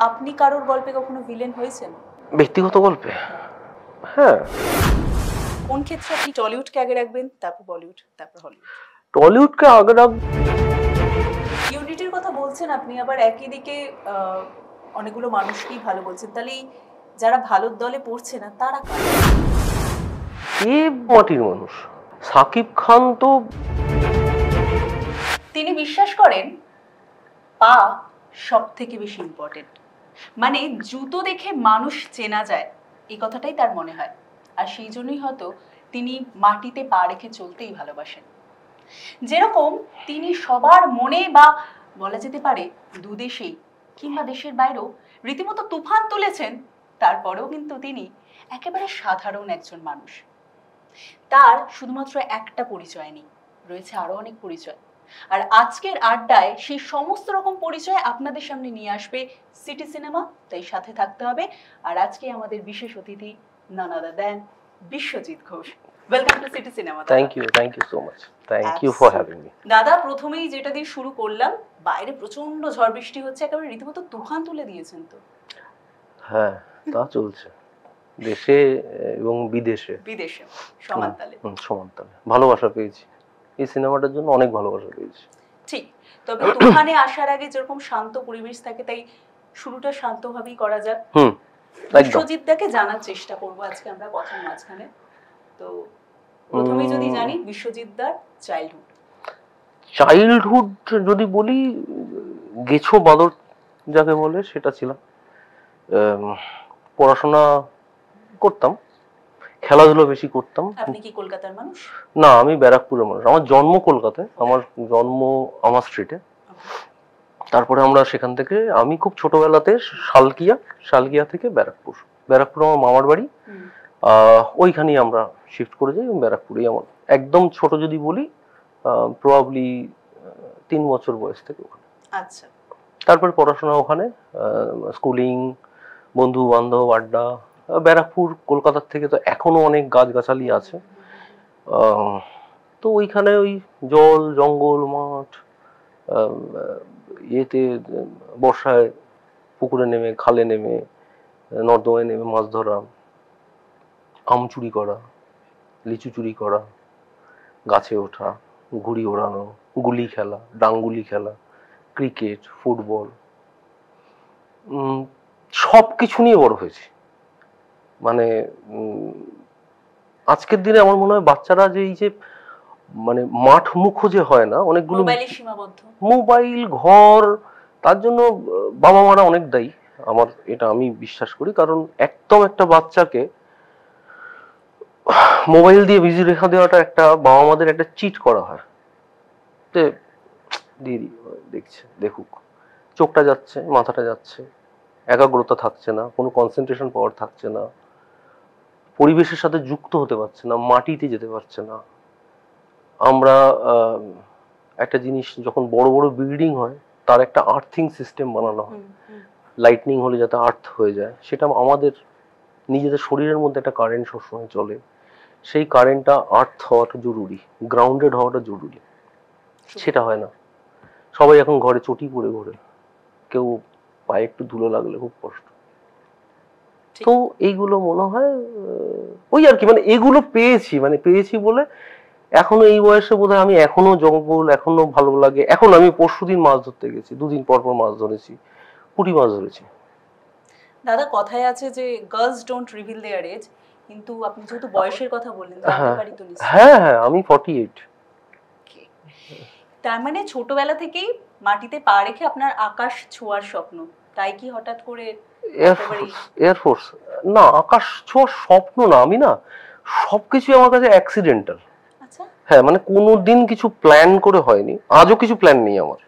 আপনি কারোর গল্পে কখনো ভিলেন হয়েছেন? ব্যক্তিগত গল্পে? হ্যাঁ। কোন ক্ষেত্রে আপনি টলিউডকে আগে রাখবেন, তারপর বলিউড, তারপর হলিউড? টলিউডকে আগে রাখ। ইউনিটির কথা বলছেন আপনি, আবার একই দিকে অনেকগুলো মানুষকেই ভালো বলছেন, তাহলে যারা ভালোর দলে পড়ছে না তারা কারা? এ মাটির মানুষ। সাকিব খান তো তিনি বিশ্বাস করেন পা সব থেকে বেশি ইম্পর্টেন্ট, মানে জুতো দেখে মানুষ চেনা যায়, এই কথাটাই তার মনে হয়। আর সেই জন্যই হয়তো তিনি মাটিতে পা রেখে চলতেই ভালোবাসেন। যেরকম তিনি সবার মনে বা বলা যেতে পারে দুদেশেই কিংবা দেশের বাইরেও রীতিমতো তুফান তুলেছেন, তারপরেও কিন্তু তিনি একেবারে সাধারণ একজন মানুষ। তার শুধুমাত্র একটা পরিচয় নেই, রয়েছে আরো অনেক পরিচয়। আর আজকের আড্ডায় সেই সমস্ত রকম পরিচয় আপনাদের সামনে নিয়ে আসবে সিটি সিনেমা, তাই সাথে থাকতে হবে। আর আজকে আমাদের বিশেষ অতিথি none other than Biswajit Ghosh. Welcome to city cinema. Thank you so much. Thank you for having me. দাদা, প্রথমেই যেটা দিয়ে শুরু করলাম, বাইরে প্রচন্ড ঝড় বৃষ্টি হচ্ছে, একেবারে রীতিমতো তুফান তুলে দিয়েছেন তো। হ্যাঁ, তা চলছে দেশে এবং বিদেশে সমানতালে। ভালোবাসা পেয়েছি এই সিনেমাটার জন্য, অনেক ভালোবাসা পেয়েছি। ঠিক, তবে তুফানে আসার আগে যেরকম শান্ত পরিবেশ থাকে, তাই শুরুটা শান্তভাবেই করা যাক। বিশ্বজিৎ দাকে জানার চেষ্টা করবো আজকে আমরা কথার মাঝখানে। তো প্রথমেই যদি জানি বিশ্বজিৎ দার চাইল্ডহুড যদি বলি, গেছো বাদর যাকে বলে সেটা ছিলাম। পড়াশোনা করতাম, খেলাধুলো বেশি করতাম। আপনি কি কলকাতার মানুষ? না, আমি ব্যারাকপুরের মানুষ। আমার জন্ম কলকাতায়, আমার জন্ম আমার স্ট্রিটে। তারপরে আমরা সেখান থেকে, আমি খুব ছোটবেলাতে শালকিয়া থেকে ব্যারাকপুর আমার মামার বাড়ি, ওইখানেই আমরা শিফট করে যাই। এবং ব্যারাকপুরেই আমার একদম ছোট যদি বলি, প্রবাবলি 3 বছর বয়স থেকে ওখানে। আচ্ছা। তারপর পড়াশোনা ওখানে, স্কুলিং, বন্ধু বান্ধব, আড্ডা। ব্যারাকপুর কলকাতার থেকে তো এখনো অনেক গাছগাছালি আছে, তো ওইখানে ওই জল, জঙ্গল, মাঠ, ইয়েতে বর্ষায় পুকুরে নেমে, খালে নেমে, নর্দমায় নেমে মাছ ধরা, আম চুরি করা, লিচু চুরি করা, গাছে ওঠা, ঘুড়ি ওড়ানো, গুলি খেলা, ডাংগুলি খেলা, ক্রিকেট, ফুটবল, সবকিছু নিয়ে বড় হয়েছে। মানে আজকের দিনে আমার মনে হয় বাচ্চারা যে এই যে মানে মাঠ মুখ যে হয় না, অনেকগুলো মোবাইল, ঘর, তার জন্য বাবা মারা অনেক দায়ী। আমার এটা আমি বিশ্বাস করি, কারণ একদম একটা বাচ্চাকে মোবাইল দিয়ে বিজি রেখা দেওয়াটা একটা বাবা মাদের একটা চিট করা হয়। দেখছে, দেখুক, চোখটা যাচ্ছে, মাথাটা যাচ্ছে, একাগ্রতা থাকছে না, কোনো কনসেন্ট্রেশন পাওয়ার থাকছে না, পরিবেশের সাথে যুক্ত হতে পারছে না, মাটিতে যেতে পারছে না। আমরা একটা জিনিস, যখন বড় বড় বিল্ডিং হয় তার একটা আর্থিং সিস্টেম বানানো হয়, লাইটনিং হলে যাতে আর্থ হয়ে যায়, সেটা আমাদের নিজেদের শরীরের মধ্যে একটা কারেন্ট সবসময় চলে, সেই কারেন্টটা আর্থ হওয়াটা জরুরি, গ্রাউন্ডেড হওয়াটা জরুরি। সেটা হয় না, সবাই এখন ঘরে চটি পরে ঘোরে, কেউ পায়ে একটু ধুলো লাগলে খুব কষ্ট। তো এইগুলো মনে হয় ওই আর কি, মানে এগুলো পেয়েছি বলে এখনো এই বয়সে বোধহয় আমি এখনো জঙ্গল, এখনো ভালো লাগে। এখন আমি পরশুদিন মাছ ধরতে গেছি, 2 দিন পর মাছ ধরেছি, পুঁটি মাছ ধরেছি। দাদা, কথায় আছে যে girls don't reveal their age, কিন্তু আপনি যেহেতু বয়সের কথা বললেন, জানতে পারি তো নিশ্চয়ই? হ্যাঁ, আমি 48। তার মানে ছোটবেলা থেকেই মাটিতে পা রেখে আপনার আকাশ ছোঁয়ার স্বপ্ন, তাই কি হঠাৎ করে এয়ারফোর্স? না, আকাশ ছোঁয়ার স্বপ্ন না, আমি না সবকিছু আমার কাছে অ্যাক্সিডেন্টাল। আচ্ছা। হ্যাঁ, মানে কোনোদিন কিছু প্ল্যান করে হয়নি, আজও কিছু প্ল্যান নেই আমার।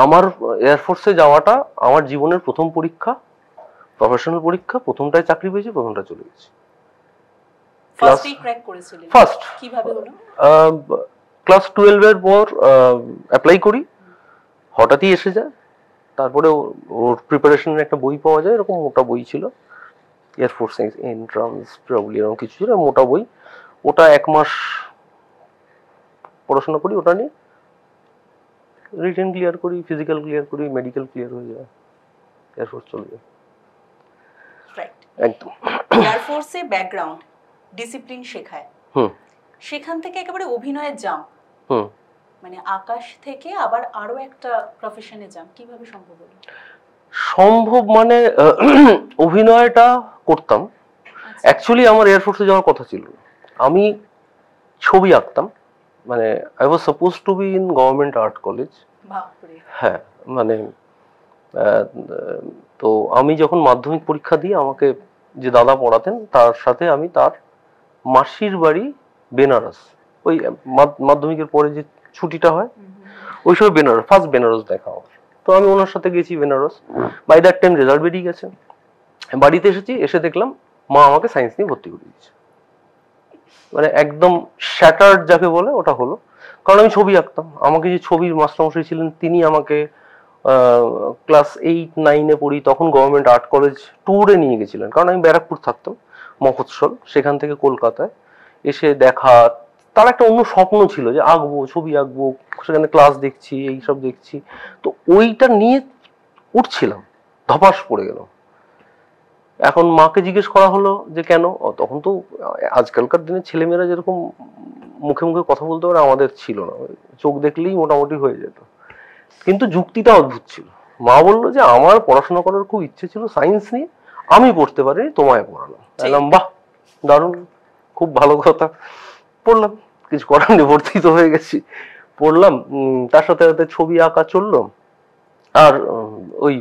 আমার এয়ারফোর্সে যাওয়াটা আমার জীবনের প্রথম পরীক্ষা, প্রফেশনাল পরীক্ষা। প্রথমটায় চাকরি পেয়েছি, প্রথমটা চলে গেছি। ফার্স্ট কিভাবে হলো? ক্লাস 12 এর পর অ্যাপ্লাই করি, হঠাৎই এসে যায়। তারপরে ওর প্রিপারেশনের একটা বই পাওয়া যায়, এরকম মোটা বই ছিল, এয়ারফোর্স এন্ট্রান্স প্রবলি এরকম কিছু ছিল, মোটা বই। ওটা 1 মাস পড়াশোনা করি, ওটা নিয়ে রিটেন ক্লিয়ার করি, ফিজিক্যাল ক্লিয়ার করি, মেডিকেল ক্লিয়ার হয়ে যায়। এয়ারফোর্স চলে যাই। রাইট। একদম। এয়ারফোর্সে ব্যাকগ্রাউন্ড ডিসিপ্লিন শেখায়, সেখান থেকে একেবারে অভিনয়ের জাম্প, মানে আকাশ থেকে আবার আরো একটা প্রফেশনে জাম্প, কিভাবে সম্ভব হলো? সম্ভব মানে অভিনয়টা করতাম, অ্যাকচুয়ালি আমার এয়ারফোর্সে যাওয়ার কথা ছিল। আমি ছবি আঁকতাম, মানে I was suppose two be in government art college. হ্যাঁ, মানে তো আমি যখন মাধ্যমিক পরীক্ষা দিয়ে আমাকে যে দাদা পড়াতেন তার সাথে আমি তার মাসির বাড়ি বেনারস, ওই মাধ্যমিকের পরে যে ছুটিটা হয় ওই সময় বেনারস, ফার্স্ট বেনারস দেখা আমার। তো আমি ওনার সাথে গেছি Benaras, by that time result বেরিয়ে গেছে। বাড়িতে এসেছি, এসে দেখলাম মা আমাকে সায়েন্স নিয়ে ভর্তি করে দিয়েছে। মানে একদম শ্যাটার্ড যাকে বলে ওটা হলো, কারণ আমি ছবি আঁকতাম। আমাকে যে ছবির মাস্টারমশাই ছিলেন তিনি আমাকে ক্লাস 8-9-এ পড়ি তখন গভর্নমেন্ট আর্ট কলেজ ট্যুরে নিয়ে গেছিলেন, কারণ আমি ব্যারাকপুর থাকতাম, মফস্বল, সেখান থেকে কলকাতায় এসে দেখা। তার একটা অন্য স্বপ্ন ছিল যে আঁকবো, ছবি আঁকবো, সেখানে ক্লাস দেখছি, এইসব দেখছি। তো ওইটা নিয়ে উঠছিলাম, ধপাস পড়ে গেল। এখন মাকে জিজ্ঞেস করা হলো যে কেন, তখন তো আজকালকার দিনে ছেলেমেয়েরা যেরকম মুখে মুখে কথা বলতে পারে আমাদের ছিল না, চোখ দেখলেই মোটামুটি হয়ে যেত। কিন্তু যুক্তিটা অদ্ভুত ছিল। মা বললো যে আমার পড়াশোনা করার খুব ইচ্ছে ছিল সায়েন্স নিয়ে, আমি পড়তে পারিনি, তোমায় পড়ালাম। বললাম বাহ, দারুণ, খুব ভালো কথা। পড়লাম, কিছু করার নেই, ভর্তি তো হয়ে গেছি, পড়লাম। তার সাথে সাথে ছবি আঁকা চললো, আর ওই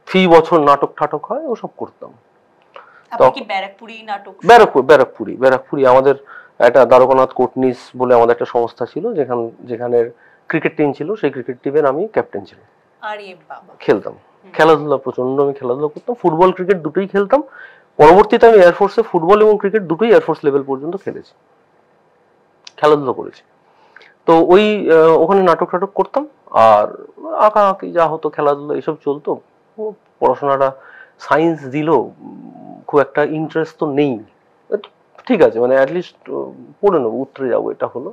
ফি বছর নাটক ঠাটক হয় ওসব করতাম। ব্যারাকপুরি আমাদের একটা দ্বারকানাথ কোটনিস বলে আমাদের একটা সংস্থা ছিল, যেখানে ক্রিকেট টিম ছিল, সেই ক্রিকেট টিমের আমি ক্যাপ্টেন ছিলাম। খেলতাম, খেলাধুলা প্রচন্ড, আমি খেলাধুলা করতাম, ফুটবল ক্রিকেট দুটোই খেলতাম। পরবর্তীতে আমি এয়ারফোর্সে ফুটবল এবং ক্রিকেট দুটোই এয়ারফোর্স লেভেল পর্যন্ত খেলেছি, খেলাধুলা করেছি। তো ওই ওখানে নাটক টাটক করতাম, আর আঁকা আঁকি যা হতো, খেলাধুলা এসব চলতো। পড়াশোনাটা সায়েন্স দিল, খুব একটা ইন্টারেস্ট তো নেই, ঠিক আছে, মানে অ্যাটলিস্ট পড়ে নেবো, উতরে যাবো, এটা হলো।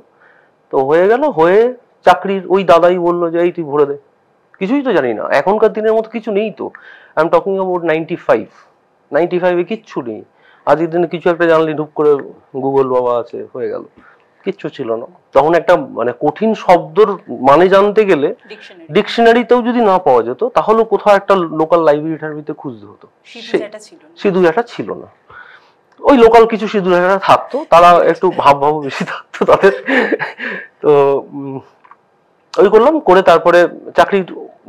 তো হয়ে গেল, হয়ে চাকরির ওই দাদাই বললো যে এই তুই ভরে দে। কিছুই তো জানি না, এখনকার দিনের মতো কিছু নেই তো। আই এম টকিং অ্যাবাউট 95-এ কিচ্ছু নেই। আজকের দিনে কিছু একটা জানলি ঢুক করে গুগল বাবা আছে, হয়ে গেল। কিচ্ছু ছিল না তখন। একটা মানে কঠিন শব্দর মানে জানতে গেলে ডিকশনারিতেও যদি না পাওয়া যেত, তাহলে কোথাও একটা লোকাল লাইব্রেরিতে খুঁজতে হতো। সিধু একটা ছিল না, ওই লোকাল কিছু সিধু একটা থাকতো, তারা একটু ভাব বেশি থাকতো তাদের। তো ওই করলাম, করে তারপরে চাকরি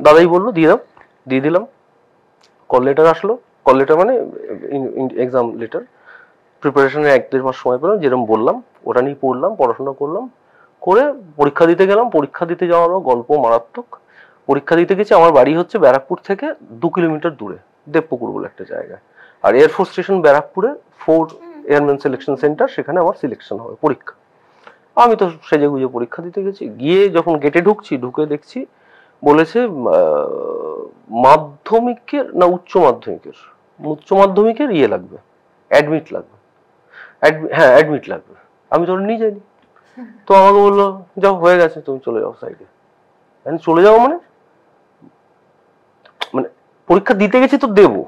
দাদাই বললো দিয়ে দাও, দিয়ে দিলাম। কল লেটার আসলো, কল লেটার মানে এক্সাম লেটার। প্রিপারেশনের 1-1.5 মাস সময় পেলাম, যেরকম বললাম ওটা নিয়ে পড়লাম, পড়াশোনা করলাম, করে পরীক্ষা দিতে গেলাম। পরীক্ষা দিতে যাওয়ারও গল্প মারাত্মক। পরীক্ষা দিতে গেছি, আমার বাড়ি হচ্ছে ব্যারাকপুর থেকে 2 কিলোমিটার দূরে, দেবপুকুর বলে একটা জায়গায়। আর এয়ারফোর্স স্টেশন ব্যারাকপুরে 4 এয়ারম্যান সিলেকশন সেন্টার, সেখানে আমার সিলেকশন হবে, পরীক্ষা। আমি তো সেজে গুজে পরীক্ষা দিতে গেছি, গিয়ে যখন গেটে ঢুকছি, ঢুকে দেখছি বলেছে মাধ্যমিকের না উচ্চ মাধ্যমিকের ইয়ে লাগবে, অ্যাডমিট লাগবে। হ্যাঁ, অ্যাডমিট লাগবে। আমি তো নিয়ে যাইনি। তো আমাকে বললো যাও, হয়ে গেছে, তুমি চলে যাও সাইডে। চলে যাও মানে মানে পরীক্ষা দিতে গেছি তো দেবো,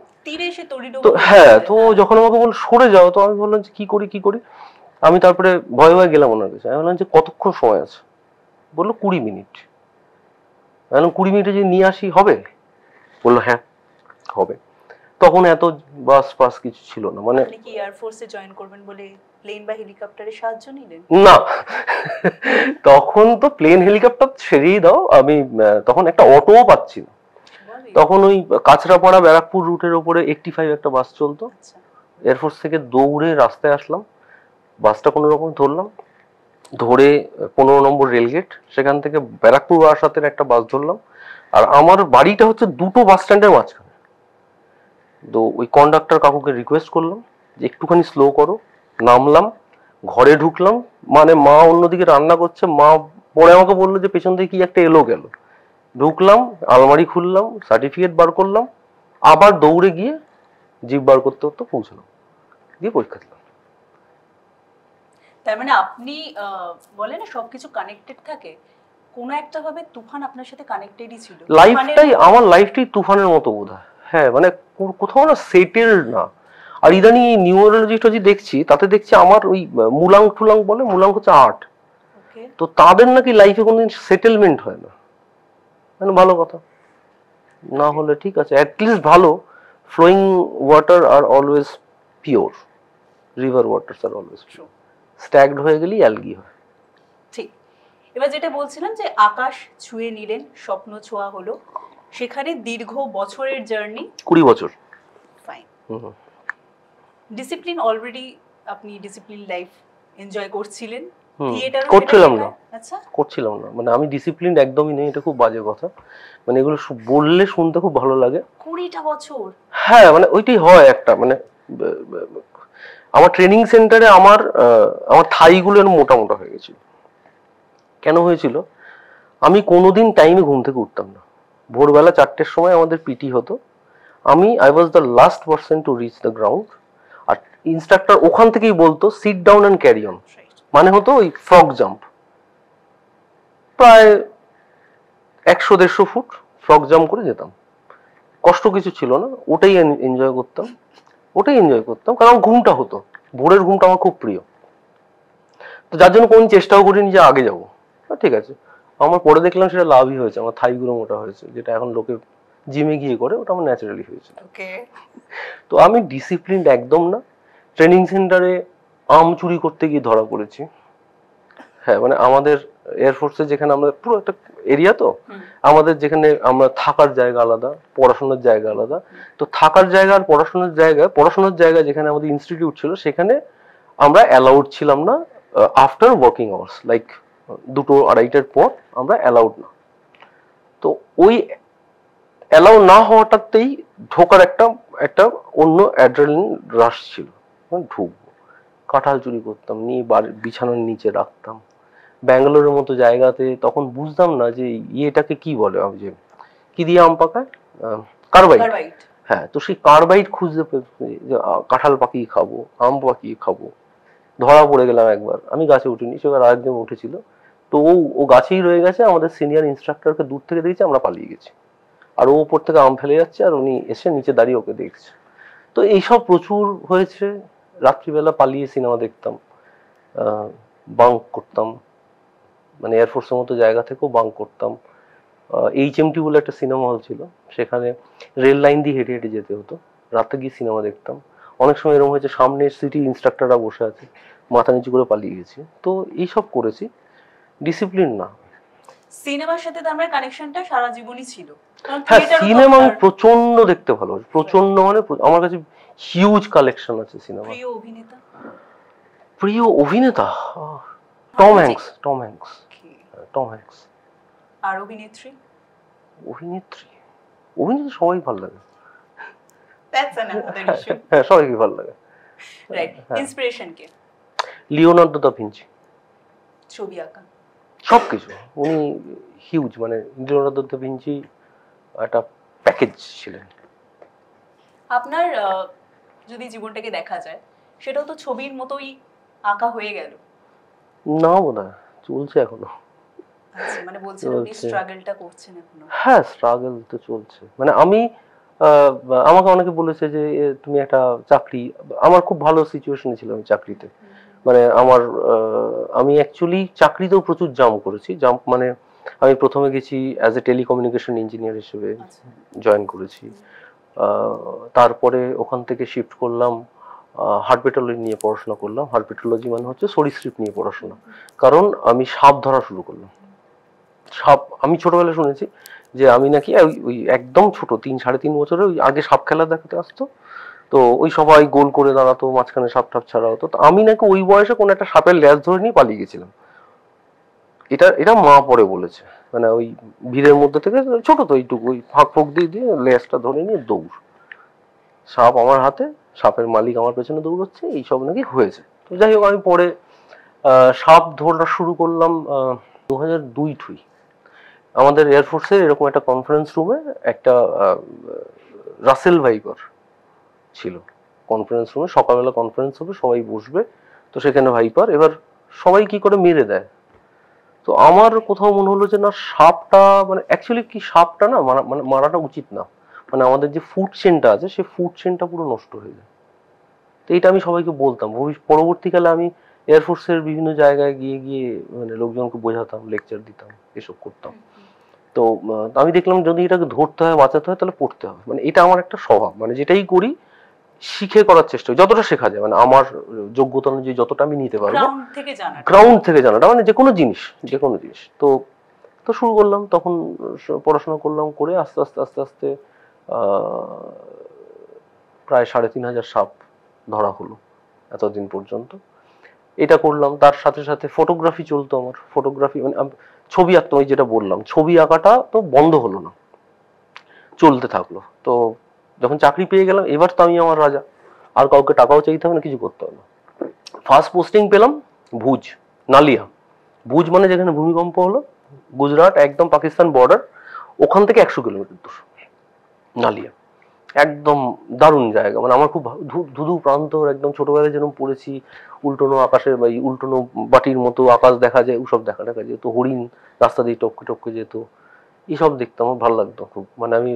তো হ্যাঁ। তো যখন আমাকে বললো সরে যাও, তো আমি বললাম যে কি করি। আমি তারপরে ভয়ে ভয়ে গেলাম ওনার কাছে। আমি বললাম যে কতক্ষণ সময় আছে? বললো 20 মিনিট। আমি বললাম 20 মিনিটে যদি নিয়ে আসি হবে? বললো হ্যাঁ হবে। তখন এত বাস পাস কিছু ছিল না, মানে আপনি কি এয়ার ফোর্সে জয়েন করবেন বলে প্লেন বা হেলিকপ্টারের সাহায্য নিলেন? না, তখন তো প্লেন হেলিকপ্টার ছেড়েই দাও, আমি তখন একটা অটোও পাচ্ছি না। তখন ওই কাঁচরাপাড়া ব্যারাকপুর রুটের উপরে 85 একটা বাস চলতো। এয়ারফোর্স থেকে দৌড়ে রাস্তায় আসলাম, বাসটা কোনো রকম ধরলাম, ধরে 15 নম্বর রেলগেট, সেখান থেকে ব্যারাকপুর বারাসাতের একটা বাস ধরলাম। আর আমার বাড়িটা হচ্ছে দুটো বাস স্ট্যান্ডের মাঝখানে। তো ওই কন্ডাক্টর কাকুকে রিকোয়েস্ট করলাম যে একটুখানি স্লো করো। নামলাম, ঘরে ঢুকলাম, মানে মা অন্যদিকে রান্না করছে। মা পরে আমাকে বললো যে পেছন থেকে কি একটা এলো গেল। ঢুকলাম, আলমারি খুললাম, সার্টিফিকেট বার করলাম, আবার দৌড়ে গিয়ে জিপ বার করতে পৌঁছলাম, দিয়ে পরীক্ষা দিলাম। তার মানে আপনি বলে না সবকিছু কানেক্টেড থাকে, কোন একটা ভাবে তুফান আপনার সাথে কানেক্টেডই ছিল। আমার লাইফটাই তুফানের মতো বোধহয়। হ্যাঁ মানে কোথাও না সেটেলড না। আর ইদানিং এই নিউরোলজিটা যে দেখছি তাতে দেখছি আমার ওই মুলাং টুলাং বলে, মুলাং হচ্ছে আর্ট, তো তাদের নাকি লাইফে কোনোদিন সেটেলমেন্ট হয় না। মানে ভালো কথা, না হলে ঠিক আছে, অ্যাটলিস্ট ভালো। Flowing water are always pure, river waters are always pure, staged হয়ে গেলেই অ্যালগি হয়। ঠিক। এবার যেটা বলছিলাম যে আকাশ ছুঁয়ে নিলেন, স্বপ্ন ছোঁয়া হলো, সেখানে দীর্ঘ বছরের জার্নি, 20 বছর। ফাইন। ডিসিপ্লিন অলরেডি, আপনি ডিসিপ্লিন লাইফ এনজয় করছিলেন, থিয়েটারও করছিলাম না। আচ্ছা, করছিলাম না, মানে আমি ডিসিপ্লিন একদমই নেই, এটা খুব বাজে কথা। মানে এগুলো বললে শুনতে খুব ভালো লাগে। 20টা বছর? হ্যাঁ মানে ওইটাই হয় একটা, মানে আমার ট্রেনিং সেন্টারে আমার থাইগুলো মোটা মোটা হয়ে গেছিল। কেন হয়েছিল? আমি কোনোদিন টাইমে ঘুম থেকে উঠতাম না। ভোরবেলা 4টের সময় আমাদের পিটি হতো, I was the last person to reach the ground. আর ইনস্ট্রাক্টর ওখান থেকেই বলতো sit down and carry on, মানে হতো ওই ফ্রগ জাম্প, প্রায় 100-150 ফুট ফ্রগ জাম্প করে যেতাম। কষ্ট কিছু ছিল না, ওটাই এনজয় করতাম, কারণ ঘুমটা হতো, ভোরের ঘুমটা আমার খুব প্রিয়। তো যার জন্য কোন চেষ্টাও করিনি যে আগে যাবো। ঠিক আছে, আমার পরে দেখলাম সেটা লাভই হয়েছে, আমার থাইগুলো মোটা হয়েছে, যেটা এখন লোকে জিমে গিয়ে করে, ওটা আমার ন্যাচারালি হয়েছে। তো আমি ডিসিপ্লিন একদম না। ট্রেনিং সেন্টারে আম চুরি করতে গিয়ে ধরা পড়েছি। হ্যাঁ মানে আমাদের এয়ারফোর্সে যেখানে আমরা পুরো একটা এরিয়া, তো আমাদের যেখানে আমরা থাকার জায়গা আলাদা, পড়াশোনার জায়গা আলাদা। তো থাকার জায়গা আর পড়াশোনার জায়গা যেখানে আমাদের ইনস্টিটিউট ছিল, সেখানে আমরা অ্যালাউড ছিলাম না আফটার ওয়ার্কিং আওয়ার্স, লাইক 2-2:30টার পর আমরা অ্যালাউড না। তো ওই অ্যালাউ না হওয়াটাতেই ঢোকার একটা অন্য অ্যাড্রেনালিন রাশ ছিল। ঢুকবো, কাঁঠাল চুরি করতাম, নিয়ে বিছানার নিচে রাখতাম। ব্যাঙ্গালোরের মতো জায়গাতে তখন বুঝতাম না যে এটাকে কি বলে, আমি যে কি দিয়ে আম পাকায়, কার্বাইড। হ্যাঁ, তো সেই কার্বাইড খুঁজতে কাঁঠাল পাকিয়ে খাবো, আম পাকিয়ে খাবো। ধরা পড়ে গেলাম একবার, আমি গাছে উঠিনি, সেবার আরেকজন উঠেছিল, তো ও গাছেই রয়ে গেছে। আমাদের সিনিয়র ইনস্ট্রাক্টরকে দূর থেকে দেখেছি, আমরা পালিয়ে গেছি, আর ও উপর থেকে আম ফেলে যাচ্ছে, আর উনি এসে নিচে দাঁড়িয়ে ওকে দেখছে। তো এইসব প্রচুর হয়েছে। রাত্রিবেলা পালিয়ে সিনেমা দেখতাম, বাঙ্ক করতাম, মানে এয়ারফোর্সের মতো জায়গা থেকেও বাঙ্ক করতাম। HMT বলে একটা সিনেমা হল ছিল, সেখানে রেল লাইন দিয়ে হেঁটে হেঁটে যেতে হতো, রাতে গিয়ে সিনেমা দেখতাম। অনেক সময় এরকম হয়েছে সামনের সিটি ইনস্ট্রাক্টররা বসে আছে, মাথা নিচু করে পালিয়ে গেছি। তো এইসব করেছি, ডিসিপ্লিন না। সিনেমার সাথে তো আমার কানেকশনটা সারা জীবনই ছিল। হ্যাঁ, সিনেমা আমি প্রচন্ড দেখতে ভালো, প্রচন্ড, মানে আমার কাছে হিউজ কালেকশন আছে সিনেমা। প্রিয় অভিনেতা টম হ্যাঙ্কস। আর অভিনেত্রী সবাই ভালো লাগে। That's another issue. হ্যাঁ, সবাইকে ভালো লাগে। রাইট। ইন্সপিরেশন কে? Leonardo da Vinci. ছবি আঁকা, সবকিছু উনি হিউজ, মানে লিওনার্দো দা ভিঞ্চি একটা প্যাকেজ ছিলেন। আপনার যদি জীবনটাকে দেখা যায়, সেটাও তো ছবির মতোই আঁকা হয়ে গেল না? বোধহয় চলছে এখনো। আচ্ছা, মানে বলছিলাম আপনি স্ট্রাগলটা করছেন এখনো? হ্যাঁ, স্ট্রাগল তো চলছে। মানে আমি আমাকে অনেকে বলেছে যে তুমি একটা চাকরি, আমার খুব ভালো সিচুয়েশনে ছিল আমি চাকরিতে। মানে আমি অ্যাকচুয়ালি চাকরিতেও প্রচুর জাম্প করেছি। মানে আমি প্রথমে গেছি অ্যাজ এ টেলিকমিউনিকেশন ইঞ্জিনিয়ার হিসেবে জয়েন করেছি। তারপরে ওখান থেকে শিফট করলাম, হার্পেটোলজি নিয়ে পড়াশোনা করলাম। হার্পেটোলজি মানে হচ্ছে সরীসৃপ নিয়ে পড়াশোনা। কারণ আমি সাপ ধরা শুরু করলাম। সাপ আমি ছোটবেলায় শুনেছি যে আমি নাকি ওই একদম ছোট 3-3.5 বছরে ওই আগে সাপ খেলা দেখাতে আসতো, তো ওই সবাই গোল করে দাঁড়াতো, মাঝখানে সাপ টাপ ছাড়া হতো, তো আমি নাকি ওই বয়সে কোনো একটা সাপের ল্যাজ ধরে নিয়ে পালিয়ে গেছিলাম। এটা মা পরে বলেছে, মানে ওই ভিড়ের মধ্যে থেকে, ছোট তো এইটুকু, ওই ফাঁক ফোঁক দিয়ে লেজটা ধরে নিয়ে দৌড়, সাপ আমার হাতে, সাপের মালিক আমার পেছনে দৌড়চ্ছে, এইসব নাকি হয়েছে। তো যাই হোক, আমি পরে সাপ ধরা শুরু করলাম 2002 আমাদের এয়ারফোর্সের এরকম একটা কনফারেন্স রুমে একটা রাসেল ভাইপার ছিল। কনফারেন্স রুমে সকালবেলা কনফারেন্স হবে, সবাই বসবে, তো সেখানে ভাইপার, এবার সবাই কি করে মেরে দেয়। তো আমার কোথাও মনে হলো যে না, সাপটা মানে অ্যাকচুয়ালি কি, সাপটা না মারাটা উচিত না, মানে আমাদের যে ফুড চেনটা আছে সেই ফুড চেনটা পুরো নষ্ট হয়ে যায়। তো এটা আমি সবাইকে বলতাম, পরবর্তীকালে আমি এয়ারফোর্সের বিভিন্ন জায়গায় গিয়ে গিয়ে মানে লোকজনকে বোঝাতাম, লেকচার দিতাম, এসব করতাম। তো আমি দেখলাম যদি এটাকে ধরতে হয়, বাঁচাতে হয়, তাহলে পড়তে হবে। মানে এটা আমার একটা স্বভাব, মানে যেটাই করি শিখে করার চেষ্টা করি, যতটা শেখা যায়, মানে আমার যোগ্যতা অনুযায়ী যতটা আমি নিতে পারবো, গ্রাউন্ড থেকে জানাটা, মানে যে কোনো জিনিস, যে কোনো জিনিস। তো তো শুরু করলাম, তখন পড়াশোনা করলাম, করে আস্তে আস্তে আস্তে আস্তে প্রায় ৩,৫০০ সাপ ধরা হলো এতদিন পর্যন্ত। এটা করলাম, তার সাথে সাথে ফটোগ্রাফি চলতো আমার। ফটোগ্রাফি মানে ছবি আঁকতাম, ওই যেটা বললাম, ছবি আঁকাটা তো বন্ধ হলো না, চলতে থাকলো। তো যখন চাকরি পেয়ে গেলাম, এবার তো আমি আমার রাজা, আর কাউকে টাকাও চাইতে হবে না, কিছু করতে হবে না। ফার্স্ট পোস্টিং পেলাম ভুজ, নালিয়া। ভুজ মানে যেখানে ভূমিকম্প হলো, গুজরাট, একদম পাকিস্তান বর্ডার, ওখান থেকে 100 কিলোমিটার দূর নালিয়া। একদম দারুণ জায়গা, মানে আমার খুব ধুধু প্রান্তর, একদম ছোটবেলায় যেরকম পড়েছি, উল্টোনো আকাশের বা উল্টোনো বাটির মতো আকাশ দেখা যায়, ওসব দেখা যেত, হরিণ রাস্তা দিয়ে টপকে টপকে যেত, এইসব দেখতাম, আমার ভালো লাগতো খুব। মানে আমি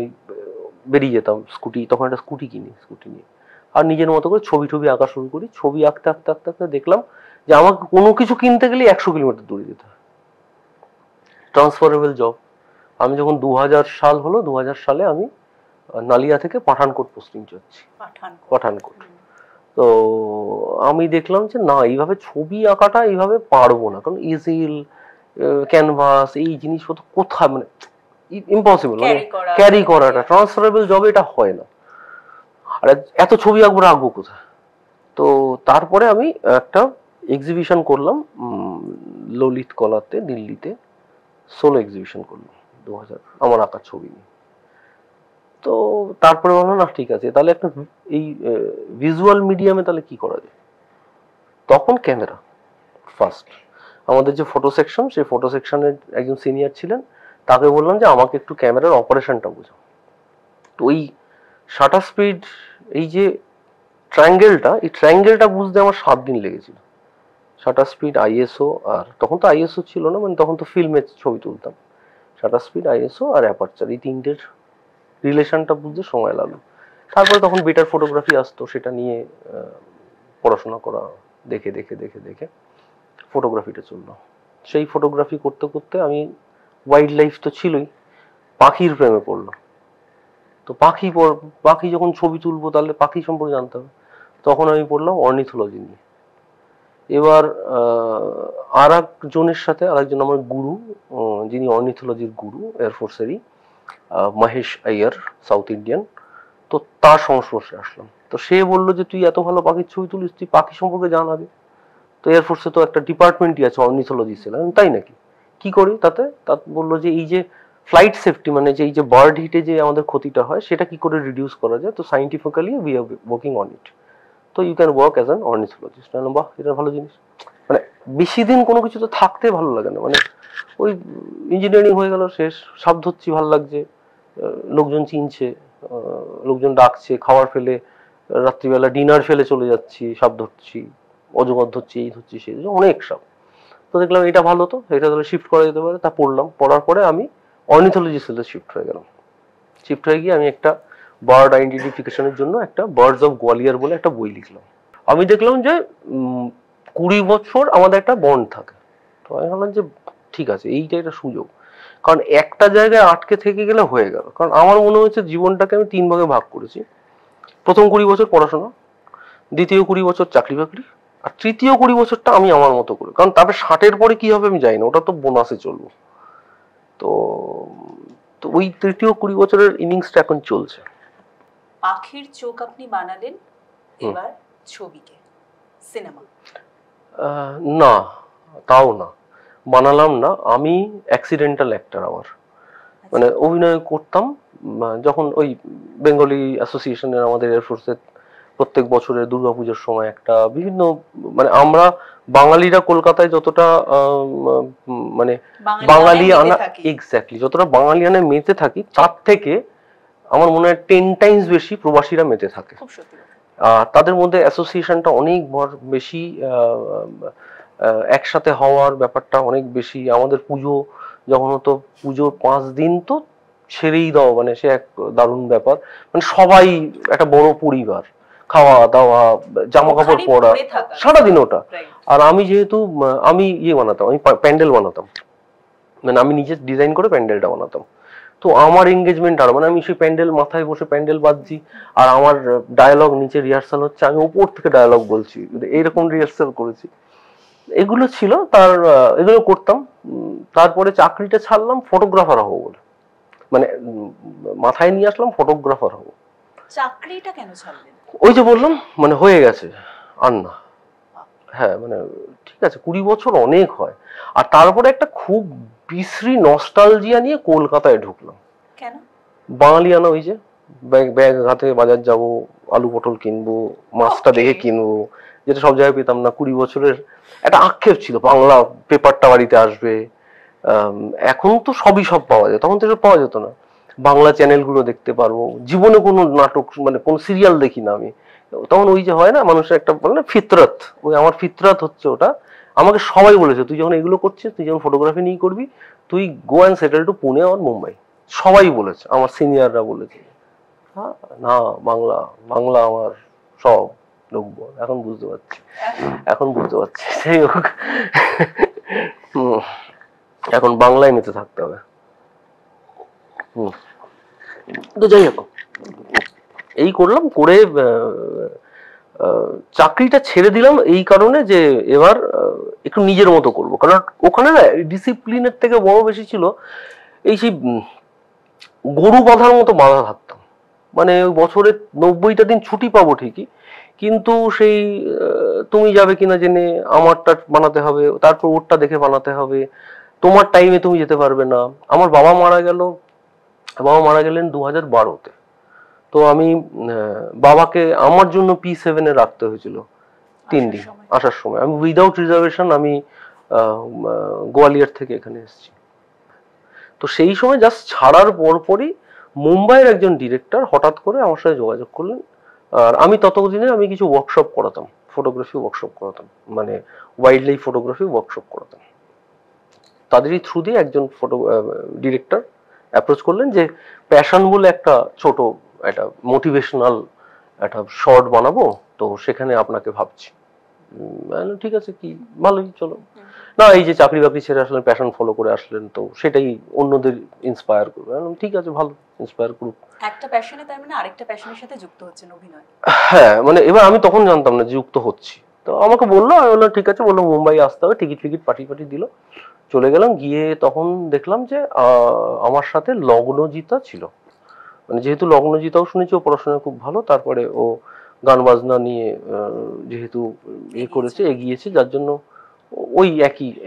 বেরিয়ে যেতাম স্কুটি, তখন একটা স্কুটি কিনি, স্কুটি নিয়ে আর নিজের মতো করে ছবি টবি আঁকা শুরু করি। ছবি আঁকতে আঁকতে আঁকতে আঁকতে দেখলাম যে আমাকে কোনো কিছু কিনতে গেলে 100 কিলোমিটার দূরে যেতে হয়। Transferable job. আমি যখন 2000 সাল হলো, 2000 সালে আমি নালিয়া থেকে পাঠানকোট পোস্টিং চাচ্ছি, পাঠানকোট। তো আমি দেখলাম যে না, এইভাবে ছবি আঁকাটা এইভাবে পারবো না, কারণ ইজিল, ক্যানভাস, এই জিনিসপত্র কোথায়, মানে ইম্পসিবল, মানে ক্যারি করাটা ট্রান্সফারেবল জবে এটা হয় না। আর এত ছবি আঁকবো কোথায়? তো তারপরে আমি একটা এক্সিবিশন করলাম ললিত কলাতে, দিল্লিতে, সোলো এক্সিবিশন করলাম 2000, আমার আঁকার ছবি নিয়ে। তো তারপরে বললাম না ঠিক আছে, তাহলে একটা এই ভিজুয়াল মিডিয়ামে তাহলে কি করা যায়। তখন ক্যামেরা ফার্স্ট, আমাদের যে ফটো সেকশন, সেই ফটো সেকশনের একজন সিনিয়র ছিলেন, তাকে বললাম যে আমাকে একটু ক্যামেরার অপারেশনটা বোঝাও। তো ওই শাটার স্পিড, এই যে ট্রায়াঙ্গেলটা, এই ট্রায়াঙ্গেলটা বুঝতে আমার 7 দিন লেগেছিল। শাটার স্পিড, আইএসও, আর তখন তো আইএসও ছিল না, মানে তখন তো ফিল্মে ছবি তুলতাম। শাটার স্পিড, আইএসও আর অ্যাপারচার, এই তিনটের রিলেশনটা বুঝতে সময় লাগলো। তারপরে তখন বেটার ফটোগ্রাফি আসতো, সেটা নিয়ে পড়াশোনা করা, দেখে দেখে দেখে দেখে ফটোগ্রাফিটা চললো। সেই ফটোগ্রাফি করতে করতে আমি, ওয়াইল্ড লাইফ তো ছিলই, পাখির প্রেমে পড়লাম। তো পাখি যখন ছবি তুলবো, তাহলে পাখি সম্পর্কে জানতে হবে। তখন আমি পড়লাম অর্নিথোলজি নিয়ে। এবার আর একজনের সাথে, আরেকজন আমার গুরু, যিনি অর্নিথোলজির গুরু, এয়ারফোর্সেরই, মহেশ আইয়ার, সাউথ ইন্ডিয়ান। তো তার সংস্পর্শে আসলাম। তো সে বললো যে তুই এত ভালো পাখির ছবি তুলিস, তুই পাখি সম্পর্কে জান আগে। তো এয়ারফোর্সে তো একটা ডিপার্টমেন্টই আছে অর্নিথোলজি সেল, তাই নাকি, কি করি তাতে? তা বললো যে এই যে ফ্লাইট সেফটি, মানে যে এই যে বার্ড হিটে যে আমাদের ক্ষতিটা হয়, সেটা কি করে রিডিউস করা যায়, তো scientifically we are working on it, তো you can work as an ornithologist. বাহ, এটা ভালো জিনিস। মানে বেশি দিন কোনো কিছু তো থাকতে ভালো লাগে না, মানে ওই ইঞ্জিনিয়ারিং হয়ে গেল, শেষ, সাপ ধরছি, ভালো লাগছে, লোকজন চিনছে, লোকজন ডাকছে, খাবার ফেলে, রাত্রিবেলা ডিনার ফেলে চলে যাচ্ছি, সাপ ধরছি, অজগর ধরছি, এই ধরছি, সেই অনেক সাপ। তো দেখলাম এটা ভালো, তো এটা তাহলে শিফট করা যেতে পারে। তা পড়লাম, পড়ার পরে আমি অর্নিথোলজি সেলে শিফট হয়ে গেলাম। শিফট হয়ে গিয়ে আমি একটা বার্ড আইডেন্টিফিকেশনের জন্য একটা বার্ডস অফ গোয়ালিয়র বলে একটা বই লিখলাম। আমি দেখলাম যে 20 বছর আমাদের একটা বন্ড থাকে। তো আমি ভাবলাম যে ঠিক আছে, এইটা একটা সুযোগ, কারণ একটা জায়গায় আটকে থেকে গেলে হয়ে গেল। কারণ আমার মনে হচ্ছে জীবনটাকে আমি 3 ভাগে ভাগ করেছি। প্রথম 20 বছর পড়াশোনা, দ্বিতীয় 20 বছর চাকরি বাকরি, আর তৃতীয় 20 বছরটা আমি আমার মতো করে। কারণ তারপরে 60-এর পরে কি হবে আমি জানি না, ওটা তো বোনাসে চলবো। তো তো ওই তৃতীয় 20 বছরের ইনিংসটা এখন চলছে। পাখির চোখ আপনি বানালেন, এবার ছবিকে, সিনেমা? না, তাও না, বানালাম না আমি, অ্যাক্সিডেন্টাল অ্যাক্টর। আমার মানে অভিনয় করতাম যখন ওই বেঙ্গলি অ্যাসোসিয়েশনের, আমাদের এয়ারফোর্সের প্রত্যেক বছরের দুর্গাপুজোর সময় একটা বিভিন্ন, মানে আমরা বাঙালিরা কলকাতায় যতটা মানে বাঙালিয়ানা, এক্স্যাক্টলি যতটা বাঙালিয়ানায় মেতে থাকি, তার থেকে আমার মনে হয় 10 টাইমস বেশি প্রবাসীরা মেতে থাকে। তাদের মধ্যে অ্যাসোসিয়েশনটা অনেক বেশি, একসাথে হওয়ার ব্যাপারটা অনেক বেশি। আমাদের পুজো যখন হতো, পুজোর 5 দিন তো ছেড়েই দাও, মানে সে এক দারুণ ব্যাপার। মানে সবাই একটা বড় পরিবার, খাওয়া দাওয়া, জামা কাপড় পরা, সারাদিন ওটা। আর আমি যেহেতু আমি বানাতাম, আমি প্যান্ডেল বানাতাম, মানে আমি নিজে ডিজাইন করে প্যান্ডেলটা বানাতাম। তো আমার এঙ্গেজমেন্ট আর মানে আমি সেই প্যান্ডেল মাথায় বসে প্যান্ডেল বাজছি, আর আমার ডায়ালগ নিচে রিহার্সাল হচ্ছে, আমি উপর থেকে ডায়ালগ বলছি, এইরকম রিহার্সাল করেছি। এগুলো ছিল তার, এগুলো করতাম। তারপরে চাকরিটা ছাড়লাম ফটোগ্রাফার হবো বলে, মানে মাথায় নিয়ে আসলাম ফটোগ্রাফার হবো। চাকরিটা কেন ছাড়লেন? ওই যে বললাম, মানে হয়ে গেছে আর না। হ্যাঁ, মানে ঠিক আছে, 20 বছর অনেক হয়। আর তারপরে একটা খুব বিশ্রী নস্টালজিয়া নিয়ে কলকাতায় ঢুকলাম। কেন? বাঙালিয়ানা, ওই যে ব্যাগ হাতে বাজার যাব, আলু পটল কিনবো, মাছটা দেখে কিনবো, যেটা সব জায়গায় পেতাম না। 20 বছরের একটা আক্ষেপ ছিল, বাংলা পেপারটা বাড়িতে আসবে। এখন তো সবই সব পাওয়া যায়, তখন তো এসব পাওয়া যেত না। বাংলা চ্যানেলগুলো দেখতে পারবো, জীবনে কোনো নাটক মানে কোনো সিরিয়াল দেখি না আমি তখন। ওই যে হয় না মানুষের একটা বলে না ফিতরত, ওই আমার ফিতরত হচ্ছে ওটা। আমাকে সবাই বলেছে তুই যখন এগুলো করছিস, তুই যখন ফটোগ্রাফি নিয়ে করবি, তুই go and settle to Pune আর মুম্বাই। সবাই বলেছে, আমার সিনিয়ররা বলেছে। না, বাংলা বাংলা আমার সব ঢুকবো। এখন বুঝতে পারছি, সেই হোক। এখন বাংলায় মেতে থাকতে হবে। তো যাই হোক, এই করলাম করে চাকরিটা ছেড়ে দিলাম এই কারণে যে এবার একটু নিজের মতো করব। কারণ ওখানে না ডিসিপ্লিনের থেকে বড় বেশি ছিল এই সেই গরু বাঁধার মতো বাঁধা থাকতাম। মানে বছরে 90টা দিন ছুটি পাবো ঠিকই, কিন্তু সেই তুমি যাবে কিনা জেনে আমারটা বানাতে হবে, তারপর ওরটা দেখে বানাতে হবে, তোমার টাইমে তুমি যেতে পারবে না। আমার বাবা মারা গেলেন 2012-তে। তো আমি বাবাকে আমার জন্য P7-এ রাখতে হয়েছিল 3 দিন আসার সময়। আমি উইদাউট রিজার্ভেশন আমি গোয়ালিয়র থেকে এখানে এসেছি। তো সেই সময় জাস্ট ছাড়ার পরপরই মুম্বাইয়ের একজন ডিরেক্টর হঠাৎ করে আমার সাথে যোগাযোগ করলেন। আর আমি ততদিনে আমি কিছু ওয়ার্কশপ করাতাম, ফটোগ্রাফি ওয়ার্কশপ করাতাম, মানে ওয়াইল্ড লাইফ ফটোগ্রাফি ওয়ার্কশপ করাতাম। তাদেরই থ্রু দিয়ে একজন ফটো ডিরেক্টর অ্যাপ্রোচ করলেন যে প্যাশন বলে একটা ছোট একটা মোটিভেশনাল একটা শর্ট বানাবো, তো সেখানে আপনাকে ভাবছি। ঠিক আছে, কি ভালোই, চলো। না, এই যে চাকরি বাকরি ছেড়ে আসলেন, প্যাশন ফলো করে আসলেন, তো সেটাই অন্যদের ইন্সপায়ার করবে। ঠিক আছে, ভালো, ইন্সপায়ার করুক। একটা প্যাশনে তার মানে আরেকটা প্যাশনের সাথে যুক্ত হচ্ছেন, অভিনয়। হ্যাঁ, মানে এবার আমি তখন জানতাম না যুক্ত হচ্ছি। তো আমাকে বললো, আমি বললাম ঠিক আছে, বললাম মুম্বাই আসতে হবে, টিকিট পাঠিয়ে দিল। চলে গেলাম, গিয়ে তখন দেখলাম যে আমার সাথে লগ্নজিতা ছিল। মানে যেহেতু লগ্নজিতাও শুনেছি ও পড়াশোনায় খুব ভালো, তারপরে ও গান বাজনা নিয়ে যেহেতু এগিয়েছে, যার জন্য ওই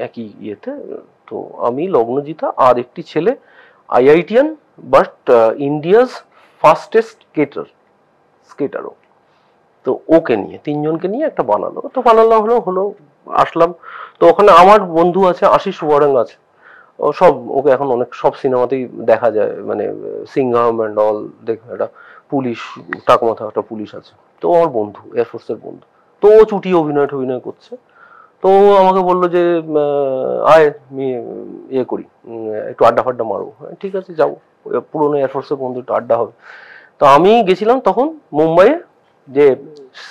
একই ইয়েতে। তো আমি, লগ্নজিতা আর একটি ছেলে IITian, বাট ইন্ডিয়াস ফাস্টেস্ট স্কেটারও। তো ওকে নিয়ে, 3 জনকে নিয়ে একটা বানালো। তো হলো আসলাম। তো ওখানে আমার বন্ধু আছে, আশিস ওয়ারেং আছে, ও সব ওকে এখন অনেক সব সিনেমাতেই দেখা যায়, মানে সিংহাম অ্যান্ড অল। দেখবে একটা পুলিশ, টাক মাথা একটা পুলিশ আছে, তো আমার বন্ধু, এয়ারফোর্সের বন্ধু। তো ও চুটিয়ে অভিনয় করছে। তো আমাকে বললো যে আয় ইয়ে করি, একটু আড্ডা ফাড্ডা মারবো। ঠিক আছে, যাবো, পুরোনো এয়ারফোর্সের বন্ধু, একটু আড্ডা হবে। তো আমি গেছিলাম তখন মুম্বাইয়ে যে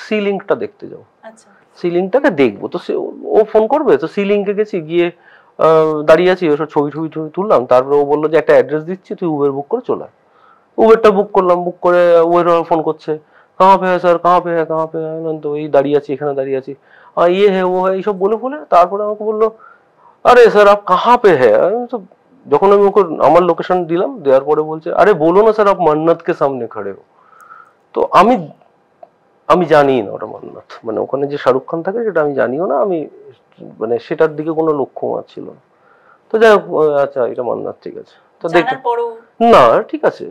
সি লিঙ্কটা দেখতে যাবো, সি লিঙ্কটাকে দেখবো। তো ও ফোন করবে, তো সি লিঙ্কে গেছি, গিয়ে দাঁড়িয়ে আছি, ওসব ছবি তুললাম। তারপরে ও বললো যে একটা অ্যাড্রেস দিচ্ছি, তুই উবের বুক করে চলে আয়। উবেরটা বুক করলাম, বুক করে উবের ফোন করছে, কাহা পে হ্যাঁ স্যার, কাহা পে হ্যাঁ। তো এই দাঁড়িয়ে আছি, এখানে দাঁড়িয়ে আছি, ইয়ে হ্যাঁ ও হ্যাঁ, এইসব বলে তারপরে আমাকে বললো আরে স্যার আপ কাহা পে হ্যাঁ। তো যখন আমি ওকে আমার লোকেশন দিলাম, দেওয়ার পরে বলছে আরে বলো না স্যার আপ মান্নাত কে সামনে খড়ে হো। তো আমি জানি না ওটা মান্নাত, মানে ওখানে যে শাহরুখ খান থাকে সেটা আমি জানিও না, আমি মানে সেটার দিকে কোনো লক্ষ্য আমার ছিল না। তো যাই হোক, আচ্ছা এটা মান্নাত, ঠিক আছে। তো দেখে না, ঠিক আছে,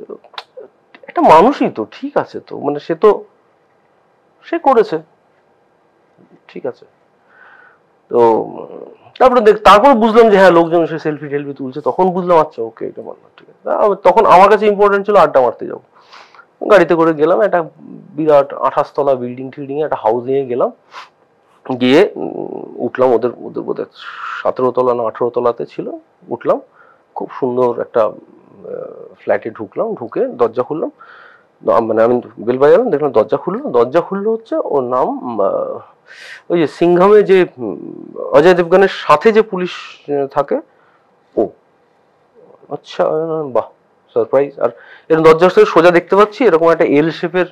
একটা মানুষই তো, ঠিক আছে, তো মানে সে করেছে, ঠিক আছে। তো তারপর বুঝলাম যে হ্যাঁ, লোকজন এসে সেলফি তুলছে, তখন বুঝলাম আচ্ছা ওকে, এটা মান্নাত, ঠিক আছে। তখন আমার কাছে ইম্পর্টেন্ট ছিল আড্ডা মারতে যাবো। গাড়িতে করে গেলাম, একটা বিরাট 28 তলা বিল্ডিং একটা হাউসিং এ গেলাম, গিয়ে উঠলাম। ওদের বোধহয় 17 তলা না 18 তলাতে ছিল। উঠলাম, খুব সুন্দর একটা ফ্ল্যাটে ঢুকলাম, ঢুকে দরজা খুললাম, মানে আমি বেল বাজালাম, দেখলাম দরজা খুললো হচ্ছে ওর নাম ওই যে সিংঘামে যে অজয় দেবগানের সাথে যে পুলিশ থাকে ও। আচ্ছা, বাহ সারপ্রাইজ। আর এরকম দরজার সাথে সোজা দেখতে পাচ্ছি এরকম একটা এল শেপের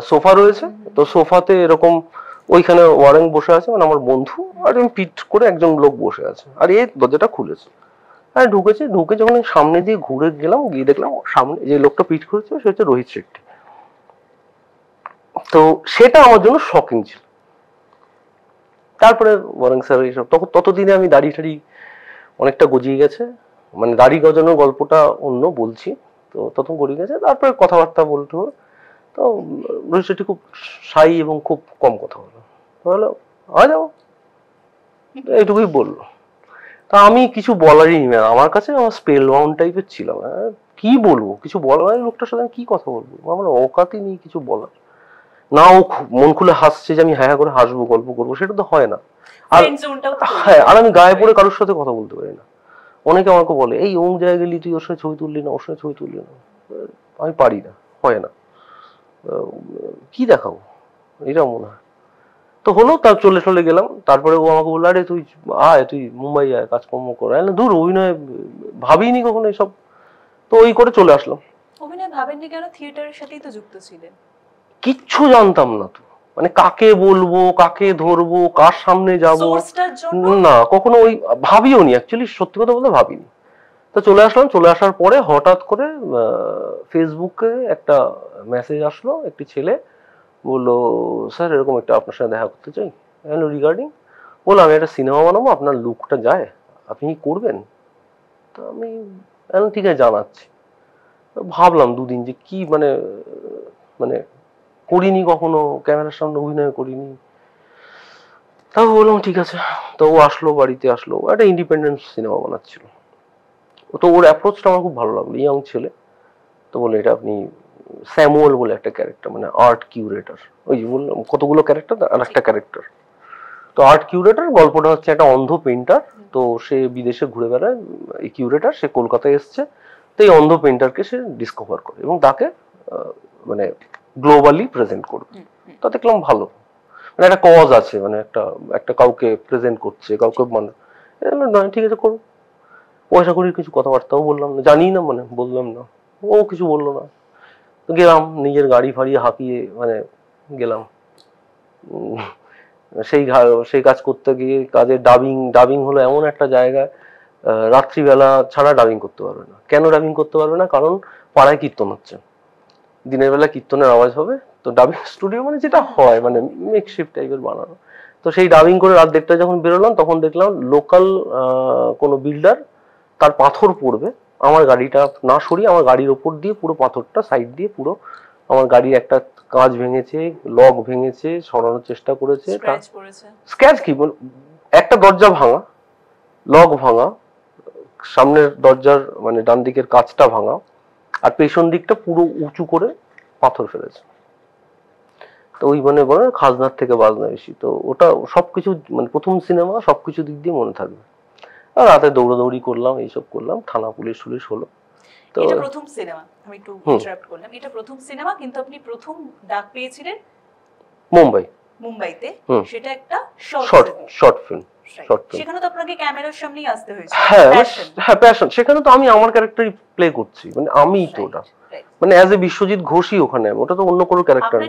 সোফা রয়েছে, তো সোফাতে এরকম ওইখানে ওয়ারেন বসে আছে, মানে আমার বন্ধু, আর আমি পিঠ করে একজন লোক বসে আছে, আর এই দরজাটা খুলেছে। আর ঢুকে যখন সামনে দিয়ে ঘুরে গেলাম, গিয়ে দেখলাম সামনে যে লোকটা পিঠ করেছে সে হচ্ছে রোহিত শেট্টি। তো সেটা আমার জন্য শকিং ছিল। তারপরে ওয়ারেন স্যার এইসব, ততদিনে আমি দাড়ি টাড়ি অনেকটা গজিয়ে গেছে, মানে দাড়ি গজানোর গল্পটা অন্য বলছি, তো তখন গড়িয়ে গেছে। তারপরে কথাবার্তা বলতে হলো, তো রোহিত শেট্টি খুব শাই এবং খুব কম কথা বললো, আ যাও, এইটুকুই বললো। তা আমি কিছু বলারই নেই, আমার কাছে আমার স্পেল বাউন্ড টাইপের ছিলাম, কি বলবো, কিছু বলার, লোকটার সাথে কি কথা বলবো, আমার অকাতই নেই কিছু বলার। না ও মন খুলে হাসছে যে আমি হ্যাঁ করে হাসবো, গল্প করবো, সেটা তো হয় না। আর হ্যাঁ, আর আমি গায়ে পড়ে কারোর সাথে কথা বলতে পারি না। অনেকে আমাকে বলে এই অমুক জায়গায় গেলি তুই ওর সাথে ছবি তুললি না, ওর সাথে ছবি তুললি না, আমি পারি না, হয় না, কি দেখাবো, এটা মনে হয়। তো হলো, তার চলে গেলাম। তারপরে ও আমাকে বললো আরে তুই আয়, তুই মুম্বাই আয়, কাজকর্ম কর। দূর, অভিনয় ভাবিনি কখনো এসব। তো ওই করে চলে আসলাম। অভিনয় ভাবেননি কেন? থিয়েটারের সাথেই তো যুক্ত ছিলেন। কিচ্ছু জানতাম না তো, মানে কাকে বলবো, কাকে ধরবো, কার সামনে যাবো, না কখনো ওই ভাবিও নি, অ্যাকচুয়ালি সত্যি কথা বলতে ভাবিনি। তো চলে আসলাম, চলে আসার পরে হঠাৎ করে ফেসবুকে একটা মেসেজ আসলো, একটি ছেলে বললো স্যার এরকম একটা আপনার সাথে দেখা করতে চাই। রিগার্ডিং? বললাম আমি একটা সিনেমা বানাবো, আপনার লুকটা যায়, আপনি কি করবেন? তো আমি ঠিক আছে জানাচ্ছি। ভাবলাম দুদিন যে কি মানে মানে করিনি কখনো, ক্যামেরার সামনে অভিনয় করিনি। তাও বললাম ঠিক আছে। তো ও আসলো, বাড়িতে আসলো, একটা ইন্ডিপেন্ডেন্ট সিনেমা বানাচ্ছিল। তো ওর অ্যাপ্রোচটা আমার খুব ভালো লাগলো, ইয়াং ছেলে। তো বললো এটা আপনি স্যামুয়েল বলে একটা ক্যারেক্টার, মানে আর্ট কিউরেটর, ওই যে বললাম কতগুলো ক্যারেক্টার আর একটা ক্যারেক্টার। তো আর্ট কিউরেটর গল্পটা হচ্ছে একটা অন্ধ পেইন্টার, তো সে বিদেশে ঘুরে বেড়ায়, এই কিউরেটর সে কলকাতায় এসছে, তো এই অন্ধ পেইন্টারকে সে ডিসকভার করে এবং তাকে মানে গ্লোবালি প্রেজেন্ট করবে। তা দেখলাম ভালো, মানে একটা কজ আছে, মানে একটা কাউকে প্রেজেন্ট করছে, কাউকে মানে ঠিক আছে করো। পয়সা করির কিছু কথাবার্তাও বললাম না, জানি না, মানে বললাম না, ও কিছু বললো না। গেলাম, নিজের গাড়ি ফাড়ি হাঁকিয়ে মানে গেলাম। সেই কাজ করতে গিয়ে কাজের ডাবিং হলো এমন একটা জায়গায় রাত্রিবেলা ছাড়া ডাবিং করতে পারবে না। কেন ডাবিং করতে পারবে না? কারণ পাড়ায় কীর্তন হচ্ছে, দিনের বেলা কীর্তনের আওয়াজ হবে, তো ডাবিং স্টুডিও মানে যেটা হয় মানে মেকশিফট টাইপের বানানো। তো সেই ডাবিং করে রাত 1:30 যখন বেরোলাম, তখন দেখলাম লোকাল কোনো বিল্ডার, তার পাথর পড়বে, আমার গাড়িটা না সরিয়ে আমার গাড়ির ওপর দিয়ে পুরো পাথরটা সাইড দিয়ে পুরো আমার গাড়ির একটা কাঁচ ভেঙেছে, লক ভেঙেছে, সরানোর চেষ্টা করেছে। স্ক্র্যাচ কি, একটা দরজা ভাঙা, লক ভাঙা, সামনের দরজার মানে ডান দিকের কাঁচটা ভাঙা, আর পেছন দিকটা পুরো উঁচু করে পাথর ফেলেছে। তো ওই মানে বলে খাজনার থেকে বাজনা বেশি। তো ওটা সবকিছু মানে প্রথম সিনেমা, সবকিছু দিক দিয়ে মনে থাকবে। আর রাতে দৌড়াদৌড়ি করলাম, এইসব করলাম, থানা পুলিশ হলো। তো এটা প্রথম সিনেমা, আমি একটু ইন্টারাপ্ট করলাম, এটা প্রথম সিনেমা, কিন্তু আপনি প্রথম ডাক পেয়েছিলেন মুম্বাইতে, সেটা একটা শর্ট ফিল্ম। সেখানে তো আপনাকে ক্যামেরার সামনেই আসতে হয়েছে। হ্যাঁ প্যাশন, সেখানে তো আমি আমার ক্যারেক্টারই প্লে করছি, মানে আমি তো ওটা মানে অ্যাজ এ বিশ্বজিৎ ঘোষই ওখানে, ওটা তো অন্য কোনো ক্যারেক্টার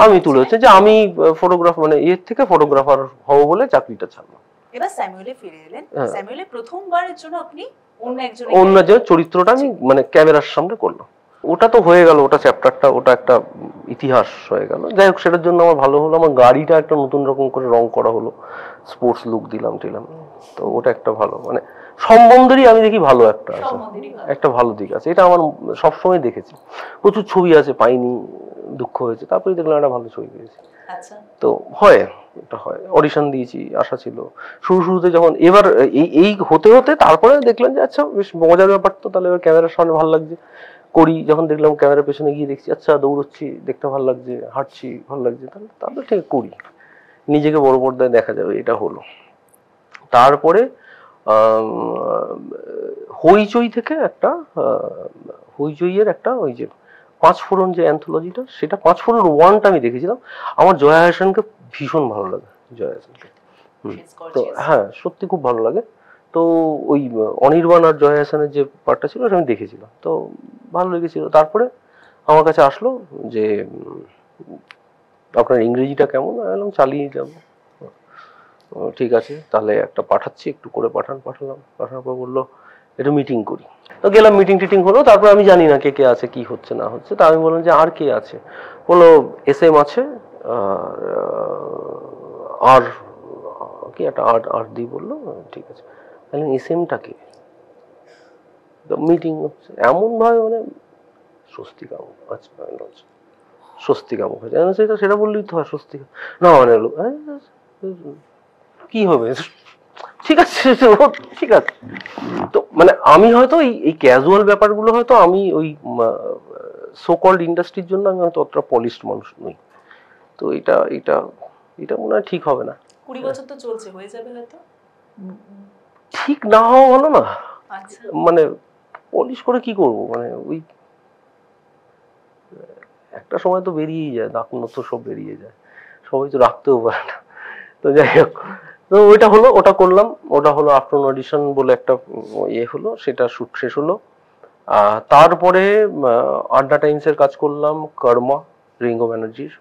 আমি তুলেছি যে আমি ফটোগ্রাফার, মানে এর থেকে ফটোগ্রাফার হব বলে চাকরিটা ছাড়লাম। এবার স্যামুয়েলে ফিরে এলেন। স্যামুয়েলে প্রথমবারের জন্য আপনি অন্য একজন চরিত্রটা আমি মানে ক্যামেরার সামনে করলাম। ওটা তো হয়ে গেল, ওটা চ্যাপ্টারটা, ওটা একটা ইতিহাস হয়ে গেল। যাই হোক, সেটার জন্য আমার ভালো হলো, আমার গাড়িটা একটা নতুন রকম করে রং করা হলো, স্পোর্টস লুক দিলাম। তো ওটা একটা ভালো, মানে সম্বন্ধেরই আমি দেখি ভালো একটা ভালো দিক আছে, এটা আমার সবসময় দেখেছি। প্রচুর ছবি আছে পাইনি, দুঃখ হয়েছে, তারপরে দেখলাম একটা ভালো ছবি পেয়েছি। তো হয়, এটা হয়। অডিশন দিয়েছি, আশা ছিল শুরুতে যখন, এবার এই হতে হতে তারপরে দেখলাম যে আচ্ছা বেশ মজার ব্যাপার, তো তাহলে এবার ক্যামেরার সামনে ভালো লাগছে, করি। যখন দেখলাম ক্যামেরার পেছনে গিয়ে দেখছি আচ্ছা দৌড়চ্ছি, দেখতে ভালো লাগছে, হাঁটছি ভালো লাগছে, তাহলে ঠিক করি, নিজেকে বড় পর্দায় দেখা যাবে, এটা হলো। তারপরে হইচই থেকে একটা হইচইয়ের একটা ওই যে পাঁচ ফোড়ন যে অ্যান্থোলজিটা, সেটা পাঁচ ফোড়ন ওয়ানটা আমি দেখেছিলাম। আমার জয়া হাসানকে ভীষণ ভালো লাগে, জয়া হাসানকে। তো হ্যাঁ, সত্যি খুব ভালো লাগে। তো ওই অনির্বাণ আর জয়া হাসানের যে পার্টটা ছিল সেটা আমি দেখেছিলাম, তো ভালো লেগেছিল। তারপরে আমার কাছে আসলো যে আপনার ইংরেজিটা কেমন, আমি চালিয়ে যাবো। ঠিক আছে, তাহলে একটা পাঠাচ্ছি, একটু করে পাঠালাম। পাঠানোর পর বললো একটু মিটিং করি। তো গেলাম, মিটিং টিটিং হলো। তারপর আমি জানি না কে কে আছে, কি হচ্ছে না হচ্ছে। তা আমি বললাম যে আর কে আছে, বললো SM আছে, আর কি একটা আর দি বললো। ঠিক আছে, তাহলে SMটা কে? মিটিং হচ্ছে এমন ভাবে, মানে স্বস্তিকা মুখ, আচ্ছা স্বস্তিকা মুখ আছে, সেটা বললেই তো হয় স্বস্তিকা না, মানে কি হবে, ঠিক আছে ঠিক আছে। তো মানে আমি হয়তো এই ক্যাজুয়াল ব্যাপারগুলো হয়তো আমি ওই সো কল্ড ইন্ডাস্ট্রির জন্য আমি হয়তো অতটা পলিশড মানুষ নই। তো এটা এটা এটা মনে হয় ঠিক হবে না। 20 বছর তো চলছে, হয়ে যাবে হয়তো। ঠিক না হওয়া ভালো না, মানে পলিশ করে কি করব, মানে ওই একটা সময় তো বেরিয়েই যায়, দাকুন তো সব বেরিয়ে যায়, সবাই তো রাখতেও পারে না। তো যাই হোক, তো ওইটা হলো, ওটা করলাম। ওটা হলো আফটারনুন অডিশন বলে একটা হলো, সেটা শুট শেষ হলো। তারপরে আড্ডা টাইমস এর কাজ করলাম, কর্মা, রিঙ্গো ব্যানার্জির।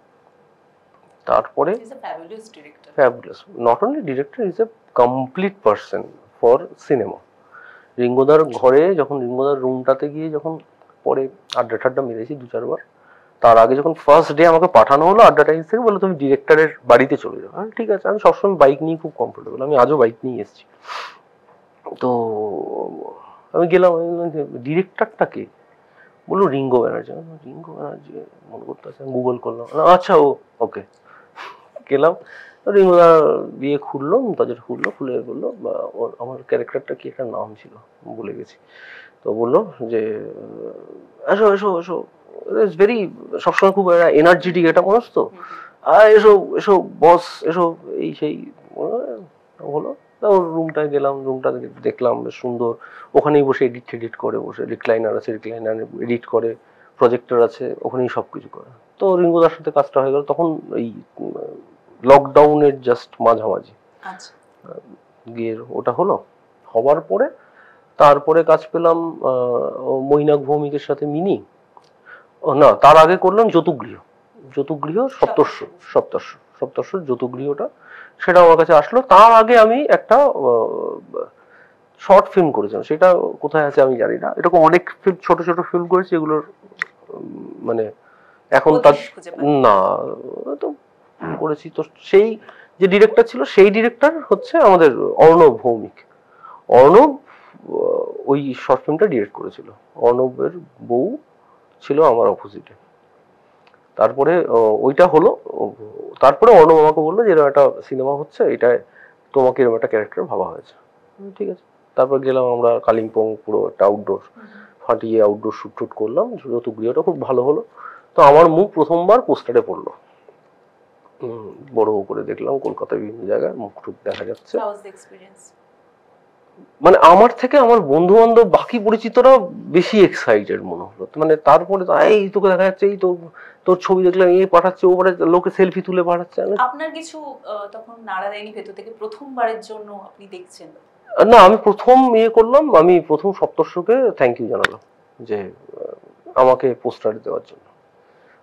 তারপরে fabulous, not only director, is a complete person for cinema. রিঙ্গোদার ঘরে যখন, রিঙ্গোদার রুমটাতে গিয়ে যখন পরে আড্ডা ঠাড্ডা মেরেছি 2-4 বার। তার আগে যখন ফার্স্ট ডে আমাকে পাঠানো হলো আড্ডা টাইমস থেকে, বলে তুমি ডিরেক্টরের বাড়িতে চলে যাও। ঠিক আছে, আমি সবসময় বাইক নিয়ে খুব কমফোর্টেবল, আমি আজও বাইক নিয়ে এসেছি। তো আমি গেলাম, ডিরেক্টরটা কে? বললো রিঙ্গো ব্যানার্জি। রিঙ্গো ব্যানার্জি মনে করতে আছে, গুগল করলাম, আচ্ছা ও ওকে। গেলাম, রিঙ্গোদা বিয়ে খুললো, মুমতাজের খুললো, খুলে বললো আমার ক্যারেক্টারটা কি একটা নাম ছিল ভুলে গেছি। তো বললো যে এসো এসো এসো, ভেরি সবসময় খুব এনার্জেটিক একটা মানুষ, তো এসো এসো বস এসো, এই সেই হলো। ওর রুমটায় গেলাম, রুমটা দেখলাম বেশ সুন্দর। ওখানেই বসে এডিট করে, বসে রিক্লাইনার আছে, রিক্লাইনার এডিট করে, প্রজেক্টর আছে, ওখানেই সবকিছু করে। তো রিঙ্গোদার সাথে কাজটা হয়ে গেল তখন এই লকডাউনের জাস্ট মাঝামাঝি গিয়ে ওটা হলো। হবার পরে তারপরে কাজ পেলাম মৈনাক ভৌমিকের সাথে মিনি। না, তার আগে করলাম যতুগৃহ সপ্তর্ষ যতুগৃহটা, সেটা আমার কাছে আসলো। তার আগে আমি একটা শর্ট ফিল্ম করেছিলাম, সেটা কোথায় আছে আমি জানি না। এরকম অনেক ফিল্ম, ছোট ছোট ফিল্ম করেছি, এগুলোর মানে এখন তার না তো করেছি। তো সেই যে ডিরেক্টর ছিল, সেই ডিরেক্টর হচ্ছে আমাদের অর্ণব ভৌমিক। অর্ণব ওই শর্ট ফিল্মটা ডিরেক্ট করেছিল। অর্ণবের বউ ছিল আমার অপোজিটে। তারপরে ওইটা হলো, তারপরে অর্ণব আমাকে বললো যে এরকম একটা সিনেমা হচ্ছে, এটায় তোমাকে এরকম একটা ক্যারেক্টার ভাবা হয়েছে। ঠিক আছে, তারপর গেলাম আমরা কালিম্পং, পুরো একটা আউটডোর ফাটিয়ে আউটডোর শুট টুট করলাম। যতুগৃহটা খুব ভালো হলো। তো আমার মুখ প্রথমবার পোস্টারে পড়লো, বড় করে দেখলাম, কলকাতায় বিভিন্ন জায়গায় মুখ টুক দেখা যাচ্ছে। মানে আমার থেকে আমার বন্ধু বান্ধব বাকি পরিচিতরা বেশি এক্সাইটেড মনে হলো। মানে তারপরে এই তোকে দেখা যাচ্ছে, এই তোর ছবি দেখলাম, এই পাঠাচ্ছে, ও পাঠাচ্ছে, লোকে সেলফি তুলে পাঠাচ্ছে। আপনার কিছু তখন নাড়া দেয়নি ভেতর থেকে, প্রথমবারের জন্য আপনি দেখছেন? না, আমি প্রথম করলাম, আমি প্রথম সপ্তর্ষকে থ্যাংক ইউ জানালাম যে আমাকে পোস্টার দেওয়ার জন্য।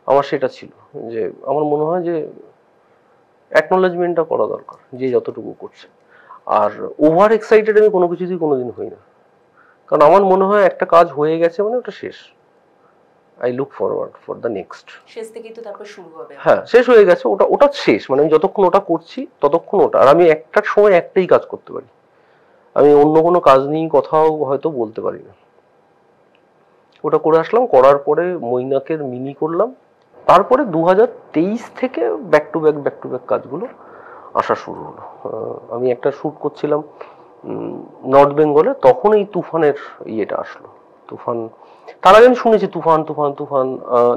আমার সেটা ছিল যে আমার মনে হয় যে অ্যাকনোলেজমেন্টটা করা দরকার, যে যতটুকু করছে। আর ওভার এক্সাইটেড আমি কোনো কিছুতেই কোনোদিন হই না, কারণ আমার মনে হয় একটা কাজ হয়ে গেছে মানে ওটা শেষ। I look forward for the next. শেষ থেকেই তো তারপর শুরু হবে। হ্যাঁ, শেষ হয়ে গেছে, ওটা শেষ। মানে আমি যতক্ষণ ওটা করছি ততক্ষণ ওটা। আর আমি একটার সময় একটাই কাজ করতে পারি, আমি অন্য কোনো কাজ নিয়ে কথাও হয়তো বলতে পারি না। ওটা করে আসলাম, করার পরে মৈনাকের মিনি করলাম। তারপরে 2023 থেকে ব্যাক টু ব্যাক কাজগুলো আসা শুরু হলো। আমি একটা শুট করছিলাম নর্থ বেঙ্গলে, তখন এই তুফানের ইয়েটা আসলো। তুফান, তার আগে আমি শুনেছি তুফান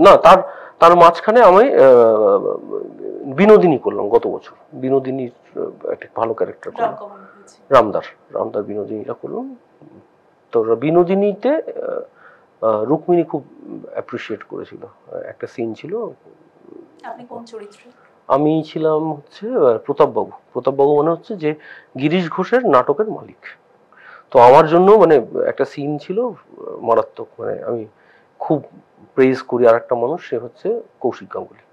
না, তার মাঝখানে আমি বিনোদিনী করলাম গত বছর। বিনোদিনীর একটা ভালো ক্যারেক্টার করলাম, রামদার বিনোদিনীটা করলাম। তো বিনোদিনীতে রুক্মিণী খুব অ্যাপ্রিসিয়েট করেছিল। একটা সিন ছিল, আপনি কোন চরিত্রে? আমি ছিলাম হচ্ছে প্রতাপবাবু। প্রতাপবাবু মানে হচ্ছে যে গিরিশ ঘোষের নাটকের মালিক। তো আমার জন্য মানে একটা সিন ছিল মারাত্মক, মানে আমি খুব প্রেজ করি আর একটা মানুষ, সে হচ্ছে কৌশিক গাঙ্গুলি,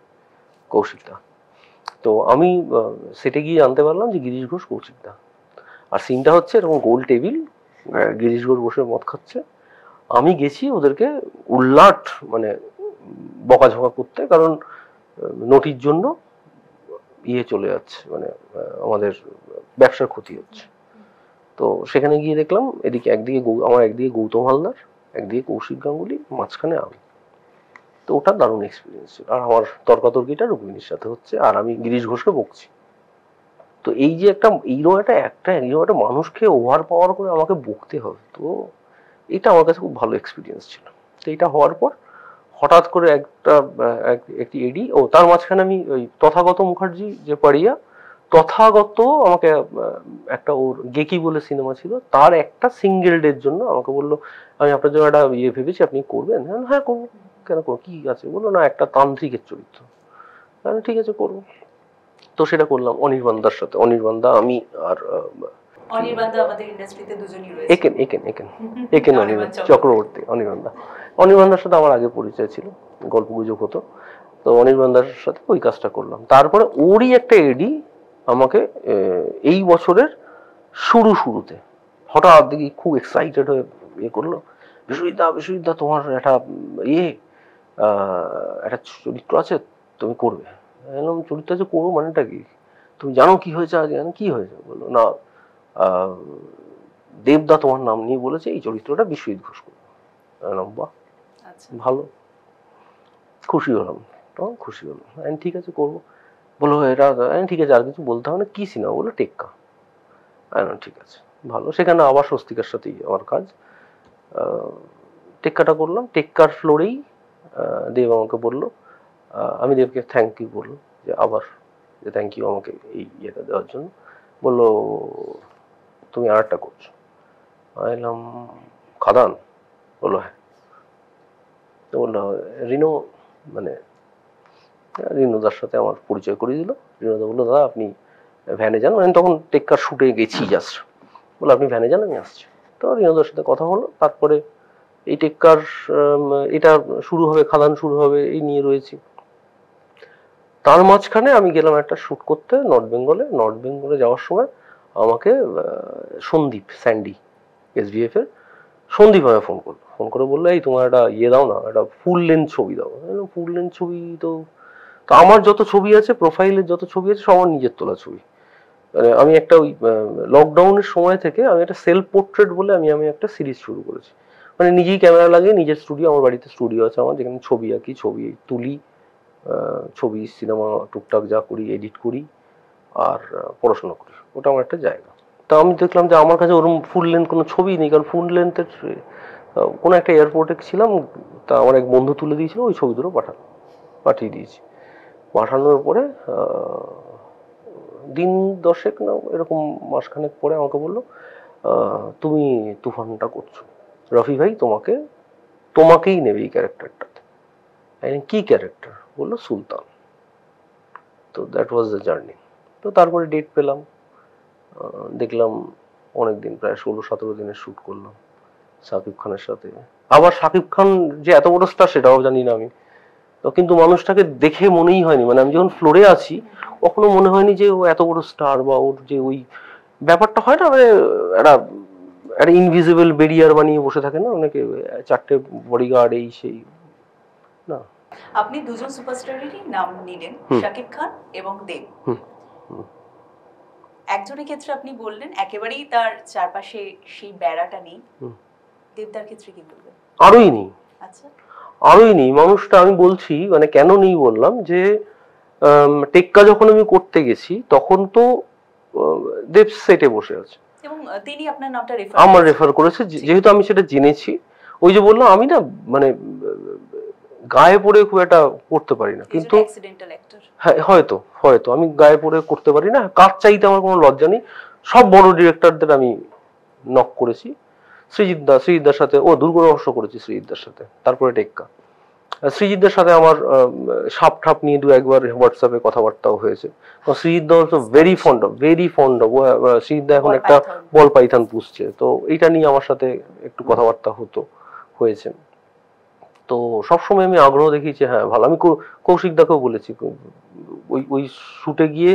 কৌশিকদা। তো আমি সেটে গিয়ে জানতে পারলাম যে গিরিশ ঘোষ কৌশিকদা। আর সিনটা হচ্ছে এরকম গোল টেবিল, গিরিশ ঘোষ বসে মদ খাচ্ছে, আমি গেছি ওদেরকে উল্লাট মানে বকাঝকা করতে, কারণ নটির জন্য চলে যাচ্ছে, মানে আমাদের ব্যবসার ক্ষতি হচ্ছে। তো সেখানে গিয়ে দেখলাম এদিকে একদিকে গৌতম হালদার, একদিকে কৌশিক গাঙ্গুলি, মাঝখানে আমি। তো ওটা দারুণ এক্সপিরিয়েন্স ছিল। আর আমার তর্কাতর্কিটা রুক্মিণীর সাথে হচ্ছে, আর আমি গিরিশ ঘোষকে বকছি। তো এই যে এইরকম একটা মানুষকে ওভার পাওয়ার করে আমাকে বকতে হবে, তো এটা আমার কাছে খুব ভালো এক্সপিরিয়েন্স ছিল। তো এটা হওয়ার পর হঠাৎ করে একটি এডি, তার মাঝখানে আমি ওই তথাগত মুখার্জি যে পারিয়া, তথাগত আমাকে একটা ওর গেকি বলে সিনেমা ছিল, তার একটা সিঙ্গেল ডের জন্য আমাকে বললো, আমি আপনার জন্য একটা ভেবেছি, আপনি করবেন? হ্যাঁ করবো, কেন করবো, কি আছে? বললো না, একটা তান্ত্রিকের চরিত্র। ঠিক আছে, করবো। তো সেটা করলাম অনির্বাণদার সাথে। অনির্বাণদা, আমি আর অনির্বাণদা আমাদের ইন্ডাস্ট্রিতে দুজনই রয়েছে। একেন চক্রবর্তী, অনির্বাণদার সাথে আমার আগে পরিচয় ছিল, গল্প গুজব হতো। তো অনির্বাণদার সাথে ওই কাজটা করলাম। তারপরে ওরই একটা এডি আমাকে এই বছরের শুরুতে হঠাৎ দেখি খুব এক্সাইটেড হয়ে করলো, বিশ্বজিৎদা তোমার একটা একটা চরিত্র আছে, তুমি করবে। চরিত্র আছে, করবো মানেটা কি? তুমি জানো কি হয়েছে আজকে? কি হয়েছে? বললো না, দেবদা তোমার নাম নিয়ে বলেছে এই চরিত্রটা বিশ্বজিৎ ঘোষ করবে। বাহ, ভালো, খুশি হলাম, ঠিক আছে করবো। বলো এটা, ঠিক আছে, আর কিছু বলতে হবে না। কি সিনেমা? বলো টেক্কা। ঠিক আছে, ভালো। সেখানে আবার স্বস্তিকার সাথেই আমার কাজ। টেক্কাটা করলাম। টেক্কার ফ্লোরেই দেব আমাকে বললো, আমি দেবকে থ্যাংক ইউ বললো, যে আবার যে থ্যাংক ইউ আমাকে এই ইয়েটা দেওয়ার জন্য। বললো তুমি আর একটা করছো। এলাম খাদান। বললো হ্যাঁ। তো বললো রিনো, মানে রিনোদার সাথে আমার পরিচয় করিয়ে দিল। রিনোদা বললো দাদা আপনি ভ্যানে যান, মানে তখন টেক্কার শুটে গেছি জাস্ট। বললো আপনি ভ্যানে যান, আমি আসছি। তো রিনোদার সাথে কথা হলো। তারপরে এই টেক্কার এটা শুরু হবে, খাদান শুরু হবে, এই নিয়ে রয়েছি। তার মাঝখানে আমি গেলাম একটা শুট করতে নর্থ বেঙ্গলে যাওয়ার সময় আমাকে সন্দীপ স্যান্ডি SBF এর সন্দীপ আমায় ফোন করে বললো, এই তোমার একটা দাও না, একটা ফুল লেন্থ ছবি দাও। ফুল লেন্থ ছবি তো আমার যত ছবি আছে, প্রোফাইলের যত ছবি আছে, সব আমার নিজের তোলা ছবি। আমি একটা ওই লকডাউনের সময় থেকে আমি একটা সেলফ পোর্ট্রেট বলে আমি একটা সিরিজ শুরু করেছি। মানে নিজেই ক্যামেরা লাগিয়ে নিজের স্টুডিও, আমার বাড়িতে স্টুডিও আছে আমার, যেখানে ছবি আঁকি, ছবি তুলি, ছবি সিনেমা টুকটাক যা করি, এডিট করি আর পড়াশোনা করি। ওটা আমার একটা জায়গা। তা আমি দেখলাম যে আমার কাছে ওরকম ফুল লেন্থ কোনো ছবি নেই, কারণ ফুল লেন্থের কোনো একটা এয়ারপোর্টে ছিলাম, তা আমার এক বন্ধু তুলে দিয়েছিল, ওই ছবি দুটো পাঠিয়ে দিয়েছি। পাঠানোর পরে দিন 10 না এরকম মাসখানেক পরে আমাকে বললো, তুমি তুফানটা করছো, রফি ভাই তোমাকেই নেবে এই ক্যারেক্টারটাতে। কি ক্যারেক্টার? বললো সুলতান। তো দ্যাট ওয়াজ দ্য জার্নি। তো তারপরে ডেট পেলাম, দেখলাম অনেকদিন, প্রায় 16-17 দিনের শ্যুট করলাম শাকিব খানের সাথে। আবার শাকিব খান যে এত বড় স্টার সেটাও জানি না আমি। তো কিন্তু মানুষটাকে দেখে মনেই হয়নি, মানে আমি যখন ফ্লোরে আছি কখনো মনে হয়নি যে ও এত বড় স্টার, বা ওর যে ওই ব্যাপারটা হয় না, মানে একটা ইনভিজিবল ব্যারিয়ার বানিয়ে বসে থাকে না অনেকে, 4টে বডিগার্ড, এই সেই না। আপনি দুজন সুপারস্টারেরই নাম নিলেন, শাকিব খান এবং দেব। একজনের ক্ষেত্রে আপনি বললেন একেবারেই তার চারপাশে সেই বেড়াটা নেই, দেবদার ক্ষেত্রে কি বলবেন? আরোই নেই। আচ্ছা, আরোই নেই মানুষটা। আমি বলছি মানে কেন নেই বললাম, যে টেক্কা যখন আমি করতে গেছি তখন তো দেব সেটে বসে আছে এবং তিনি আপনার নামটা রেফার করেছে, যেহেতু আমি সেটা জেনেছি। ওই যে বললাম আমি না, মানে গায়ে পড়ে খুব একটা করতে পারি না, কিন্তু হ্যাঁ হয়তো আমি গায়ে পড়ে করতে পারি না। কাজ চাইতে আমার কোনো লজ্জা নেই। সব বড় ডিরেক্টরদের আমি নক করেছি, সৃজিতদার সাথে দুর্গ রহস্য করেছি সৃজিতদার সাথে, তারপরে টেক্কা। সৃজিতদার সাথে আমার সাপ ঠাপ নিয়ে দু একবার হোয়াটসঅ্যাপে কথাবার্তাও হয়েছে। সৃজিতদা অলসো ভেরি ফন্ড অফ সৃজিতদা এখন একটা বল পাইথন পুষছে, তো এইটা নিয়ে আমার সাথে একটু কথাবার্তা হয়েছে। তো সবসময় আমি আগ্রহ দেখিয়েছি, হ্যাঁ ভালো। আমি কৌশিকদাকেও বলেছি, ওই শুটে গিয়ে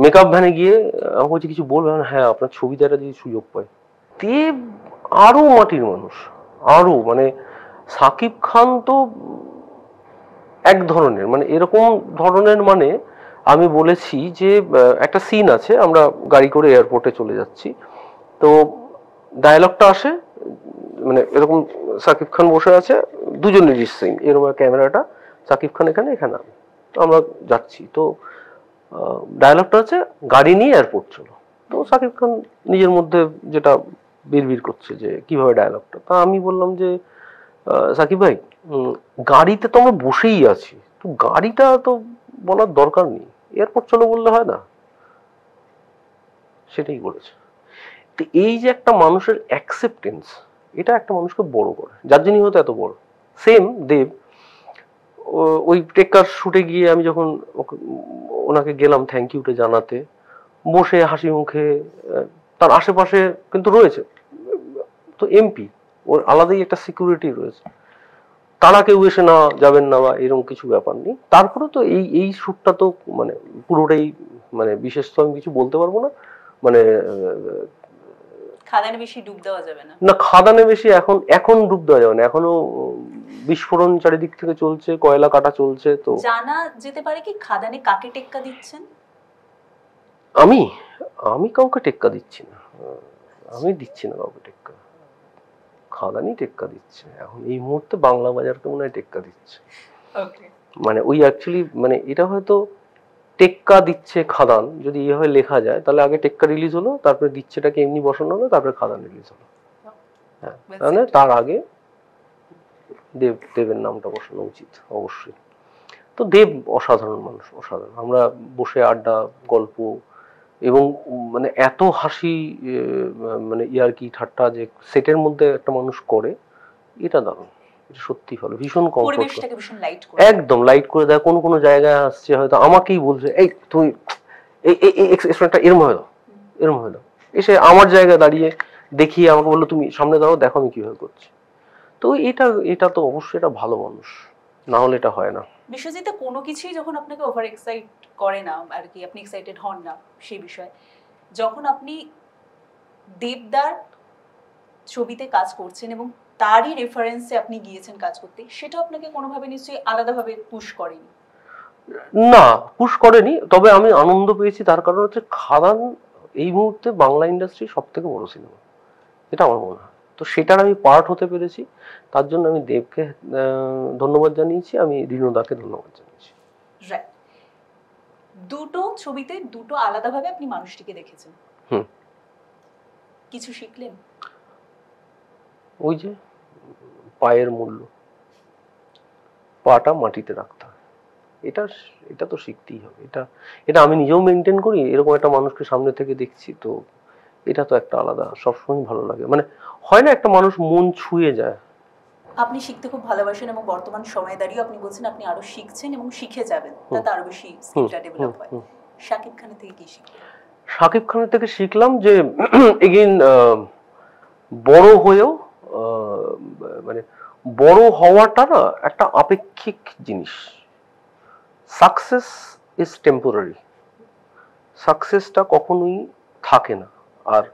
মেকআপ ভ্যানে গিয়ে আমাকে বলছি কিছু বলবেন, হ্যাঁ আপনার ছবি দেওয়াটা যদি সুযোগ পাই। দেব আরো মাটির মানুষ, আরো মানে সাকিব খান তো এক ধরনের, মানে এরকম ধরনের, মানে আমি বলেছি যে একটা সিন আছে, আমরা গাড়ি করে এয়ারপোর্টে চলে যাচ্ছি, তো ডায়লগটা আসে, মানে এরকম সাকিব খান বসে আছে, দুজনেরই সিন, এরকম ক্যামেরাটা সাকিব খান এখানে আমি, তো আমরা যাচ্ছি, তো ডায়লগটা আছে গাড়ি নিয়ে এয়ারপোর্ট চলো। তো সাকিব খান নিজের মধ্যে যেটা বিড়বিড় করছে যে কিভাবে ডায়লগটা, তা আমি বললাম যে সাকিব ভাই গাড়িতে তো আমরা বসেই আছি, তো গাড়িটা তো বলার দরকার নেই, এয়ারপোর্ট চলো বললে হয় না? সেটাই বলেছে। তো এই যে একটা মানুষের অ্যাকসেপ্টেন্স, এটা একটা মানুষকে বড় করে, যার জন্যই হয়তো এত বড়। সেম দেব, ওই টেক্কার শুটে গিয়ে আমি যখন ওনাকে গেলাম থ্যাংক ইউটা জানাতে, বসে হাসি মুখে, তার আশেপাশে কিন্তু রয়েছে তো এমপি, ওর আলাদাই একটা সিকিউরিটি রয়েছে, তারা কেউ এসে না যাবেন না বা এরকম কিছু ব্যাপার নেই। তারপরে তো এই শুটটা তো মানে পুরোটাই, মানে বিশেষ তো আমি কিছু বলতে পারবো না, মানে খাদানে বেশি ডুব দেওয়া যাবে না। না, খাদানে বেশি এখন ডুব দেওয়া যাবে না, এখনো বিস্ফোরণ চারিদিক থেকে চলছে, কয়লা কাটা চলছে। তো জানা যেতে পারে কি খাদানে কাকে টেক্কা দিচ্ছেন? আমি কাউকে টেক্কা দিচ্ছি না, আমি দিচ্ছি না কাউকে টেক্কা, খাদানি টেক্কা দিচ্ছে এখন এই মুহূর্তে, বাংলা বাজারকে মনে হয় টেক্কা দিচ্ছে। মানে ওই অ্যাকচুয়ালি মানে এটা হয়তো টেক্কা দিচ্ছে খাদান, যদি এইভাবে লেখা যায় তাহলে আগে টেক্কা রিলিজ হলো, তারপরে দিচ্ছেটাকে এমনি বসানো হলো, তারপরে খাদান রিলিজ হলো। হ্যাঁ, তাহলে তার আগে দেবের নামটা বসানো উচিত অবশ্যই। তো দেব অসাধারণ মানুষ, অসাধারণ। আমরা বসে আড্ডা, গল্প, এবং মানে এত হাসি, মানে ইয়ার্কি ঠাট্টা যে সেটের মধ্যে একটা মানুষ করে, এটা দারুণ, এটা সত্যি ভালো, ভীষণ কমফোর্ট, একদম লাইট করে দেয়। কোনো জায়গায় আসছে হয়তো আমাকেই বলছে, এই তুমি এই এক্সপ্রেশনটা এরম হয়ে দাও, এসে আমার জায়গায় দাঁড়িয়ে দেখিয়ে আমাকে বললো তুমি সামনে দাও, দেখো আমি কিভাবে করছি। তো এটা তো অবশ্যই এটা ভালো মানুষ, না হলে এটা হয় না। বিশ্বজিৎ, কোনো কিছুই যখন আপনাকে ওভার এক্সাইট করে না আর কি, আপনি এক্সাইটেড হন না সেই বিষয়ে, যখন আপনি দেবদার ছবিতে কাজ করছেন এবং তারই রেফারেন্সে আপনি গিয়েছেন কাজ করতে, সেটা আপনাকে কোনোভাবে নিশ্চয়ই আলাদাভাবে পুশ করেনি? না, পুশ করেনি, তবে আমি আনন্দ পেয়েছি। তার কারণ হচ্ছে খাদান এই মুহূর্তে বাংলা ইন্ডাস্ট্রি সব থেকে বড় সিনেমা, এটা আমার মনে হয়। তো সেটার আমি পার্ট হতে পেরেছি, তার জন্য আমি দেবকে ধন্যবাদ জানিয়েছি, আমি রিনোদাকে ধন্যবাদ জানিয়েছি। দুটো ছবিতে দুটো আলাদাভাবে আপনি মানুষটিকে দেখেছেন, কিছু শিখলেন? ওই যে পায়ের মূল্য, পাটা মাটিতে রাখতে হয়, এটা তো শিখতেই হবে। এটা আমি নিজেও মেনটেন করি, এরকম একটা মানুষকে সামনে থেকে দেখছি, তো এটা তো একটা আলাদা, সবসময় ভালো লাগে। মানে হয় না, একটা মানুষ মন ছুঁয়ে যায়। আপনি শিখতে খুব ভালোবাসেন এবং বর্তমান সময়ে দাঁড়িয়ে আপনি বলছেন আপনি আরো শিখছেন এবং শিখে যাবেন, তাতে আরো বেশি স্কিলটা ডেভেলপ হয়। শাকিব খানের থেকে কি শিখলেন? শাকিব খানের থেকে শিখলাম যে এগেইন বড় হয়েও মানে বড় হওয়াটা না একটা আপেক্ষিক জিনিস। সাকসেস ইজ টেম্পোরারি, সাকসেসটা কখনোই থাকে না। আর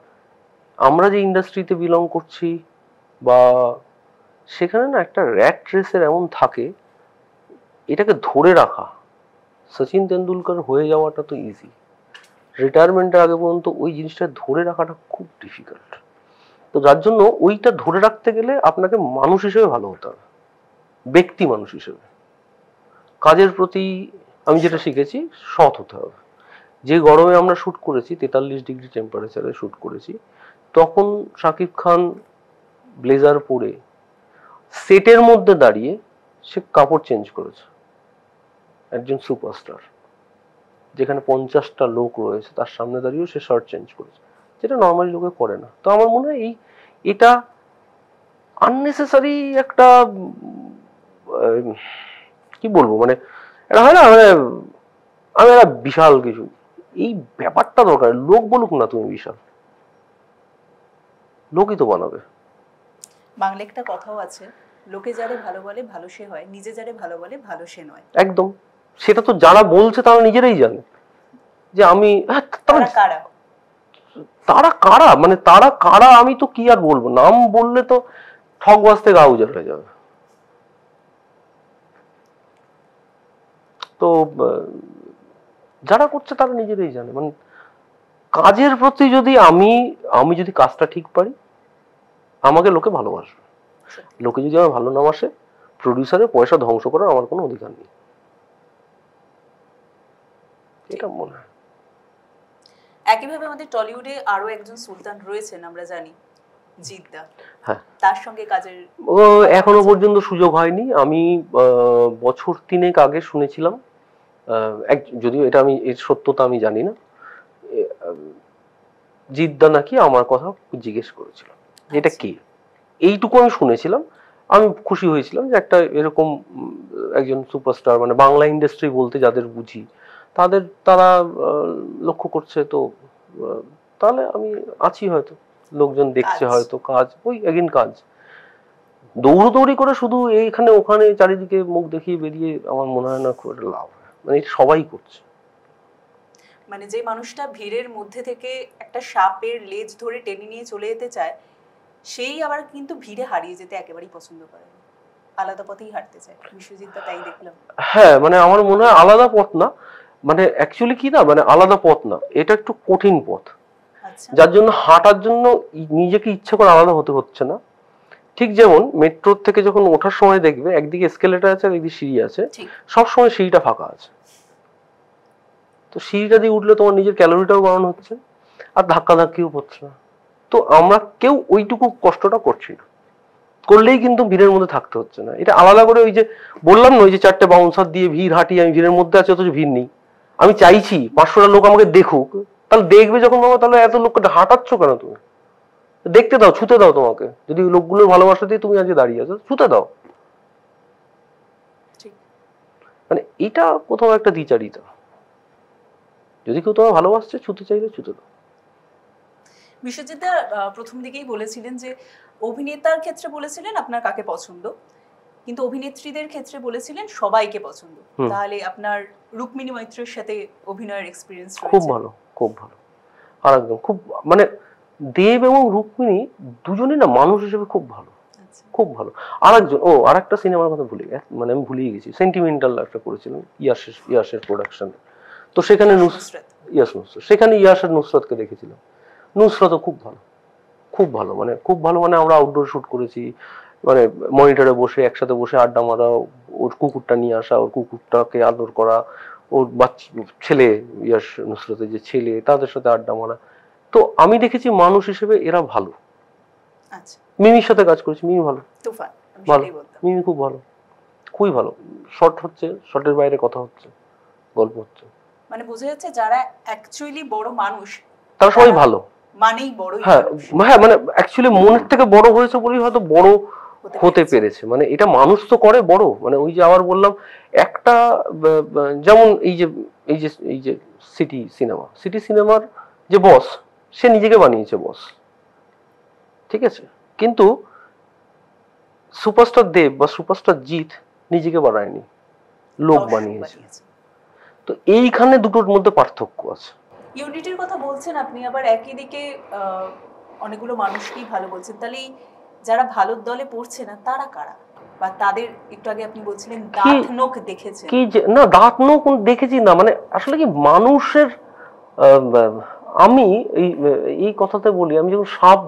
আমরা যে ইন্ডাস্ট্রিতে বিলং করছি বা সেখানে না একটা র্যাট রেসের এমন থাকে, এটাকে ধরে রাখা, সচিন তেন্ডুলকর হয়ে যাওয়াটা তো ইজি, রিটায়ারমেন্টের আগে পর্যন্ত ওই জিনিসটা ধরে রাখাটা খুব ডিফিকাল্ট। তো যার জন্য ওইটা ধরে রাখতে গেলে আপনাকে মানুষ হিসেবে ভালো হতে হবে, ব্যক্তি মানুষ হিসেবে। কাজের প্রতি আমি যেটা শিখেছি, সৎ হতে হবে। যে গরমে আমরা শুট করেছি, 43 ডিগ্রি টেম্পারেচারে শুট করেছি, তখন শাকিব খান ব্লেজার পরে সেটের মধ্যে দাঁড়িয়ে সে কাপড় চেঞ্জ করেছে, একজন সুপারস্টার, যেখানে 50টা লোক রয়েছে তার সামনে দাঁড়িয়েও সে শার্ট চেঞ্জ করেছে, যেটা নর্মালি লোকে করে না। তো আমার মনে হয় এটা আননেসেসারি একটা কি বলবো, মানে এটা হয় না, মানে আমি একটা বিশাল কিছু, এই ব্যাপারটা দরকার। লোক বলুক না তুমি বিশাল, লোকই তো বানাবে। বাংলা একটা কথাও আছে, লোকে যারে ভালো বলে ভালো সে হয়, নিজে যারে ভালো বলে ভালো সে নয়। একদম, সেটা তো যারা বলছে তারা নিজেরাই জানে যে আমি তারা কারা। তারা কারা, মানে তারা কারা আমি তো কি আর বলবো, নাম বললে তো ঠকবাজ থেকে আউজার হয়ে যাবে। তো যারা করছে তারা নিজেরাই জানে। মানে কাজের প্রতি যদি আমি যদি কাজটা ঠিক পারি, আমাকে লোকে ভালোবাসবে। লোকে যদি আমার ভালো না বাসে, প্রডিউসারের পয়সা ধ্বংস করার আমার কোনো অধিকার নেই, এটা মনে হয়। একইভাবে আমাদের টলিউডে আরো একজন সুলতান রয়েছেন, আমরা জানি, জিদ্দা। হ্যাঁ, তার সঙ্গে কাজের এখনো পর্যন্ত সুযোগ হয়নি। আমি বছর 3 আগে শুনেছিলাম, যদিও এটা আমি এর সত্যতা আমি জানি না, জিদ্দা নাকি আমার কথা জিজ্ঞেস করেছিল, এটা কি, এইটুকু আমি শুনেছিলাম। আমি খুশি হয়েছিলাম যে একটা এরকম একজন সুপারস্টার, মানে বাংলা ইন্ডাস্ট্রি বলতে যাদের বুঝি তারা লক্ষ্য করছে, তো তাহলে আমি আছি, হয়তো লোকজন দেখছে, হয়তো কাজ ওই এগেন কাজ। দৌড়দৌড়ি করে শুধু এইখানে ওখানে চারিদিকে মুখ দেখিয়ে বেরিয়ে আমার মনে হয় না খুব একটা লাভ, মানে এটা সবাই করছে। মানে যে মানুষটা ভিড়ের মধ্যে থেকে একটা সাপের লেজ ধরে টেনে নিয়ে চলে যেতে চায়, সেই আবার কিন্তু ভিড়ে হারিয়ে যেতে একেবারেই পছন্দ করে না, আলাদা পথেই হাঁটতে চায়। বিশ্বজিৎদা তাই দেখলাম। হ্যাঁ, মানে আমার মনে হয় আলাদা পথ না, মানে অ্যাকচুয়ালি কি না, মানে আলাদা পথ না, এটা একটু কঠিন পথ, যার জন্য হাঁটার জন্য নিজেকে ইচ্ছা করে আলাদা হতে হচ্ছে না। ঠিক যেমন মেট্রো থেকে যখন ওঠার সময় দেখবে একদিকে এসকেলেটর আছে আর একদিকে সিঁড়ি আছে, সব সময় সিঁড়িটা ফাঁকা আছে, তো সিঁড়িটা দিয়ে উঠলে তোমার নিজের ক্যালোরিটাও বাড়ানো হচ্ছে আর ধাক্কা ধাক্কিও পড়ছে না। তো আমরা কেউ ওইটুকু কষ্টটা করছি না, করলেই কিন্তু ভিড়ের মধ্যে থাকতে হচ্ছে না। এটা আলাদা করে ওই যে বললাম না, ওই যে 4টে বাউন্সার দিয়ে ভিড় হাঁটি, আমি ভিড়ের মধ্যে আছি অথচ ভিড় নেই, আমি চাইছি 500টা লোক আমাকে দেখুক, তাহলে দেখবে যখন বাবা, তাহলে এত লোককে হাঁটাচ্ছ কেন তুমি? দেখতে দাও, ছুতে দাও, তোমাকে যদি লোকগুলোর ভালোবাসা দিয়ে তুমি আজকে দাঁড়িয়ে আছো, ছুতে দাও। মানে এটা কোথাও একটা দ্বিচারিতা, যদি কেউ তোমার ভালোবাসছে, ছুতে চাইলে ছুতে দাও। বিশ্বজিৎদা প্রথম দিকেই বলেছিলেন যে অভিনেতার ক্ষেত্রে বলেছিলেন আপনার কাকে পছন্দ, কিন্তু অভিনেত্রীদের ক্ষেত্রে বলেছিলেন সবাইকে পছন্দ। তাহলে আপনার রুক্মিণী মৈত্রের সাথে অভিনয়ের এক্সপেরিয়েন্স রয়েছে? খুব ভালো, খুব ভালো। আর একদম খুব, মানে দেব এবং রুক্মিণী দুজনেই না মানুষ হিসেবে খুব ভালো, খুব ভালো। আরেকজন, আরেকটা সিনেমার কথা ভুলে গেছি, মানে আমি ভুলেই গেছি, সেন্টিমেন্টাল একটা করেছিলাম ইয়াসের প্রোডাকশন, তো সেখানে সেখানে ইয়াসের নুসরাতকে দেখেছিলাম। নুসরাতও খুব ভালো, খুব ভালো, মানে খুব ভালো। মানে আমরা আউটডোর শুট করেছি, মানে মনিটরে বসে একসাথে বসে আড্ডা মারা, ওর কুকুরটা নিয়ে আসা, ওর কুকুরটাকে আদর করা, ওর ছেলে ইয়াস নুসরাতের যে ছেলে, তাদের সাথে আড্ডা মারা। তো আমি দেখেছি মানুষ হিসেবে এরা ভালো। মিমির সাথে কাজ করেছি, মিমি ভালো, ভালো, মিমি খুব ভালো, খুবই ভালো। শর্ট হচ্ছে, শর্টের বাইরে কথা হচ্ছে, গল্প হচ্ছে, মানে বোঝা যাচ্ছে যারা অ্যাকচুয়ালি বড় মানুষ তারা সবাই ভালো, মানেই বড়। হ্যাঁ হ্যাঁ, মানে অ্যাকচুয়ালি মনের থেকে বড় হয়েছে বলেই হয়তো বড় হতে পেরেছে। মানে এটা মানুষ তো করে বড়, মানে ওই যে আবার বললাম একটা, যেমন এই যে সিটি সিনেমার যে বস, সে নিজেকে বানিয়েছে বস, ঠিক আছে, কিন্তু সুপারস্টার দেব বা সুপারস্টার জিৎ নিজেকে বানায়নি, লোক বানিয়েছে। তো এইখানে দুটোর মধ্যে পার্থক্য আছে। ইউনিটির কথা বলছেন আপনি, আবার একই দিকে অনেকগুলো মানুষকেই ভালো বলছেন, তাহলে যারা ভালোর দলে পড়ছে না তারা কারা? বা তাদের একটু আগে আপনি বলছিলেন দাঁত নোক দেখেছেন, কি না দাঁত নোক দেখেছি না, মানে আসলে কি মানুষের, আমি এই কথাতে বলি, আমি যখন সাপ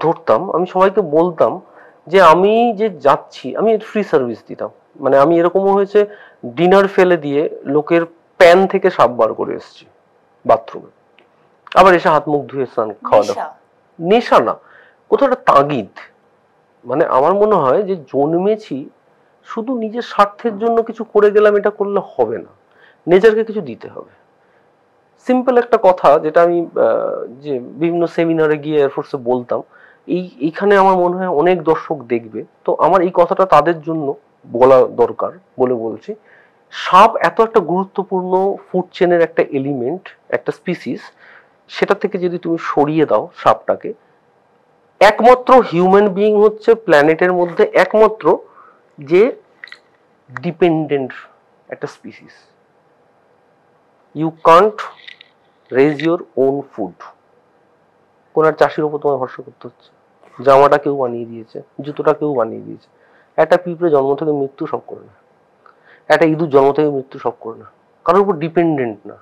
ধরতাম, আমি সবাইকে বলতাম যে আমি যে যাচ্ছি, আমি ফ্রি সার্ভিস দিতাম। মানে আমি এরকমও হয়েছে ডিনার ফেলে দিয়ে লোকের প্যান থেকে সাপ বার করে এসেছি বাথরুমে, আবার এসে হাত মুখ ধুয়ে স্নান খাওয়া দাওয়া। নেশা না, কোথাও একটা তাগিদ। মানে আমার মনে হয় যে জন্মেছি শুধু নিজের স্বার্থের জন্য কিছু করে গেলাম, এটা করলে হবে না, নেচারকে কিছু দিতে হবে। সিম্পল একটা কথা যেটা আমি যে বিভিন্ন সেমিনারে গিয়ে এয়ারফোর্সে বলতাম, এইখানে আমার মনে হয় অনেক দর্শক দেখবে, তো আমার এই কথাটা তাদের জন্য বলা দরকার বলে বলছি। সাপ এত একটা গুরুত্বপূর্ণ ফুড চেনের একটা এলিমেন্ট, একটা স্পিসিস, সেটা থেকে যদি তুমি সরিয়ে দাও সাপটাকে, একমাত্র হিউম্যান বিইং হচ্ছে প্ল্যানেটের মধ্যে একমাত্র যে ডিপেন্ডেন্ট একটা species. You can't raise your own food. কোন আর চাষির উপর তোমায় ভরসা করতে হচ্ছে। জামাটা কেউ বানিয়ে দিয়েছে, জুতোটা কেউ বানিয়ে দিয়েছে। একটা পিঁপড়ে জন্ম থেকে মৃত্যু সব করে না, একটা ইঁদুর জন্ম থেকে মৃত্যু সব করে না, কারোর উপর ডিপেন্ডেন্ট না।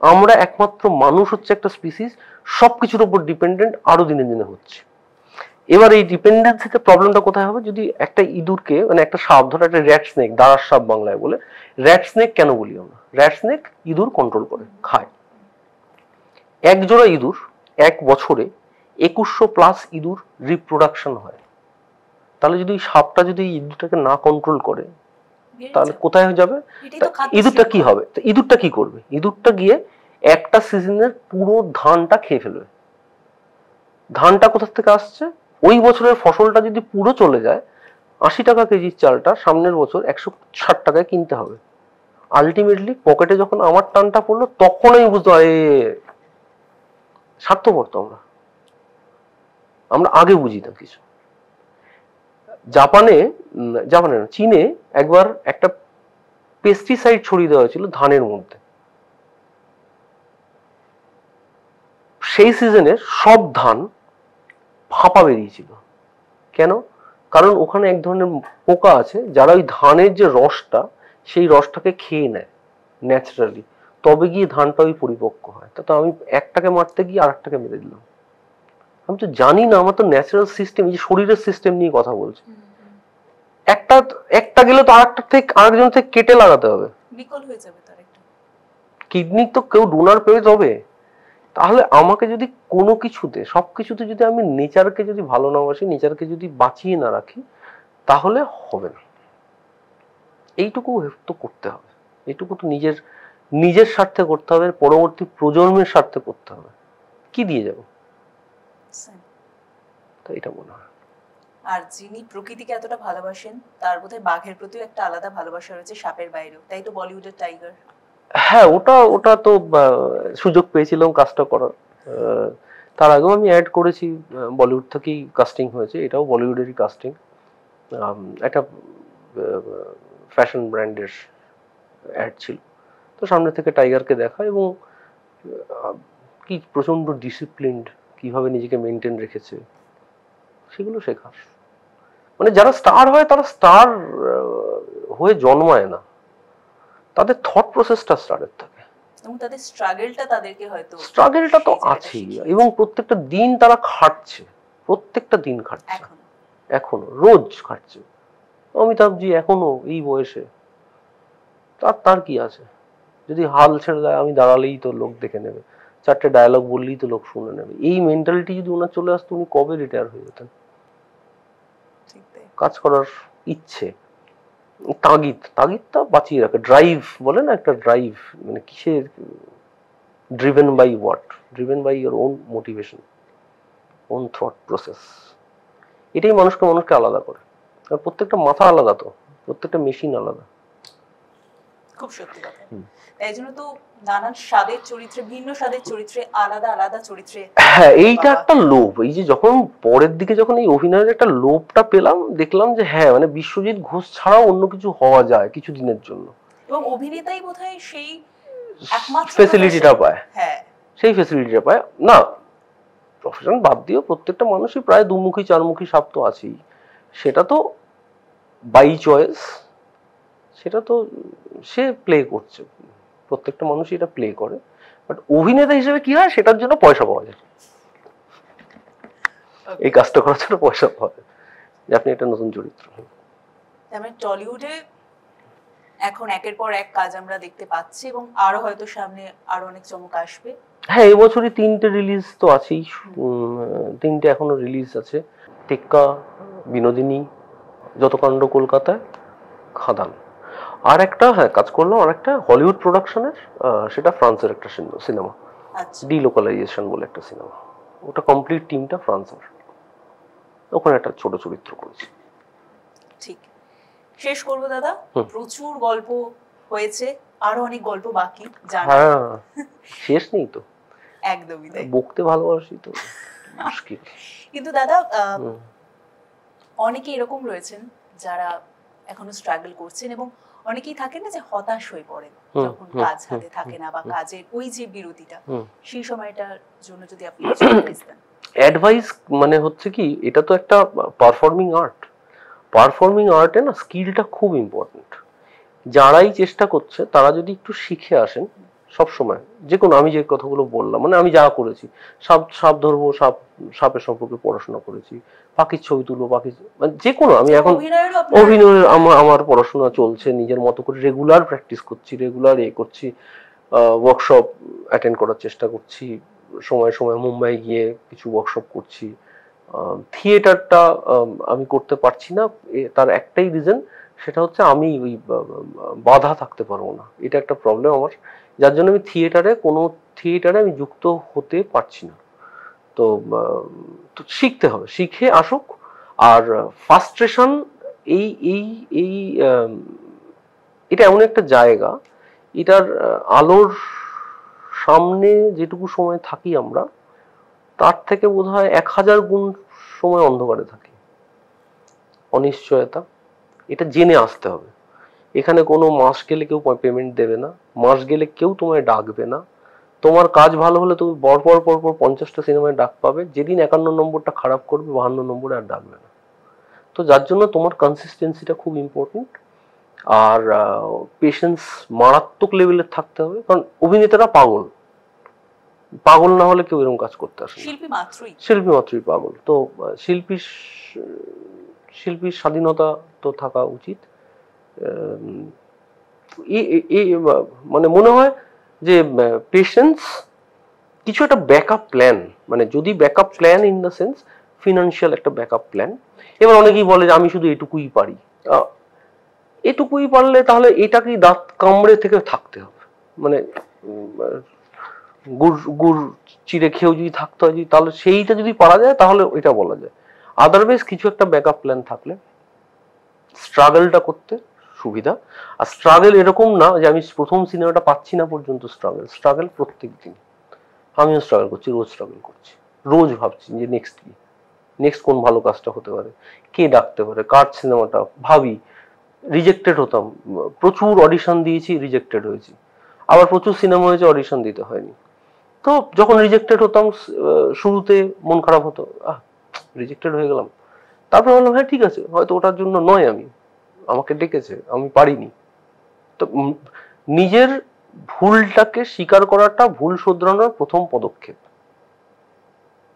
আমরা একমাত্র মানুষ হচ্ছে একটা স্পিসিস সবকিছুর উপর ডিপেন্ডেন্ট, আরো দিনে দিনে হচ্ছে। এবার এই ডিপেন্ডেন্সিতে প্রবলেমটা কোথায় হবে, যদি একটা ইঁদুরকে, মানে একটা সাপ, ধরো একটা র্যাট স্নেক, দাঁড়ার সাপ বাংলায় বলে, র্যাট স্নেক কেন বলি আমরা, র্যাট স্নেক ইঁদুর কন্ট্রোল করে খায়। এক জোড়া ইঁদুর এক বছরে 2100+ ইঁদুর রিপ্রোডাকশন হয়। তাহলে যদি সাপটা যদি ইঁদুরটাকে না কন্ট্রোল করে, তাহলে কোথায় যাবে? ইঁদুরটা কি হবে? ইঁদুরটা কি করবে? ইঁদুরটা গিয়ে একটা সিজনের পুরো ধানটা খেয়ে ফেলবে। ধানটা কোথা থেকে আসছে? ওই বছরের ফসলটা যদি পুরো চলে যায়, 80 টাকা কেজির চালটা সামনের বছর 160 টাকায় কিনতে হবে। আলটিমেটলি পকেটে যখন আমার টানটা পড়লো, তখন আমি বুঝতে পারি স্বার্থপর তো আমরা আগে বুঝি না কিছু। জাপানে না, চীনে একবার একটা পেস্টিসাইড ছড়িয়ে দেওয়া হয়েছিল ধানের মধ্যে। সেই সিজনের সব ধান ফাঁপা বেরিয়েছিল। কেন? কারণ ওখানে এক ধরনের পোকা আছে যারা ওই ধানের যে রসটা, সেই রসটাকে খেয়ে নেয় ন্যাচারালি, তবে গিয়ে ধানটা ওই পরিপক্ক হয়। তো আমি একটাকে মারতে গিয়ে আর একটাকে মেরে দিলাম। আমি তো জানি না, আমার তো ন্যাচারাল সিস্টেম, এই যে শরীরের সিস্টেম নিয়ে কথা বলছি। একটা গেলে তো আরেকটা থেকে আরেকজন থেকে কেটে লাগাতে হবে, বিকল হয়ে যাবে তার একটা। কিডনি তো কেউ ডোনার পেয়ে যাবে। তাহলে আমাকে যদি কোনো কিছুতে, সবকিছুতে যদি আমি নেচারকে যদি ভালো না বাসি, নেচারকে যদি বাঁচিয়ে না রাখি, তাহলে হবে না। এইটুকু তো করতে হবে, এইটুকু তো নিজের স্বার্থে করতে হবে, পরবর্তী প্রজন্মের স্বার্থে করতে হবে। কি দিয়ে যাব? তো এটা মনে হয়। আর যিনি প্রকৃতিকে এতটা ভালোবাসেন, তার বোধহয় বাঘের প্রতিও একটা আলাদা ভালোবাসা রয়েছে সাপের বাইরেও, তাই তো বলিউডের টাইগার। হ্যাঁ, ওটা তো সুযোগ পেয়েছিলাম কাজটা করার। তার আগেও আমি অ্যাড করেছি, বলিউড থেকেই কাস্টিং হয়েছে, এটাও বলিউডেরই কাস্টিং। একটা ফ্যাশন ব্র্যান্ডের অ্যাড ছিল, তো সামনে থেকে টাইগারকে দেখা, এবং কি প্রচন্ড ডিসিপ্লিনড, কিভাবে নিজেকে মেনটেন রেখেছে, সেগুলো শেখার। মানে যারা স্টার হয়, তারা স্টার হয়ে জন্মায় না, তাদের থট প্রসেসটা স্টারের থাকে, এবং তাদের স্ট্রাগলটা তাদেরকে হয়তো, স্ট্রাগলটা তো আছেই, এবং প্রত্যেকটা দিন তারা খাটছে, প্রত্যেকটা দিন খাটছে, এখনো রোজ খাটছে। অমিতাভজি এখনো এই বয়সে, তার কি আছে? যদি হাল ছেড়ে দেয়, আমি দাঁড়ালেই তো লোক দেখে নেবে, চারটে ডায়লগ বললেই তো লোক শুনে নেবে, এই মেন্টালিটি যদি ওনার চলে আসতো, উনি কবে রিটায়ার হয়ে যেতেন। কাজ করার ইচ্ছে, তাগিদটা বাঁচিয়ে রাখে, ড্রাইভ বলে না, একটা ড্রাইভ, মানে কিসের driven by what, driven by your own motivation, own thought process. এটাই মানুষকে আলাদা করে। আর প্রত্যেকটা মাথা আলাদা, তো প্রত্যেকটা মেশিন আলাদা। খুব সত্যি কথা। তাই জন্য তো নানান স্বাদের চরিত্রে, ভিন্ন স্বাদের চরিত্রে, আলাদা আলাদা চরিত্রে। হ্যাঁ, এইটা একটা লোভ। এই যে যখন পরের দিকে যখন এই অভিনয়ের একটা লোভটা পেলাম, দেখলাম যে হ্যাঁ, মানে বিশ্বজিৎ ঘোষ ছাড়াও অন্য কিছু হওয়া যায় কিছু দিনের জন্য, এবং অভিনেতাই বোধহয় সেই একমাত্র ফ্যাসিলিটিটা পায়। হ্যাঁ, সেই ফ্যাসিলিটিটা পায় না। প্রফেশন বাদ দিয়েও প্রত্যেকটা মানুষই প্রায় দুমুখী চারমুখী সাপ তো আছেই, সেটা তো বাই চয়েস, সেটা তো সে প্লে করছে, প্রত্যেকটা মানুষই এটা প্লে করে। বাট অভিনেতা হিসেবে কি হয়, সেটার জন্য পয়সা পাওয়া যায়, এই কাজটা করার জন্য পয়সা পাওয়া যায়, যে আপনি একটা নতুন চরিত্র। মানে টলিউডে এখন একের পর এক কাজ আমরা দেখতে পাচ্ছি, এবং আরো হয়তো সামনে আরো অনেক চমক আসবে। হ্যাঁ, এবছরই 3টে রিলিজ তো আছেই, 3টে এখনো রিলিজ আছে, টেক্কা, বিনোদিনী, যতকাণ্ড কলকাতায়, খাদান। আর একটা কাজ করলাম, আর একটা হলিউড প্রোডাকশনের, সেটা ফ্রান্সের একটা সিনেমা, ডিলোকালাইজেশন বলে একটা সিনেমা। ওটা কমপ্লিট টিমটা ফ্রান্সের, ওখানে একটা ছোট চরিত্র করেছি। ঠিক, শেষ করবো দাদা। প্রচুর গল্প হয়েছে, আরো অনেক গল্প বাকি জানা। হ্যাঁ, শেষ নেই তো, একদমই তাই। বকতে ভালোবাসি তো, মুশকিল। কিন্তু দাদা অনেকে এরকম রয়েছেন যারা এখনো স্ট্রাগল করছেন, এবং অনেকেই থাকেন না যে হতাশ হয়ে পড়েন যখন কাজ হাতে থাকে না, বা কাজের ওই যে বিরতিটা, সেই সময়টার জন্য যদি আপনি অ্যাডভাইস দেন। অ্যাডভাইস মানে হচ্ছে কি, এটা তো একটা পারফর্মিং আর্ট, পারফর্মিং আর্টে না স্কিলটা খুব ইম্পর্টেন্ট। যারাই চেষ্টা করছে তারা যদি একটু শিখে আসেন সব সময়, যে কোনো, আমি যে কথাগুলো বললাম, মানে আমি যা করেছি, সাপ ধরবো, সাপের সম্পর্কে পড়াশোনা করেছি, পাখির ছবি তুলবো, পাখি, মানে যে কোনো, আমি এখন অভিনয়ের আমার পড়াশোনা চলছে, নিজের মতো করে রেগুলার প্র্যাকটিস করছি, রেগুলার করছি, ওয়ার্কশপ অ্যাটেন্ড করার চেষ্টা করছি, সময় সময় মুম্বাই গিয়ে কিছু ওয়ার্কশপ করছি। থিয়েটারটা আমি করতে পারছি না, তার একটাই রিজন, সেটা হচ্ছে আমি ওই বাধা থাকতে পারবো না, এটা একটা প্রবলেম আমার, যার জন্য আমি থিয়েটারে আমি যুক্ত হতে পারছি না। তো শিখতে হবে, শিখে আসুক। আর ফ্রাস্ট্রেশন, এই এই এই এটা এমন একটা জায়গা, এটার আলোর সামনে যেটুকু সময় থাকি আমরা, তার থেকে বোধহয় 1000 গুণ সময় অন্ধকারে থাকি। অনিশ্চয়তা, এটা জেনে আসতে হবে। এখানে কোনো মাস গেলে কেউ পেমেন্ট দেবে না, মাস গেলে কেউ তোমায় ডাকবে না, তোমার কাজ ভালো হলে তুমি পরপর 50টা সিনেমায় ডাক পাবে, যেদিন 51 নম্বরটা খারাপ করবে 52 নম্বরে আর ডাকবে না। তো যার জন্য তোমার কনসিস্টেন্সিটা খুব ইম্পর্টেন্ট। আর পেশেন্স মারাত্মক লেভেলের থাকতে হবে, কারণ অভিনেতারা পাগল না হলে কেউ এরকম কাজ করতে আসে না, শিল্পী মাত্রই পাগল। তো শিল্পীর স্বাধীনতা তো থাকা উচিত। মানে মনে হয় যে পেশেন্স, কিছু একটা ব্যাকআপ প্ল্যান, মানে যদি backup plan in the sense financial একটা ব্যাকআপ প্ল্যান। এবার অনেকেই বলে যে আমি শুধু এটুকুই পারি, এটুকুই পারলে তাহলে এটাকেই দাঁত কামড়ে থেকে থাকতে হবে, মানে গুড় চিড়ে খেয়েও যদি থাকতে হয়, তাহলে সেইটা যদি পারা যায় তাহলে এটা বলা যায়। আদারওয়াইজ কিছু একটা ব্যাকআপ প্ল্যান থাকলে স্ট্রাগলটা করতে সুবিধা। আর স্ট্রাগল এরকম না যে আমি প্রথম সিনেমাটা পাচ্ছি না পর্যন্ত স্ট্রাগল প্রত্যেক দিন। আমিও স্ট্রাগল করছি, রোজ স্ট্রাগল করছি, রোজ ভাবছি যে নেক্সট কোন ভালো কাজটা হতে পারে, কে ডাকতে পারে, কার সিনেমাটা, ভাবি। রিজেক্টেড হতাম, প্রচুর অডিশন দিয়েছি, রিজেক্টেড হয়েছি, আবার প্রচুর সিনেমা হয়েছে, অডিশন দিতে হয়নি। তো যখন রিজেক্টেড হতাম, শুরুতে মন খারাপ হতো, রিজেক্টেড হয়ে গেলাম, তারপর বললাম হ্যাঁ ঠিক আছে, হয়তো ওটার জন্য নয়, আমাকে ডেকেছে, আমি পারিনি। তো নিজের ভুলটাকে স্বীকার করাটা ভুল শোধরানোর প্রথম পদক্ষেপ।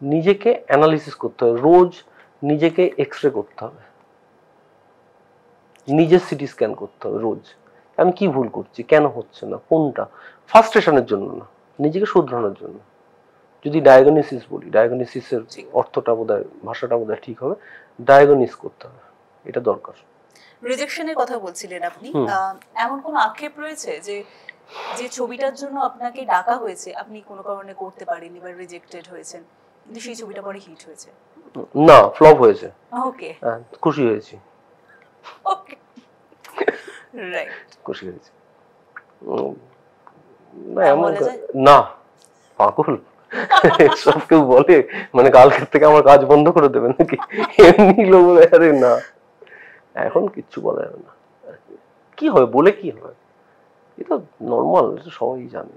নিজেকে অ্যানালিসিস করতে হবে, রোজ নিজেকে এক্সরে করতে হবে, নিজের সিটি স্ক্যান করতে হবে রোজ, আমি কি ভুল করছি, কেন হচ্ছে না, কোনটা। ফ্রাস্ট্রেশনের জন্য না, নিজেকে শুধরানোর জন্য। যদি ডায়াগনোসিস বলি, ডায়াগনোসিসের অর্থটা বোধহয়, ভাষাটা বোধহয় ঠিক হবে, ডায়াগনোস করতে হবে, এটা দরকার। রিজেকশনের কথা বলছিলেন আপনি, এমন কোন আক্ষেপ রয়েছে যে যে ছবিটার জন্য আপনাকে ডাকা হয়েছে আপনি কোনো কারণে করতে পারেননি বা রিজেক্টেড হয়েছেন, কিন্তু সেই ছবিটা পরে হিট হয়েছে? না, ফ্লপ হয়েছে। ওকে, খুশি হয়েছি। ওকে, রাইট, খুশি হয়েছি। না পাগল, সব কেউ বলে মানে কালকের থেকে আমার কাজ বন্ধ করে দেবে নাকি, এমনি লোক। আরে না, এখন কিচ্ছু বলা যাবে না, কি হবে বলে কি হবে, এটা নর্মাল, সবাই জানে,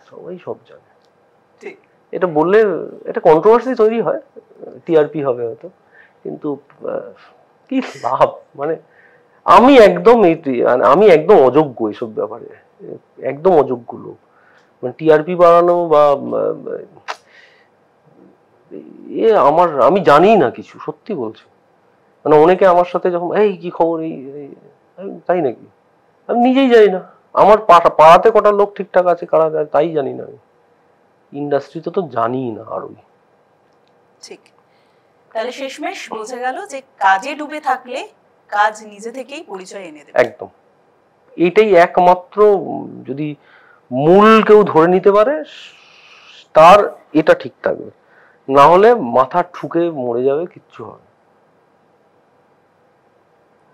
সবাই সব জানে। এটা বললে এটা কন্ট্রোভার্সি তৈরি হয়, টিআরপি হবে হয়তো, কিন্তু কি লাভ, মানে আমি একদম অযোগ্য এইসব ব্যাপারে, একদম অযোগ্য লোক। মানে টিআরপি বাড়ানো বা আমি জানি না কিছু, সত্যি বলছি। মানে অনেকে আমার সাথে যখন এই কি খবর, তাই নাকি, আমি নিজেই জানি না, আমার পাড়াতে কটা লোক ঠিকঠাক আছে কারা তাই জানি না, আমি ইন্ডাস্ট্রিতে তো জানি না আরোই। ঠিক, তাহলে শেষমেশ বোঝা গেল যে কাজে ডুবে থাকলে কাজ নিজে থেকেই পরিচয় এনে দেবে। একদম, এটাই একমাত্র, যদি মূল কেউ ধরে নিতে পারে তার এটা ঠিক থাকবে। না হলে মাথা ঠুকে মরে যাবে, কিচ্ছু হবে।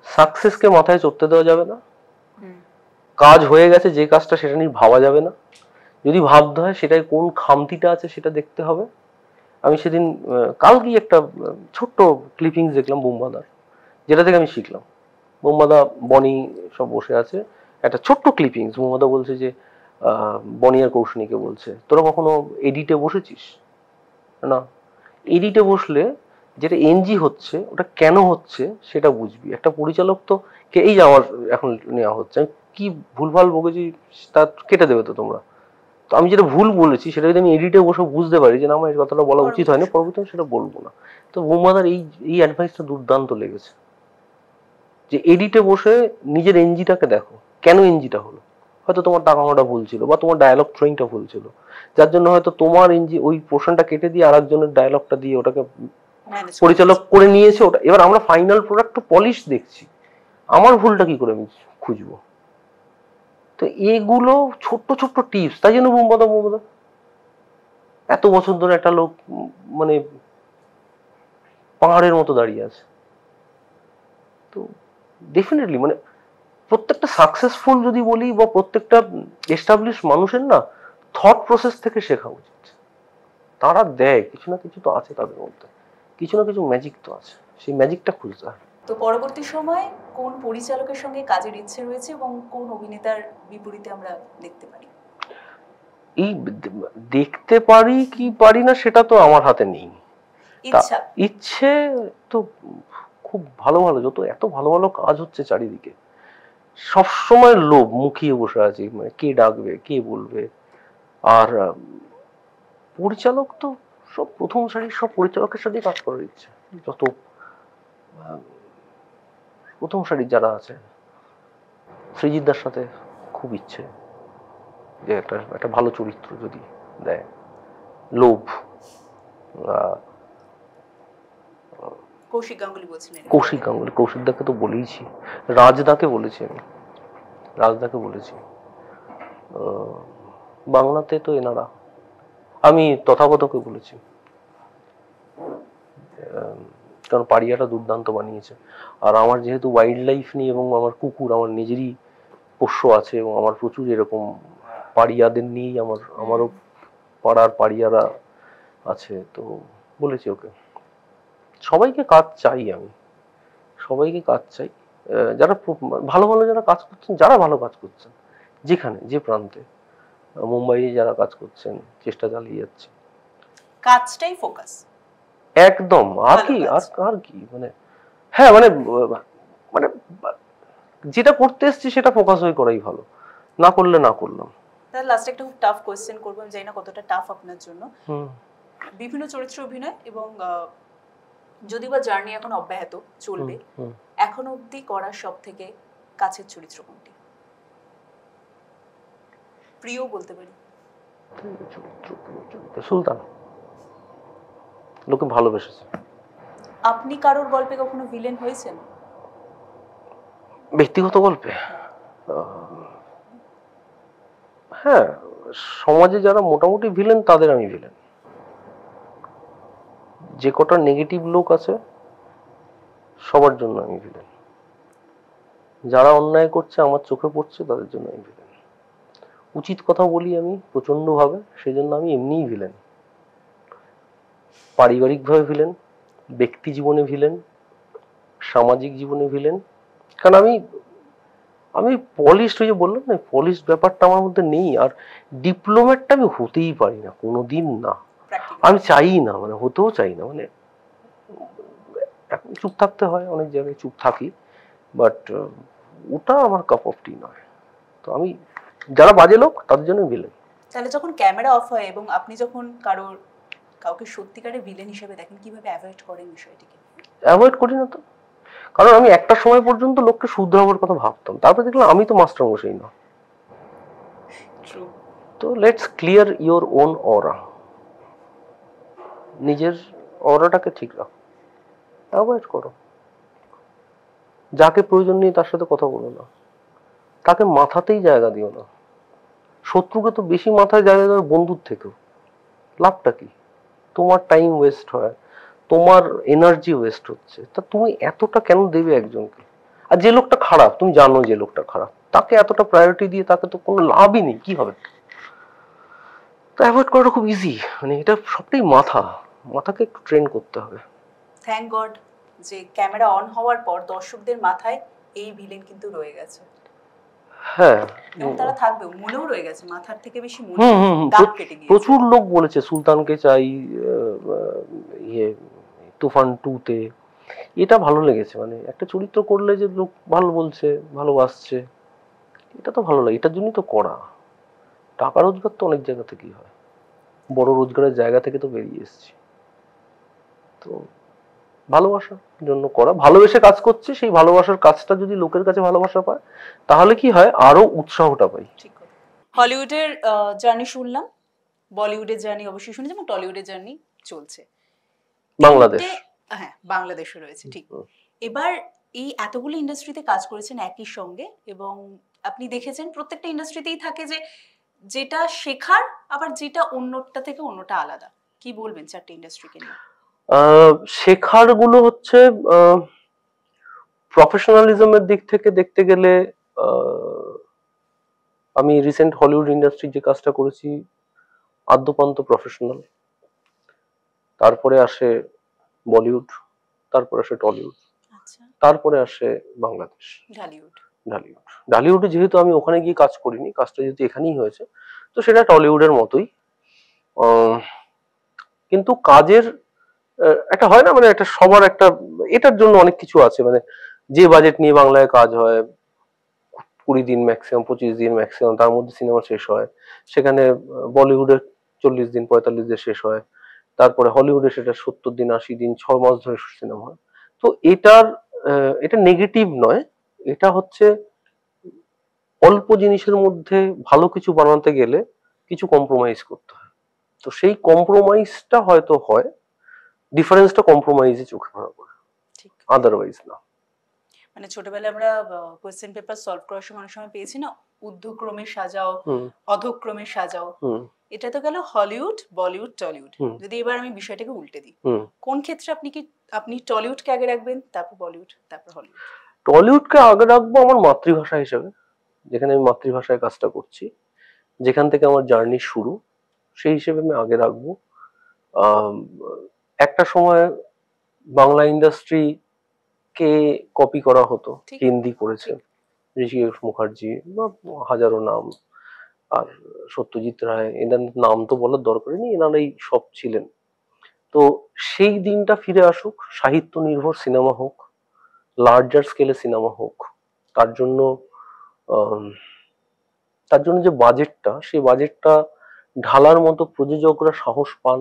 সাকসেসকে মাথায় চড়তে দেওয়া যাবে না। কাজ হয়ে গেছে যে কাজটা, সেটা নিয়ে ভাবা যাবে না। যদি ভাবতে হয় সেটাই কোন খামতিটা আছে সেটা দেখতে হবে। আমি সেদিন কালকেই একটা ছোট্ট ক্লিপিংস দেখলাম বুম্বাদার, যেটা থেকে আমি শিখলাম। বুম্বাদা, বনি সব বসে আছে, একটা ছোট্ট ক্লিপিংস। বুম্বাদা বলছে যে বনি আর কৌশিনীকে বলছে, তোরা কখনো এডিটে বসেছিস? না। এডিটে বসলে যেটা এনজি হচ্ছে ওটা কেন হচ্ছে সেটা বুঝবি। একটা পরিচালক তো এই যে আমার এখন নেওয়া হচ্ছে, আমি কি ভুলভাল বকেছি তা কেটে দেবে তো তোমরা। তো আমি যেটা ভুল বলেছি সেটা যদি আমি এডিটে বসে বুঝতে পারি যে না আমার এই কথাটা বলা উচিত হয়নি, পরবর্তী সেটা বলবো না। তো বুম্বাদার এই অ্যাডভাইসটা দুর্দান্ত লেগেছে, যে এডিটে বসে নিজের এনজিটাকে দেখো, কেন এনজিটা হলো। হয়তো তোমার টাকামাটা ভুল ছিল, বা তোমার ডায়ালগ থ্রোয়িংটা ভুল ছিল, যার জন্য হয়তো তোমার এনজি ওই পোর্শনটা কেটে দিয়ে আরেকজনের ডায়ালগটা দিয়ে ওটাকে পরিচালক করে নিয়েছে। ওটা এবার আমরা ফাইনাল প্রোডাক্ট পলিশ দেখছি, আমার ভুলটা কি করে আমি খুঁজবো। তো এগুলো ছোট্ট ছোট্ট টিপস। তাই জন্য বুম্বাদা এত বছর ধরে একটা লোক মানে পাহাড়ের মতো দাঁড়িয়ে আছে। তো ডেফিনেটলি মানে প্রত্যেকটা সাকসেসফুল যদি বলি, বা প্রত্যেকটা এস্টাবলিশ মানুষের না থট প্রসেস থেকে শেখা উচিত। তারা দেয় কিছু না কিছু তো আছে তাদের মধ্যে, কিছু না কিছু ম্যাজিক তো আছে, সেই ম্যাজিকটা খুঁজতে হয়। তো পরবর্তী সময় কোন পরিচালকের সঙ্গে কাজের ইচ্ছে রয়েছে এবং কোন অভিনেতার বিপরীতে আমরা দেখতে পারি? এই দেখতে পারি কি পারি না সেটা তো আমার হাতে নেই। ইচ্ছে তো খুব ভালো ভালো, যত এত ভালো ভালো কাজ হচ্ছে চারিদিকে, সবসময় লোভ মুখিয়ে বসে আছি, মানে কে ডাকবে, কে বলবে। আর পরিচালক তো সব প্রথম সারির সব পরিচালকের সাথে কাজ করার ইচ্ছে, যত প্রথম সারির যারা আছে, সৃজিতদার সাথে খুব ইচ্ছে যে একটা ভালো চরিত্র যদি দেয়। লোভ। কৌশিক গাঙ্গুলি বলছিলেন। কৌশিক গাঙ্গুলি, কৌশিকদাকে তো বলেইছি, রাজদাকে বলেছি, আমি রাজদাকে বলেছি। বাংলাতে তো এনারা, আমি তথাগতকে বলেছি, কারণ পাড়িয়াটা দুর্দান্ত বানিয়েছে। আর আমার যেহেতু ওয়াইল্ড লাইফ নিয়ে এবং আমার কুকুর, আমার নিজেরই পোষ্য আছে, এবং আমার প্রচুর এরকম পাড়িয়াদের নিয়েই আমারও পাড়ার পাড়িয়ারা আছে, তো বলেছি ওকে। সবাইকে কাজ চাই, আমি সবাইকে কাজ চাই। যারা ভালো ভালো যারা কাজ করছেন, যারা ভালো কাজ করছেন যেখানে যে প্রান্তে, মুম্বাইয়ে যারা কাজ করছেন, চেষ্টা চালিয়ে যাচ্ছে, কাজটাই ফোকাস একদম। আর কি আর কি মানে, হ্যাঁ মানে মানে যেটা করতে এসেছি সেটা ফোকাস হয়ে করাই ভালো, না করলে না করলাম। তাহলে লাস্টে একটা খুব টাফ কোশ্চেন করব, আমি জানি না কতটা টাফ আপনার জন্য। বিভিন্ন চরিত্রে অভিনয় এবং যদি বা জার্নি এখন অব্যাহত চলবে, এখন অবধি করা সব থেকে কাছের চরিত্র কোনটি? প্রিয় বলতে পারি। সুলতান, লোকে ভালোবেসেছে। আপনি কারোর গল্পে কখনো ভিলেন হয়েছেন? ব্যক্তিগত গল্পে হ্যাঁ, সমাজে যারা মোটামুটি ভিলেন তাদের আমি ভিলেন। যে কটা নেগেটিভ লোক আছে সবার জন্য আমি ভিলেন। যারা অন্যায় করছে আমার চোখে পড়ছে তাদের জন্য আমি ভিলেন। উচিত কথা বলি আমি প্রচন্ড ভাবে, সেজন্য আমি এমনিই ভিলেন। পারিবারিক ভাবে ভিলেন, ব্যক্তি জীবনে ভিলেন, সামাজিক জীবনে ভিলেন। কারণ আমি পলিশড, হয়ে বললাম না, পলিশড ব্যাপারটা আমার মধ্যে নেই। আর ডিপ্লোম্যাটটা আমি হতেই পারি না, কোনোদিন না। আমি চাই না, মানে হতেও চাই না। মানে এখন চুপ থাকতে হয়, অনেক জায়গায় চুপ থাকি, বাট ওটা আমার কাপ অফ টি নয়। তো আমি যারা বাজে লোক তাদের জন্য ভিলেন। তাহলে যখন ক্যামেরা অফ হয় এবং আপনি যখন কাউকে সত্যিকারের ভিলেন হিসেবে দেখেন, কিভাবে অ্যাভয়েড করেন বিষয়টিকে? অ্যাভয়েড করি না তো, কারণ আমি একটা সময় পর্যন্ত লোককে শুধরাবার কথা ভাবতাম, তারপরে দেখলাম আমি তো মাস্টার মশাই না। তো লেটস ক্লিয়ার ইওর ওন অরা, নিজের অরাটাকে ঠিক রাখো, অ্যাভয়েড করো। যাকে প্রয়োজন নেই তার সাথে কথা বলো না, তাকে মাথাতেই জায়গা দিও না। শত্রুকে তো বেশি মাথায় জায়গা দেওয়ার বন্ধুর থেকেও, লাভটা কি? তোমার টাইম ওয়েস্ট হয়, তোমার এনার্জি ওয়েস্ট হচ্ছে, তা তুমি এতটা কেন দেবে একজনকে? আর যে লোকটা খারাপ, তুমি জানো যে লোকটা খারাপ, তাকে এতটা প্রায়োরিটি দিয়ে তাকে তো কোনো লাভই নেই, কি হবে? তো অ্যাভয়েড করাটা খুব ইজি, মানে এটা সবটাই মাথাকে একটু ট্রেন করতে হবে। থ্যাংক গড যে ক্যামেরা অন হওয়ার পর দর্শকদের মাথায় এই ভিলেন কিন্তু রয়ে গেছে। হ্যাঁ, এবং তারা থাকবে, মনেও রয়ে গেছে, মাথার থেকে বেশি মনে দাগ কেটে গিয়েছে। প্রচুর লোক বলেছে সুলতানকে চাই ইয়ে তুফান 2 তে, এটা ভালো লেগেছে, মানে একটা চরিত্র করলে যে লোক ভালো বলছে, ভালোবাসছে, এটা তো ভালো লাগে, এটার জন্যই তো করা। টাকা রোজগার তো অনেক জায়গা থেকেই হয়, বড় রোজগারের জায়গা থেকে তো বেরিয়ে এসেছি। তো ভালোবাসার জন্য করা, ভালোবেসে কাজ করছে, সেই ভালোবাসার কাজটা যদি লোকের কাছে ভালোবাসা পায় তাহলে কি হয়, আরো উৎসাহটা পাই। ঠিক কথা। হলিউডের জার্নি শুনলাম, বলিউডের জার্নি অবশ্যই শুনেছি, এবং টলিউডের জার্নি চলছে, বাংলাদেশ, হ্যাঁ বাংলাদেশও রয়েছে। ঠিক, এবার এই এতগুলো ইন্ডাস্ট্রিতে কাজ করেছেন একই সঙ্গে, এবং আপনি দেখেছেন প্রত্যেকটা ইন্ডাস্ট্রিতেই থাকে যে যেটা শেখার, আবার যেটা অন্যটা থেকে অন্যটা আলাদা। কি বলবেন চারটে ইন্ডাস্ট্রিকে নিয়ে? শেখার গুলো হচ্ছে প্রফেশনালিজমের দিক থেকে দেখতে গেলে, আমি রিসেন্ট হলিউড ইন্ডাস্ট্রি যে কাজটা করেছি আদ্যপান্ত প্রফেশনাল, তারপরে আসে বলিউড, তারপরে আসে টলিউড, তারপরে আসে বাংলাদেশ ঢালিউড। ঢালিউডে যেহেতু আমি ওখানে গিয়ে কাজ করিনি, কাজটা যেহেতু এখানেই হয়েছে, তো সেটা টলিউডের মতোই। কিন্তু কাজের একটা হয় না, মানে একটা সবার একটা, এটার জন্য অনেক কিছু আছে, মানে যে বাজেট নিয়ে বাংলায় কাজ হয় 20 দিন ম্যাক্সিমাম, 25 দিন ম্যাক্সিমাম, তার মধ্যে সিনেমা শেষ হয়, সেখানে বলিউডে 40 দিন 45 দিন শেষ হয়, তারপরে হলিউডে সেটা 70 দিন 80 দিন 6 মাস ধরে সিনেমা হয়। তো এটা নেগেটিভ নয়, এটা হচ্ছে অল্প জিনিসের মধ্যে ভালো কিছু বানাতে গেলে কিছু কম্প্রোমাইজ করতে হয়, তো সেই কম্প্রোমাইজটা হয়তো হয়, ডিফারেন্সটা কম্প্রোমাইজে চোখে ধরা পড়ে, আদারওয়াইজ না। মানে ছোটবেলায় আমরা কোয়েশ্চেন পেপার সলভ করার সময় অনেক সময় পেয়েছি না, ঊর্ধ্বক্রমে সাজাও অধক্রমে সাজাও, এটা তো গেল হলিউড বলিউড টলিউড। যদি এবার আমি বিষয়টাকে উল্টে দিই, কোন ক্ষেত্রে আপনি টলিউডকে আগে রাখবেন, তারপর বলিউড, তারপর হলিউড? টলিউডকে আগে রাখবো আমার মাতৃভাষা হিসেবে, যেখানে আমি মাতৃভাষায় কাজটা করছি, যেখান থেকে আমার জার্নি শুরু, সেই হিসেবে আমি আগে রাখবো। একটা সময় বাংলা ইন্ডাস্ট্রি কে কপি করা হতো, হিন্দি করেছে ঋষিকেশ মুখার্জি বা হাজারো নাম, আর সত্যজিৎ রায়, এনার নাম তো বলার দরকারই নেই, এনারাই সব ছিলেন। তো সেই দিনটা ফিরে আসুক, সাহিত্য নির্ভর সিনেমা হোক, লার্জার স্কেলে সিনেমা হোক, তার জন্য যে বাজেটটা, সেই বাজেটটা ঢালার মতো প্রযোজকরা সাহস পান,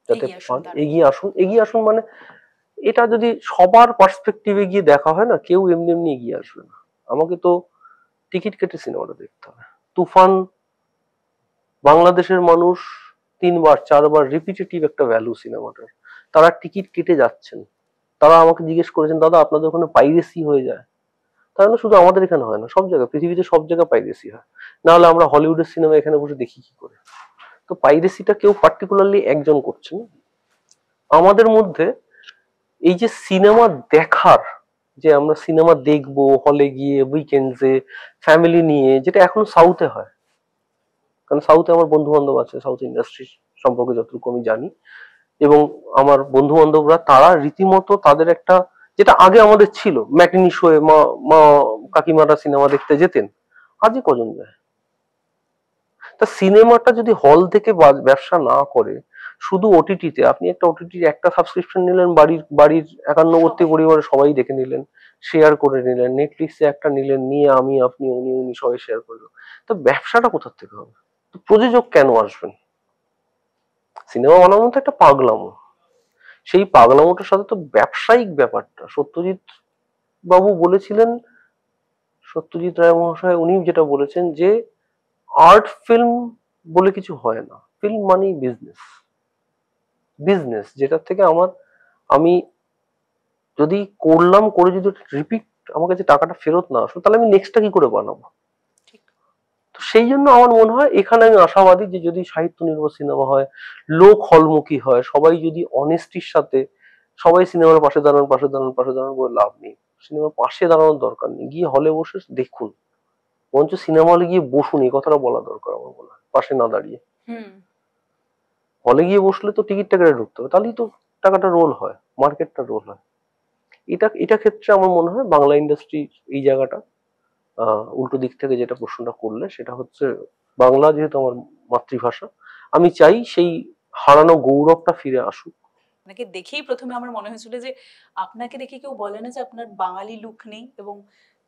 যাতে পান, এগিয়ে আসুন, মানে এটা যদি সবার পার্সপেক্টিভে গিয়ে দেখা হয় না, কেউ এমনি এমনি এগিয়ে আসবে না। আমাকে তো টিকিট কেটে সিনেমাটা দেখতে হবে। তুফান বাংলাদেশের মানুষ 3 বার 4 বার রিপিটেটিভ একটা ভ্যালু সিনেমাটার, তারা টিকিট কেটে যাচ্ছেন, তারা আমাকে জিজ্ঞেস করেছেন, দাদা আপনাদের ওখানে পাইরেসি হয়ে যায়? তাহলে শুধু আমাদের এখানে হয় না, সব জায়গায়, পৃথিবীতে সব জায়গায় পাইরেসি হয়, না হলে আমরা হলিউডের সিনেমা এখানে বসে দেখি কি করে? তো পাইরেসিটা কেউ পার্টিকুলারলি একজন করছেন, আমাদের মধ্যে এই যে সিনেমা দেখার, যে আমরা সিনেমা দেখবো হলে গিয়ে উইকেন্ডসে ফ্যামিলি নিয়ে, যেটা এখন সাউথে হয়, কারণ সাউথে আমার বন্ধু বান্ধব আছে, সাউথ ইন্ডাস্ট্রি সম্পর্কে যতটুকু আমি জানি, এবং আমার বন্ধু বান্ধবরা তারা রীতিমতো তাদের একটা, যেটা আগে আমাদের ছিল ম্যাটিনি শোয়ে মা কাকিমারা সিনেমা দেখতে যেতেন, আজই কজন যায়? তা সিনেমাটা যদি হল থেকে ব্যবসা না করে, শুধু ওটিটিতে, আপনি একটা ওটিটির একটা সাবস্ক্রিপশন নিলেন, বাড়ির 51 পরিবারে সবাই দেখে নিলেন, শেয়ার করে নিলেন, নেটফ্লিক্সে একটা নিলেন, নিয়ে আমি আপনি উনি সবাই শেয়ার করলো, তো ব্যবসাটা কোথা থেকে হবে? তো প্রযোজক কেন আসবেন? সিনেমা বানানো তো একটা পাগলামো, সেই পাগলামোটার সাথে তো ব্যবসায়িক ব্যাপারটা, সত্যজিৎ বাবু বলেছিলেন, সত্যজিৎ রায় মহাশয়, উনি যেটা বলেছেন যে আর্ট ফিল্ম বলে কিছু হয় না, ফিল্ম মানে বিজনেস, যেটা থেকে আমি যদি করলাম, করে যদি রিপিট আমার কাছে টাকাটা ফেরত না আসলো, তাহলে আমি নেক্সটটা কি করে বানাবো? তো সেই জন্য আমার মনে হয় এখানে আমি আশাবাদী যে যদি সাহিত্য নির্ভর সিনেমা হয়, লোক হলমুখী হয়, সবাই যদি অনেস্টির সাথে, সবাই সিনেমার পাশে দাঁড়ান পাশে দাঁড়ান পাশে দাঁড়ান বলে লাভ নেই, সিনেমার পাশে দাঁড়ানোর দরকার নেই, গিয়ে হলে বসে দেখুন, বরঞ্চ সিনেমা হলে গিয়ে বসুন, এই কথাটা বলা দরকার আমার মনে হয়, পাশে না দাঁড়িয়ে। হলে গিয়ে বসলে তো টিকিটটা কেটে ঢুকতে হবে, তাহলেই তো টাকাটা রোল হয়, মার্কেটটা রোল হয়। এটা ক্ষেত্রে আমার মনে হয় বাংলা ইন্ডাস্ট্রি এই জায়গাটা উল্টো দিক থেকে যেটা প্রশ্নটা করলে সেটা হচ্ছে, বাংলা যেহেতু আমার মাতৃভাষা, আমি চাই সেই হারানো গৌরবটা ফিরে আসুক। আপনাকে দেখেই প্রথমে আমার মনে হয়েছিল যে আপনাকে দেখে কেউ বলে না যে আপনার বাঙালি লুক নেই, এবং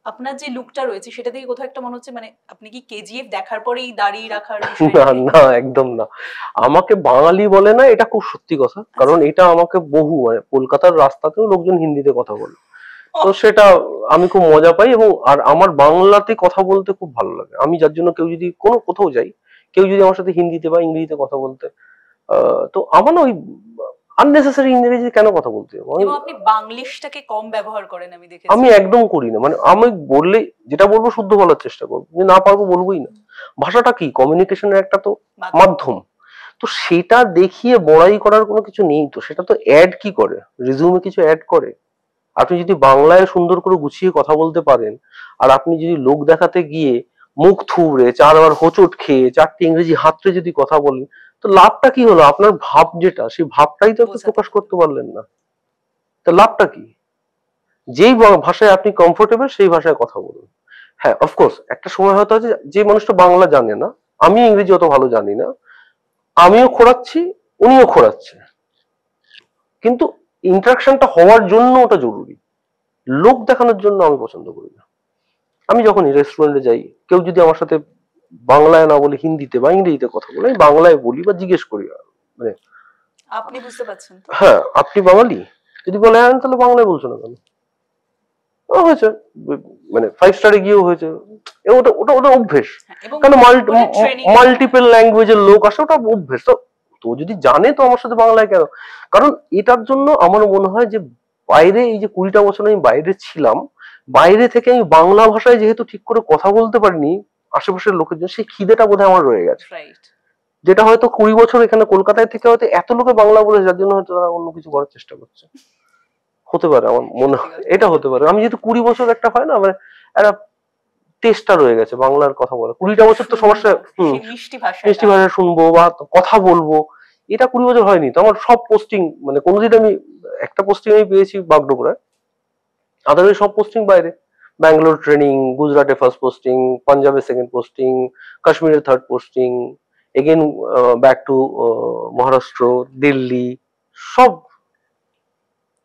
আপনার যে লুকটা রয়েছে সেটা থেকে কোথাও একটা মনে হচ্ছে মানে আপনি কি কেজিএফ দেখার পরেই দাঁড়িয়ে রাখার না না, একদম না, আমাকে বাঙালি বলে না, এটা খুব সত্যি কথা, কারণ এটা আমাকে বহু মানে কলকাতার রাস্তাতেও লোকজন হিন্দিতে কথা বলে, তো সেটা আমি খুব মজা পাই, এবং আর আমার বাংলাতে কথা বলতে খুব ভালো লাগে। আমি যার জন্য কেউ যদি কোথাও যাই, কেউ যদি আমার সাথে হিন্দিতে বা ইংরেজিতে কথা বলতে, তো আমার না ওই আননেসেসারি ইংরেজি কেন কথা বলতে হবে, এবং আপনি বাংলিশটাকে কম ব্যবহার করেন আমি দেখেছি। আমি একদম করি না, মানে আমি বললে যেটা বলবো শুদ্ধ বলার চেষ্টা করবো, যে না পারবো বলবোই না। ভাষাটা কি, কমিউনিকেশনের একটা তো মাধ্যম, তো সেটা দেখিয়ে বড়াই করার কোনো কিছু নেই, তো সেটা তো অ্যাড কি করে, রিজিউমে কিছু অ্যাড করে। আপনি যদি বাংলায় সুন্দর করে গুছিয়ে কথা বলতে পারেন, আর আপনি যদি লোক দেখাতে গিয়ে মুখ থুবড়ে চারবার হোঁচট খেয়ে চারটি ইংরেজি হাতড়ে যদি কথা বলেন, তো লাভটা কি হলো? আপনার ভাব যেটা, সেই ভাবটাই তো আপনি প্রকাশ করতে পারলেন না, তো লাভটা কি? যেই ভাষায় আপনি কমফোর্টেবল সেই ভাষায় কথা বলুন। হ্যাঁ, অফকোর্স একটা সময় হয়তো আছে যে মানুষটা বাংলা জানে না, আমি ইংরেজি অত ভালো জানি না, আমিও খোঁড়াচ্ছি, উনিও খোঁড়াচ্ছে, কিন্তু ইন্টারাকশনটা হওয়ার জন্য ওটা জরুরি। লোক দেখানোর জন্য আমি পছন্দ করি না। আমি যখনই রেস্টুরেন্টে যাই, কেউ যদি আমার সাথে বাংলায় না বলে হিন্দিতে বা ইংরেজিতে কথা বলে, আমি বাংলায় বলি বা জিজ্ঞেস করি, মানে আপনি বুঝতে পারছেন তো? হ্যাঁ, আপনি বাঙালি? যদি বলে হ্যাঁ, তাহলে বাংলায় বলছো না কেন? হয়েছে, মানে 5 স্টারে গিয়েও হয়েছে, ওটা ওটা ওটা অভ্যেস, কারণ মাল্টিপল ল্যাঙ্গুয়েজের লোক আসে, ওটা অভ্যেস। তো তো যদি জানে তো আমার সাথে বাংলায় কেন? কারণ এটার জন্য আমার মনে হয় যে বাইরে, এই যে 20টা বছর আমি বাইরে ছিলাম, বাইরে থেকে আমি বাংলা ভাষায় যেহেতু ঠিক করে কথা বলতে পারিনি আশেপাশের লোকের জন্য, সেই খিদেটা বোধহয় আমার রয়ে গেছে, যেটা হয়তো 20 বছর এখানে কলকাতায় থেকে হয়তো এত লোকে বাংলা বলে, যার জন্য হয়তো তারা অন্য কিছু করার চেষ্টা করছে, হতে পারে, আমার মনে হয় এটা হতে পারে। আমি যেহেতু 20 বছর একটা হয় না, মানে একটা টেস্টটা রয়ে গেছে বাংলার কথা বলা, 20টা বছর তো সমস্যা, মিষ্টি ভাষা শুনবো বা কথা বলবো, এটা 20 বছর হয়নি তো। আমার সব পোস্টিং, মানে কোনোদিন আমি একটা পোস্টিং আমি পেয়েছি বাগডোগরায়, আদারওয়াইজ সব পোস্টিং বাইরে, ব্যাঙ্গালোর ট্রেনিং, গুজরাটে ফার্স্ট পোস্টিং, পাঞ্জাবে সেকেন্ড পোস্টিং, কাশ্মীরের third posting, again back to Maharashtra, Delhi, সব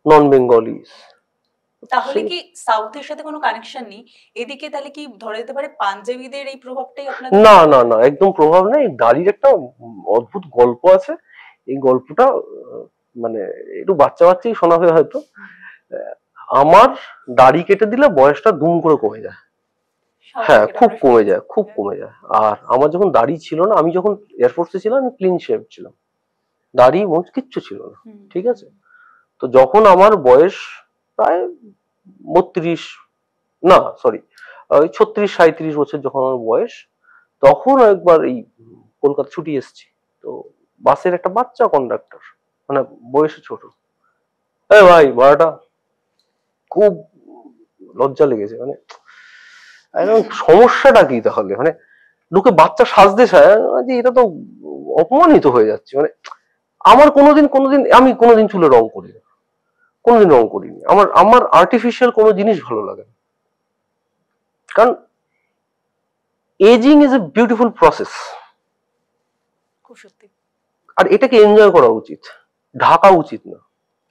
নন বেঙ্গলি। তাহলে কি সাউথের সাথে কোনো কানেকশন নেই এদিকে? তাহলে কি ধরে যেতে পারে পাঞ্জাবিদের এই প্রভাবটাই আপনাদের? না না না, একদম প্রভাব নেই। দাড়ির একটা অদ্ভুত গল্প আছে, এই গল্পটা মানে একটু বাচ্চা বাচ্চাই শোনাবে হয়তো। আমার দাড়ি কেটে দিলে বয়সটা দুম করে কমে যায়, হ্যাঁ খুব কমে যায়, খুব কমে যায়। আর আমার যখন দাড়ি ছিল না, আমি যখন এয়ারফোর্সে ছিলাম, আমি ক্লিন শেভ ছিলাম, দাড়ি মোচ কিচ্ছু ছিল না, ঠিক আছে। তো যখন আমার বয়স প্রায় 32, না সরি, ওই 36-37 বছর যখন আমার বয়স, তখন একবার এই কলকাতা ছুটি এসেছি, তো বাসের একটা বাচ্চা কন্ডাক্টর, মানে বয়সে ছোট, এ ভাই ভাড়াটা, খুব লজ্জা লেগেছে, মানে সমস্যাটা কি তাহলে, মানে লোকে বাচ্চা সাজতে চায়, যে এটা তো অপমানিত হয়ে যাচ্ছে। মানে আমার কোনোদিন আমি কোনোদিন চুলে রং করি না, কোনোদিন রং করিনি, আমার আমার আর্টিফিশিয়াল কোনো জিনিস ভালো লাগে না, কারণ ageing is a beautiful process, আর এটাকে এনজয় করা উচিত, ঢাকা উচিত না।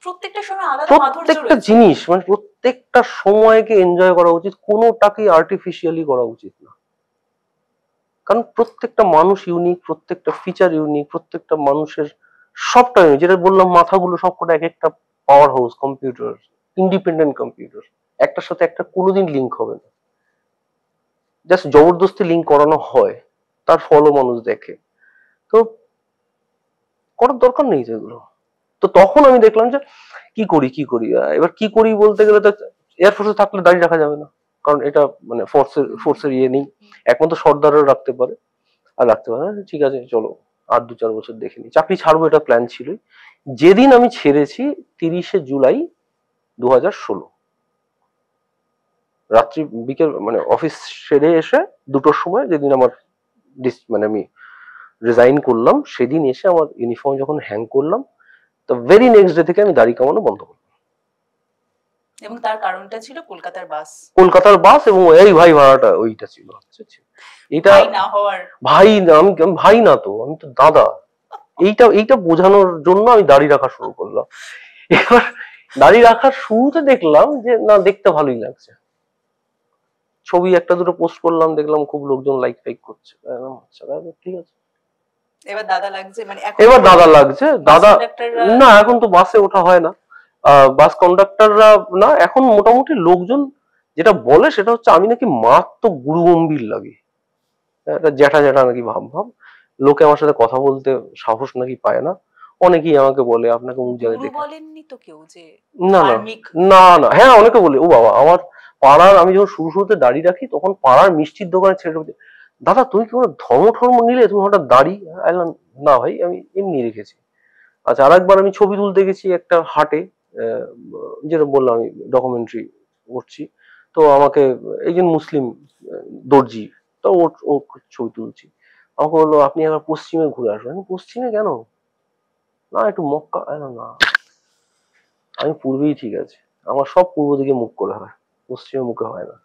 প্রত্যেকটা সময় আলাদা প্রত্যেকটা জিনিস, মানে প্রত্যেকটা সময়কে এনজয় করা উচিত, কোনোটাকে আর্টিফিশিয়ালি করা উচিত না, কারণ প্রত্যেকটা মানুষ ইউনিক, প্রত্যেকটা ফিচার ইউনিক, প্রত্যেকটা মানুষের সবটা ইউনিক। যেটা বললাম, মাথাগুলো সবকটা এক একটা power house, computer, independent computer, একটার সাথে একটা কোনোদিন লিঙ্ক হবে না, জাস্ট জবরদস্তি লিঙ্ক করানো হয়, তার ফলও মানুষ দেখে, তো করার দরকার নেই যেগুলো। তো তখন আমি দেখলাম যে কি করি, এবার কি করি বলতে গেলে তো এয়ারফোর্সে থাকলে দাড়ি রাখা যাবে না, কারণ এটা মানে ফোর্সের ইয়ে নেই, একমাত্র সর্দাররা রাখতে পারে, আর রাখতে পারে না। ঠিক আছে চলো আর 2-4 বছর দেখে নি, চাকরি ছাড়বো এটা প্ল্যান ছিলই। যেদিন আমি ছেড়েছি 30শে জুলাই 2016 রাত্রি বিকেল মানে অফিস সেরে এসে 2টোর সময়, যেদিন আমার মানে আমি রিজাইন করলাম, সেদিন এসে আমার ইউনিফর্ম যখন হ্যাং করলাম, তো ভেরি নেক্সট ডে থেকে আমি দাড়ি কামানো বন্ধ করলাম। এবং তার কারণটা ছিল কলকাতার বাস এবং এই ভাই ভাড়াটা ওইটা ছিল। এটা ভাই না হওয়ার, ভাই না, আমি ভাই না তো, আমি তো দাদা। এইটা বোঝানোর জন্য আমি দাড়ি রাখা শুরু করলাম। এবার দাড়ি রাখার শুরুতে দেখলাম যে না, দেখতে ভালোই লাগছে, ছবি একটা দুটো পোস্ট করলাম, দেখলাম খুব লোকজন লাইক করছে, আচ্ছা ঠিক আছে। এবার দাদা লাগছে, মানে এবার দাদা লাগছে, দাদা না, এখন তো বাসে ওঠা হয় না, বাস কন্ডাক্টররা না, এখন মোটামুটি লোকজন যেটা বলে সেটা হচ্ছে আমি নাকি মারাত্মক গুরু গম্ভীর লাগে, একটা জ্যাঠা জ্যাঠা নাকি ভাব ভাব, লোকে আমার সাথে কথা বলতে সাহস নাকি পায় না। অনেকেই আমাকে বলে আপনাকে মুখ জায়গায় দেখে, বলেননি তো কেউ যে না না না না, হ্যাঁ অনেকে বলে, ও বাবা আমার পাড়ার, আমি যখন শুরুতে দাড়ি রাখি তখন পাড়ার মিষ্টির দোকানে ছেড়ে, দাদা তুমি কি কোনো ধর্ম নিলে, তুমি হঠাৎ দাড়ি? না ভাই আমি এমনি রেখেছি। আচ্ছা, আরেকবার আমি ছবি তুলতে গেছি একটা হাটে, যেটা বললাম আমি ডকুমেন্টারি করছি, তো আমাকে একজন মুসলিম দর্জি, তো ও ছবি তুলছি, আমাকে বললো আপনি একবার পশ্চিমে ঘুরে আসবেন। পশ্চিমে কেন? না একটু মক্কা। না আমি পূর্বেই ঠিক আছে, আমার সব পূর্ব দিকে মুখ করে হয়, পশ্চিমে মুখে হয় না।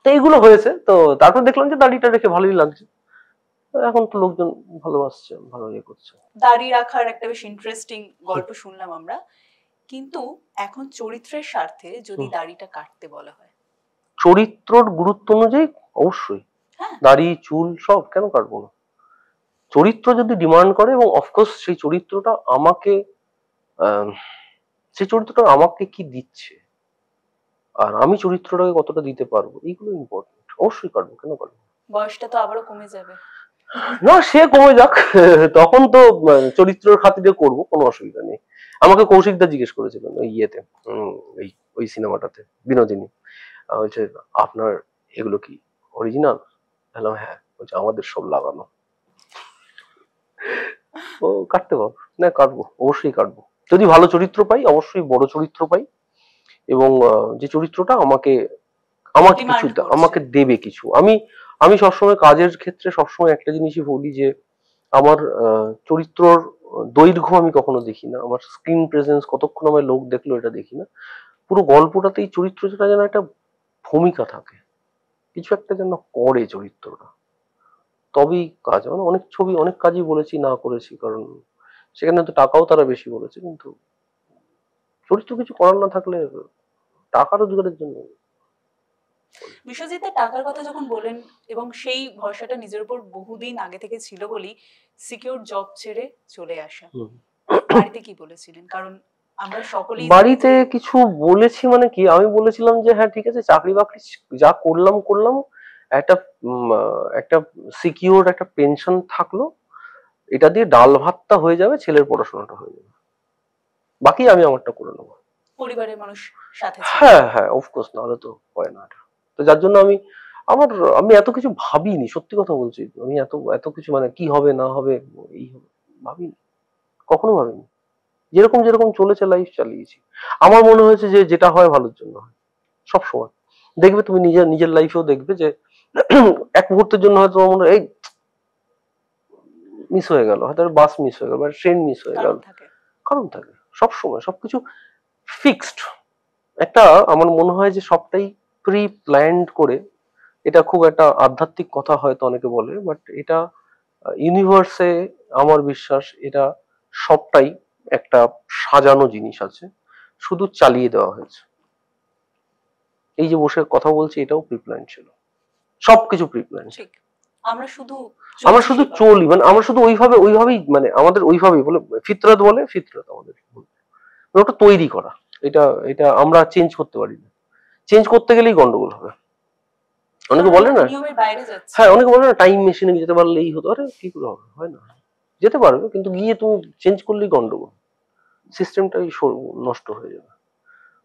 তো এইগুলো হয়েছে, তো তারপর দেখলাম যে দাড়িটা রেখে ভালোই লাগছে, এখন তো লোকজন ভালোবাসছে, ভালো ইয়ে করছে। দাড়ি রাখার একটা বেশ ইন্টারেস্টিং গল্প শুনলাম আমরা, কিন্তু এখন চরিত্রের স্বার্থে যদি দাড়িটা কাটতে বলা হয়, চরিত্রর গুরুত্ব অনুযায়ী অবশ্যই দাড়ি চুল সব কেন কাটবো না, চরিত্র যদি ডিমান্ড করে, এবং অফকোর্স সেই চরিত্রটা আমাকে কি দিচ্ছে, আর আমি চরিত্রটাকে কতটা দিতে পারবো, এইগুলো ইম্পর্টেন্ট। অবশ্যই কাটবো, কেন কাটবো? বয়সটা তো আবারও কমে যাবে। না সে কমে যাক, তখন তো চরিত্রের খাতিরে করবো, কোনো অসুবিধা নেই। আমাকে কৌশিকদা জিজ্ঞেস করেছিলেন ওই ইয়েতে, ওই সিনেমাটাতে, বিনোদিনী, বলছে আপনার এগুলো কি অরিজিনাল? বললাম হ্যাঁ। বলছে আমাদের সব লাগানো। ও কাটতে পারবো না, কাটবো, অবশ্যই কাটবো, যদি ভালো চরিত্র পাই, অবশ্যই বড় চরিত্র পাই, এবং যে চরিত্রটা আমাকে কিছু আমাকে দেবে কিছু। আমি সবসময় কাজের ক্ষেত্রে সবসময় একটা জিনিসই বলি যে আমার চরিত্রর দৈর্ঘ্য আমি কখনো দেখি না, আমার স্ক্রিন প্রেজেন্স কতক্ষণ আমার লোক দেখলো এটা দেখি না, পুরো গল্পটাতেই চরিত্রটা যেন একটা ভূমিকা থাকে, কিছু একটা যেন করে চরিত্রটা, তবেই কাজ। মানে অনেক ছবি অনেক কাজই বলেছি না করেছি, কারণ সেখানে তো টাকাও তারা বেশি বলেছে, কিন্তু চরিত্র কিছু করার না থাকলে টাকা রোজগারের জন্য। বিশ্বজিতের টাকার কথা যখন বলেন, এবং সেই ভরসাটা নিজের উপর বহুদিন আগে থেকে ছিল বলেই সিকিউর জব ছেড়ে চলে আসা, বাড়িতে কি বলেছিলেন? কারণ আমরা সকলেই বাড়িতে কিছু বলেছি মানে কি, আমি বলেছিলাম যে হ্যাঁ ঠিক আছে, চাকরি বাকরি যা করলাম, একটা সিকিউর একটা পেনশন থাকলো, এটা দিয়ে ডাল ভাতটা হয়ে যাবে, ছেলের পড়াশোনাটা হয়ে যাবে, বাকি আমি আমারটা করে নেবো। পরিবারের মানুষ সাথে ছিল? হ্যাঁ অফকোর্স, নাহলে তো হয় না এটা। তো যার জন্য আমি এত কিছু ভাবিনি, সত্যি কথা বলছি, আমি এত কিছু মানে কি হবে না হবে এই হবে ভাবিনি, কখনো ভাবিনি। যেরকম চলেছে লাইফ চালিয়েছি। আমার মনে হয়েছে যে যেটা হয় ভালোর জন্য হয় সব সময়। দেখবে তুমি নিজের লাইফেও দেখবে যে এক মুহূর্তের জন্য হয়তো তোমার মনে হয় এই মিস হয়ে গেল, হয়তো বাস মিস হয়ে গেল বা ট্রেন মিস হয়ে গেল, কারণ থাকে সব সময় সবকিছু ফিক্সড। একটা আমার মনে হয় যে সবটাই প্রি প্ল্যান্ড করে, এটা খুব একটা আধ্যাত্মিক কথা হয়তো অনেকে বলে, বাট এটা ইউনিভার্সে আমার বিশ্বাস, এটা সবটাই একটা সাজানো জিনিস আছে, শুধু চালিয়ে দেওয়া হয়েছে। এই যে বসে কথা বলছি এটাও প্রিপ্ল্যান ছিল, সবকিছু প্রিপ্ল্যান। আমরা শুধু চলি, মানে আমরা শুধু ওইভাবেই মানে আমাদের ওইভাবেই বলে ফিতরত আমাদের ওটা তৈরি করা, এটা আমরা চেঞ্জ করতে পারি না, চেঞ্জ করতে গেলেই গন্ডগোল হবে। অনেকে বলে না, হ্যাঁ অনেকে বলে না টাইম মেশিনে যেতে পারলে এই হতো, আরে কি করে হবে, হয় না, যেতে পারবে কিন্তু গিয়ে তুমি চেঞ্জ করলেই গন্ডগোল, সিস্টেমটাই নষ্ট হয়ে যাবে।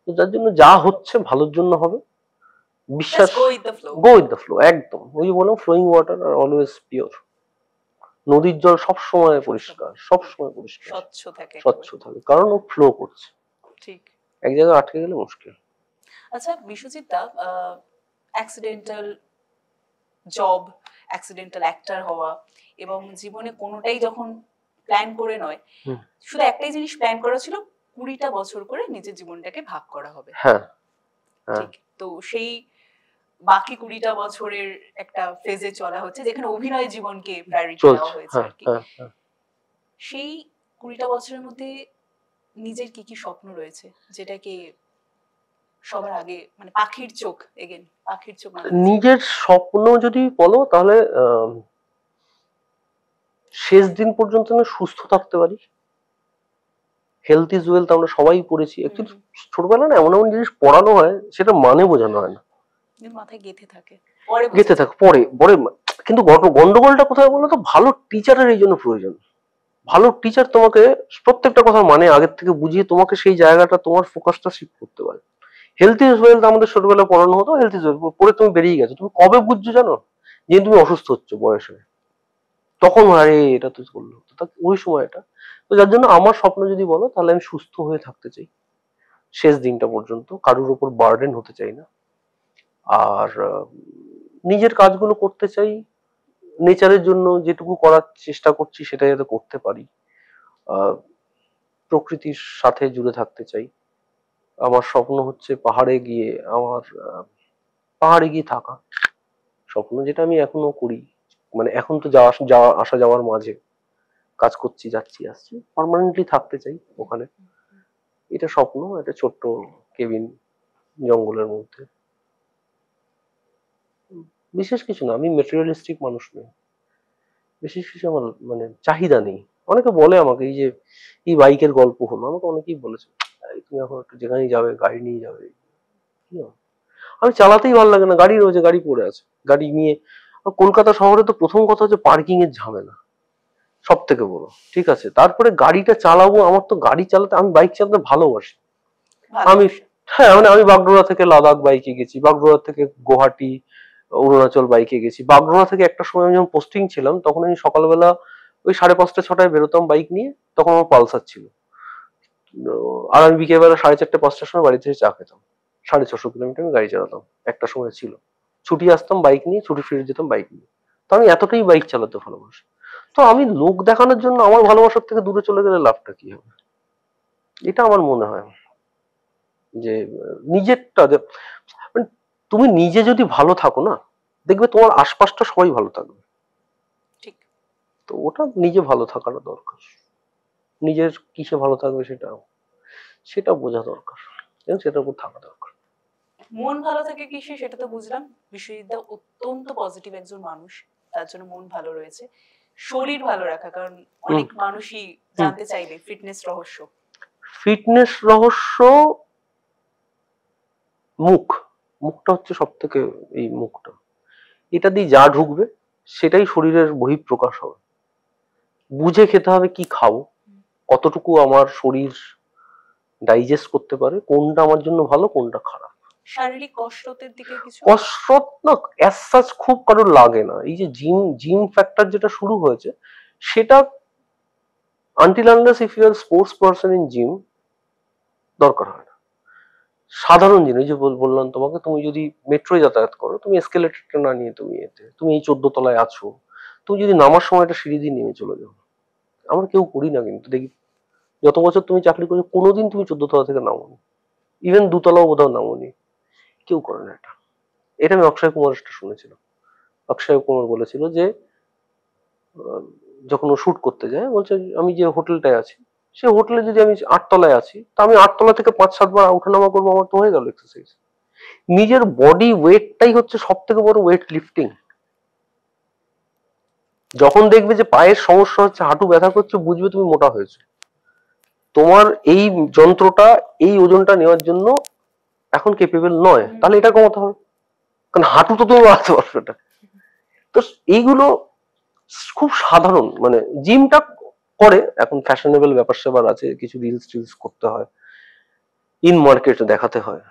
তো যার জন্য যা হচ্ছে ভালোর জন্য হবে, বিশ্বাস, Just go with the flow. Go with the flow, একদম। ওই যে বললাম flowing water are always pure. নদীর জল সব সময় পরিষ্কার, সব সময় পরিষ্কার, স্বচ্ছ থাকে স্বচ্ছ একেবারে। থাকে, কারণ ও ফ্লো করছে। ঠিক। এক জায়গায় আটকে গেলে মুশকিল। আচ্ছা বিশ্বজিৎ দা, অ্যাক্সিডেন্টাল জব, অ্যাক্সিডেন্টাল অ্যাক্টর হওয়া এবং জীবনে কোনোটাই যখন প্ল্যান করে নয়, হুম। শুধু একটাই জিনিস প্ল্যান করা ছিল, 20টা বছর করে নিজের জীবনটাকে ভাগ করা হবে। হ্যাঁ, হ্যাঁ, ঠিক। তো সেই বাকি 20টা বছরের একটা ফেজে চলা হচ্ছে যেখানে অভিনয় জীবনকে প্রায়োরিটি দেওয়া চলছে। হয়েছে হ্যাঁ, আর কি। হ্যাঁ, হ্যাঁ। সেই 20টা বছরের মধ্যে নিজের কি কি স্বপ্ন রয়েছে যেটাকে সবার আগে, মানে পাখির চোখ, এগেন পাখির চোখ মানে নিজের স্বপ্ন যদি বলো তাহলে শেষ দিন পর্যন্ত আমি সুস্থ থাকতে পারি। হেলথ ইজ ওয়েলথ আমরা সবাই পড়েছি। অ্যাকচুয়ালি ছোটবেলায় না এমন এমন জিনিস পড়ানো হয় সেটা মানে বোঝানো হয় না, মাথায় গেঁথে থাকে, পরে গেঁথে থাকে পরে পরে। কিন্তু গন্ডগোলটা কোথায় বলো তো, ভালো টিচারের এই জন্য প্রয়োজন। ভালো টিচার তোমাকে প্রত্যেকটা কথার মানে আগের থেকে বুঝিয়ে তোমাকে সেই জায়গাটা, তোমার ফোকাসটা শিফট করতে পারে। হেলথ ইজ ওয়েলথ আমাদের ছোটবেলায় পড়ানো হতো, হেলথ ইজ ওয়েলথ পরে তুমি বেরিয়ে গেছো, তুমি কবে বুঝছো জানো? যে তুমি অসুস্থ হচ্ছ বয়সে, তখন আরে এটা তো করলো ওই সময়টা। তো যার জন্য আমার স্বপ্ন যদি বলো তাহলে আমি সুস্থ হয়ে থাকতে চাই শেষ দিনটা পর্যন্ত, কারোর উপর বার্ডেন হতে চাই না। আর নিজের কাজগুলো করতে চাই, নেচারের জন্য যেটুকু করার চেষ্টা করছি সেটা যাতে করতে পারি। আহ, প্রকৃতির সাথে জুড়ে থাকতে চাই। আমার স্বপ্ন হচ্ছে পাহাড়ে গিয়ে পাহাড়ে গিয়ে থাকা স্বপ্ন, যেটা আমি এখনো করি। মানে এখন তো যাওয়া যাওয়া আসা যাওয়ার মাঝে কাজ করছি, যাচ্ছি আসছি, পার্মানেন্টলি থাকতে চাই ওখানে। এটা স্বপ্ন, একটা ছোট্ট কেবিন জঙ্গলের মধ্যে। বিশেষ কিছু না, আমি মেটেরিয়ালিস্টিক মানুষ নই, বিশেষ কিছু আমার মানে চাহিদা নেই। অনেকে বলে আমাকে এই যে এই বাইকের গল্প হলো, আমাকে অনেকেই বলেছে "এই তুমি এখন একটু যেখানেই যাবে গাড়ি নিয়ে যাবে"। কি হবে? আমি চালাতেই ভালো লাগে না, গাড়ি রয়েছে, গাড়ি পড়ে আছে, গাড়ি নিয়ে। কলকাতা শহরে তো প্রথম কথা হচ্ছে পার্কিং এর ঝামেলা সব থেকে বড়, ঠিক আছে? তারপরে গাড়িটা চালাবো, আমার তো গাড়ি চালাতে, আমি বাইক চালাতে ভালোবাসি। আমি, হ্যাঁ মানে আমি বাগডোগরা থেকে লাদাখ বাইকে গেছি, বাগডোগরা থেকে গুয়াহাটি অরুণাচল বাইকে গেছি। বাগডোগরা থেকে একটা সময় আমি যখন পোস্টিং ছিলাম তখন আমি সকালবেলা ওই 5:30-6টায় বেরোতাম বাইক নিয়ে, তখন আমার পালসার ছিল। আর আমি বিকেলবেলা 4:30-5টার সময় বাড়ি থেকে চা খেতাম। 650 কিলোমিটার আমি গাড়ি চালাতাম একটা সময় ছিল। ছুটি আসতাম বাইক নিয়ে, ছুটি ফিরে যেতাম বাইক নিয়ে। তো আমি এতটাই বাইক চালাতে ভালোবাসি। তো আমি লোক দেখানোর জন্য আমার ভালোবাসার থেকে দূরে চলে গেলে লাভটা কি হবে? এটা আমার মনে হয় যে নিজেরটা মানে তুমি নিজে যদি ভালো থাকো না, দেখবে তোমার আশপাশটা সবাই ভালো থাকবে। ঠিক। তো ওটা নিজে ভালো থাকাটা দরকার। নিজের কিসে ভালো থাকবে সেটা সেটা বোঝা দরকার এবং সেটার উপর থাকা দরকার। মন ভালো থাকে কিসে সেটা তো বুঝলাম, বিশ্বজিৎ অত্যন্ত পজিটিভ একজন মানুষ, তার জন্য মন ভালো রয়েছে। শরীর ভালো রাখা, কারণ অনেক মানুষই জানতে চাইবে ফিটনেস রহস্য। ফিটনেস রহস্য মুখটা হচ্ছে সব থেকে, এই মুখটা, এটা দিয়ে যা ঢুকবে সেটাই শরীরের বহিঃপ্রকাশ হবে। বুঝে খেতে হবে কি খাবো, কতটুকু আমার শরীর ডাইজেস্ট করতে পারে, কোনটা আমার জন্য ভালো কোনটা খারাপ। শারীরিক কসরতের দিকে কিছু? কসরত না অ্যাজ সাচ খুব কারোর লাগে না। এই যে জিম জিম ফ্যাক্টর যেটা শুরু হয়েছে সেটা until unless if you are sports person in gym দরকার হয় না। সাধারণ জিনিস যে বললাম তোমাকে, তুমি যদি মেট্রোয় যাতায়াত করো, তুমি এসকেলেটরটা না নিয়ে তুমি তুমি এই 14 তলায় আছো, তুমি যদি নামার সময় একটা সিঁড়ি দিয়ে নেমে চলে যাও। আমরা কেউ করি না, কিন্তু দেখি যত বছর তুমি চাকরি করছো কোনোদিন তুমি 14 তলা থেকে নামোনি, ইভেন 2 তলাও বোধহয় নামোনি, কেউ করে না এটা। এটা আমি অক্ষয় কুমার শুনেছিলাম। অক্ষয় কুমার বলেছিল যে যখন ও শুট করতে যায় বলছে আমি যে হোটেলটায় আছি সে হোটেলে যদি আমি 8 তলায় আছি, তা আমি 8 তলা থেকে 5-7 বার ওঠানামা করবো, আমার তো হয়ে গেল এক্সারসাইজ। নিজের বডি ওয়েটটাই হচ্ছে সব থেকে বড় ওয়েট লিফটিং। যখন দেখবে যে পায়ের সমস্যা হচ্ছে, হাঁটু ব্যথা করছে, বুঝবে তুমি মোটা হয়েছে। তোমার এই যন্ত্রটা, এই ওজনটা নেওয়ার জন্য এখন কেপেবল নয়, তাহলে এটা কমাতে হবে, কারণ হাঁটু তো তুমি বাড়াতে পারবে না। তো এইগুলো খুব সাধারণ, মানে জিমটা করে এখন ফ্যাশনেবল ব্যাপার স্যাপার আছে, কিছু রিলস টিলস করতে হয়, ইন মার্কেটে দেখাতে হয়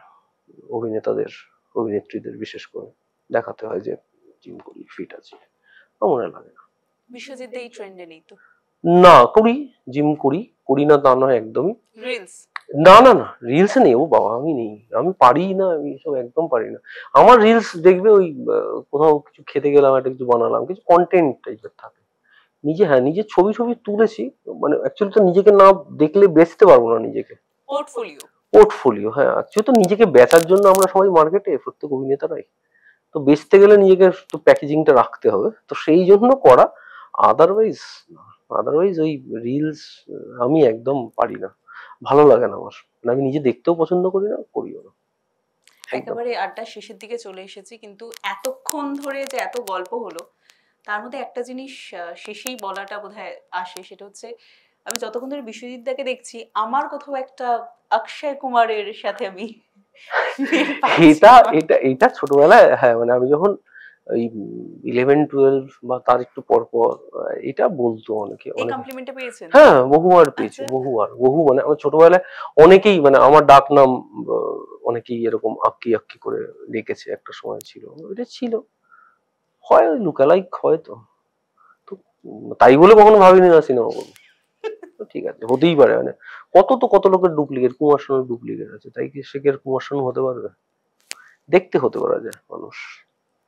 অভিনেতাদের, অভিনেত্রীদের বিশেষ করে দেখাতে হয় যে জিম করি, ফিট আছি। আমার মনে লাগে না। বিশ্বজিৎ এই ট্রেন্ডে নেই তো? না, করি, জিম করি, করি না তা নয় একদমই। রিলস? না না না, রিলস নেই, ও বাবা আমি নেই, আমি পারি না, আমি সব একদম পারি না। আমার রিলস দেখবে ওই কোথাও কিছু খেতে গেলাম, একটা কিছু বানালাম, কিছু কন্টেন্ট টাইপের থাকে। নিজে, হ্যাঁ নিজের ছবি ছবি তুলেছি, মানে অ্যাকচুয়ালি তো নিজেকে না দেখলে বেচতে পারবো না নিজেকে। পোর্টফোলিও। পোর্টফোলিও, হ্যাঁ অ্যাকচুয়ালি তো নিজেকে বেচার জন্য আমরা সবাই মার্কেটে, প্রত্যেক অভিনেতারাই তো বেচতে গেলে নিজেকে তো প্যাকেজিংটা রাখতে হবে, তো সেই জন্য করা। আদারওয়াইজ, আদারওয়াইজ ওই রিলস আমি একদম পারি না, ভালো লাগে না আমার, মানে আমি নিজে দেখতেও পছন্দ করি না, করিও না। একেবারে আড্ডা শেষের দিকে চলে এসেছি, কিন্তু এতক্ষণ ধরে যে এত গল্প হলো তার মধ্যে একটা জিনিস শেষেই বলাটা বোধহয় আসে, সেটা হচ্ছে আমি যতক্ষণ ধরে বিশ্বজিৎ দাকে দেখছি আমার কোথাও একটা অক্ষয় কুমারের সাথে আমি মিল পাচ্ছি এটা না। এটা এটা ছোটবেলায়, হ্যাঁ মানে আমি যখন ওই 11-12 বা তার একটু পর পর এটা বলতো অনেকে, এই অনেকে। কমপ্লিমেন্টটা পেয়েছেন? হ্যাঁ বহুবার পেয়েছি, আচ্ছা। বহুবার, বহু, মানে আমার ছোটবেলায় অনেকেই, মানে আমার ডাক নাম অনেকেই এরকম আক্কি আক্কি করে ডেকেছে, একটা সময় ছিল, এটা ছিল, হয় লুকালাইক হয়তো, তো তাই বলে কখনো ভাবিনি না সিনেমা করবো। তো ঠিক আছে, হতেই পারে, মানে কত লোকের ডুপ্লিকেট, কুমার শানুর ডুপ্লিকেট আছে, তাই কি সে কি আর কুমার শানু হতে পারবে? দেখতে হতে পারা যায় মানুষ,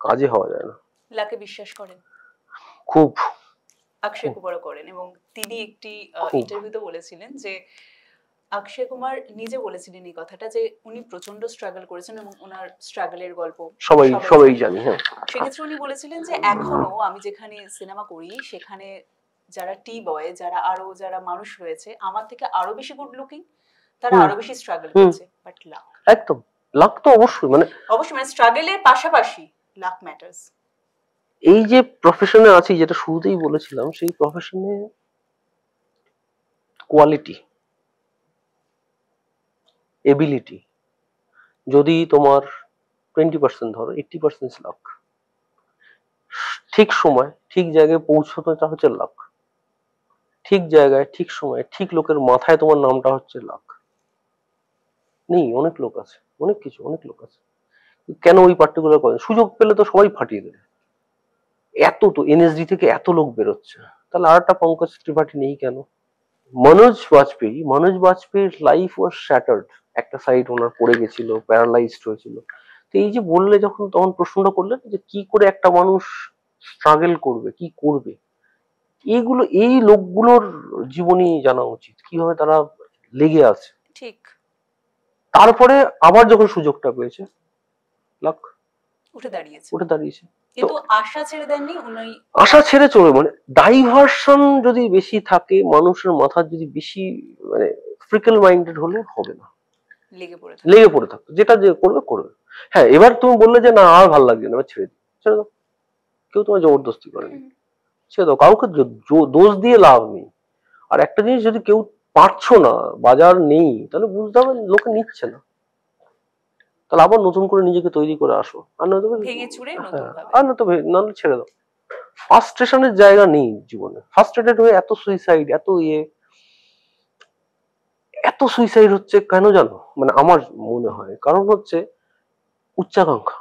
কাজে হওয়া যায় না। লাকে বিশ্বাস করেন? খুব, অক্ষয় কুমারও করেন, এবং তিনি একটি খুব। ইন্টারভিউতে বলেছিলেন যে অক্ষয় কুমার নিজে বলেছিলেন এই কথাটা, যে উনি প্রচন্ড স্ট্রাগল করেছেন এবং ওনার স্ট্রাগলের গল্প সবাই সবাই জানি, হ্যাঁ। সেক্ষেত্রে উনি বলেছিলেন যে এখনো আমি যেখানে সিনেমা করি সেখানে যারা টি বয়, যারা আরো যারা মানুষ রয়েছে আমার থেকে আরো বেশি গুড লুকিং, তারা আরো বেশি স্ট্রাগল করছে, বাট লাক, একদম, লাক তো অবশ্যই, মানে অবশ্যই, মানে স্ট্রাগলের পাশাপাশি লাক ম্যাটার্স। এই যে প্রফেশনে আছি, যেটা শুরুতেই বলেছিলাম, সেই প্রফেশনে কোয়ালিটি, এবিলিটি, যদি তোমার 20% ধরো, 80% লাক। ঠিক সময় ঠিক জায়গায় পৌঁছানোটা হচ্ছে লাক, ঠিক জায়গায় ঠিক সময়ে ঠিক লোকের মাথায় তোমার নামটা হচ্ছে লাক। নেই, অনেক লোক আছে, অনেক কিছু, অনেক লোক আছে, কেন ওই পার্টিকুলার করে সুযোগ পেলে তো সবাই ফাটিয়ে দেবে। এত তো এনএসডি থেকে এত লোক বেরোচ্ছে, তাহলে আর একটা পঙ্কজ ত্রিপাঠী নেই কেন? মনোজ বাজপেয়ীর লাইফ ওয়াজ শ্যাটার্ড, একটা সাইড ওনার পড়ে গেছিল, প্যারালাইজড হয়েছিল। তো এই যে বললে যখন, তখন প্রশ্নটা করলেন যে কি করে একটা মানুষ স্ট্রাগল করবে, কি করবে, এইগুলো এই লোকগুলোর জীবনী জানা উচিত, কিভাবে তারা লেগে আছে। ঠিক। তারপরে আবার যখন সুযোগটা পেয়েছে, লাক, উঠে দাঁড়িয়েছে, উঠে দাঁড়িয়েছে। কিন্তু আশা ছেড়ে দেননি উনি। আশা ছেড়ে চলে, মানে ডাইভার্সন যদি বেশি থাকে মানুষের মাথার, যদি বেশি মানে ফ্রিকল মাইন্ডেড হলে হবে না, লেগে পড়ে থাকতো, যেটা যে করবে করবে। হ্যাঁ এবার তুমি বললে যে না আর ভালো লাগছে না, এবার ছেড়ে দিই, ছেড়ে দাও, কেউ তোমার জবরদস্তি করেনি, ছেড়ে দাও, কাউকে দোষ দিয়ে লাভ নেই। আর একটা জিনিস, যদি কেউ পারছো না, বাজার নেই, তাহলে বুঝতে হবে লোকে নিচ্ছে না, তাহলে আবার নতুন করে নিজেকে তৈরি করে আসো, আর নয়তো ভেঙে চুরে নতুন ভাবে, আর নয়তো নাহলে ছেড়ে দাও। ফার্স্ট্রেশনের জায়গা নেই জীবনে, ফার্স্ট্রেটেড হয়ে এত সুইসাইড, এত সুইসাইড হচ্ছে কেন জানো? মানে আমার মনে হয় কারণ হচ্ছে উচ্চাকাঙ্ক্ষা,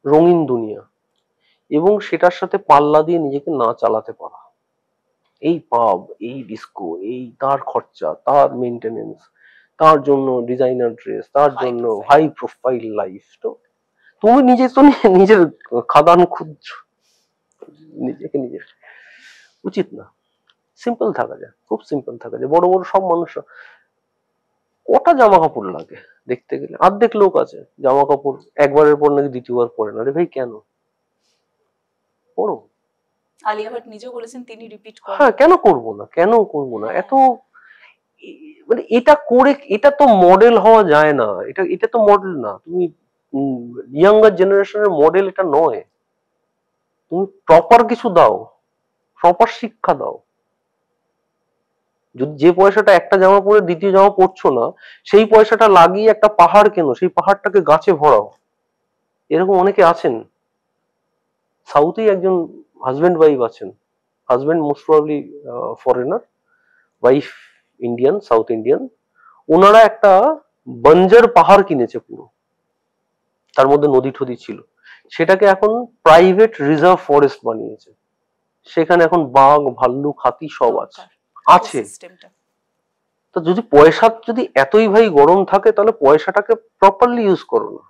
রঙিন দুনিয়া, এবং সেটার সাথে পাল্লা দিয়ে নিজেকে না চালাতে পারা, এই পাব, এই ডিস্কো, এই তার খরচা, তার মেনটেনেন্স, তার জন্য ডিজাইনার ড্রেস, তার জন্য হাই প্রোফাইল লাইফ, তো তুমি নিজে তো নিজের খাদান খুঁজছো, নিজেকে নিজের, উচিত না। সিম্পল থাকা যায়, খুব সিম্পল থাকা যায়। বড় বড় সব মানুষরা, কটা জামা কাপড় লাগে দেখতে গেলে, অর্ধেক লোক আছে জামা কাপড় একবারের পর নাকি দ্বিতীয়বার পরে না, রে ভাই কেন পড়ো? আলিয়া ভাট নিজেও বলেছেন তিনি রিপিট করেন। হ্যাঁ কেন করবো না, কেন করবো না, এত মানে এটা করে, এটা তো মডেল হওয়া যায় না, এটা এটা তো মডেল না, তুমি ইয়াঙ্গার জেনারেশনের মডেল এটা নয়। তুমি প্রপার কিছু দাও, প্রপার শিক্ষা দাও। যদি যে পয়সাটা একটা জামা পরে দ্বিতীয় জামা পরছো না, সেই পয়সাটা লাগিয়ে একটা পাহাড় কেন, সেই পাহাড়টাকে গাছে ভরাও। এরকম অনেকে আছেন, সাউথেই একজন হাজবেন্ড ওয়াইফ আছেন, husband most probably foreigner, wife Indian, south Indian. ওনারা একটা বঞ্জার পাহাড় কিনেছে পুরো, তার মধ্যে নদী টদী ছিল, সেটাকে এখন প্রাইভেট রিজার্ভ ফরেস্ট বানিয়েছে। সেখানে এখন বাঘ, ভাল্লুক, হাতি সব আছে। তো যদি পয়সা যদি এতই ভাই গরম থাকে, তাহলে পয়সাটাকে প্রপারলি ইউজ করো না,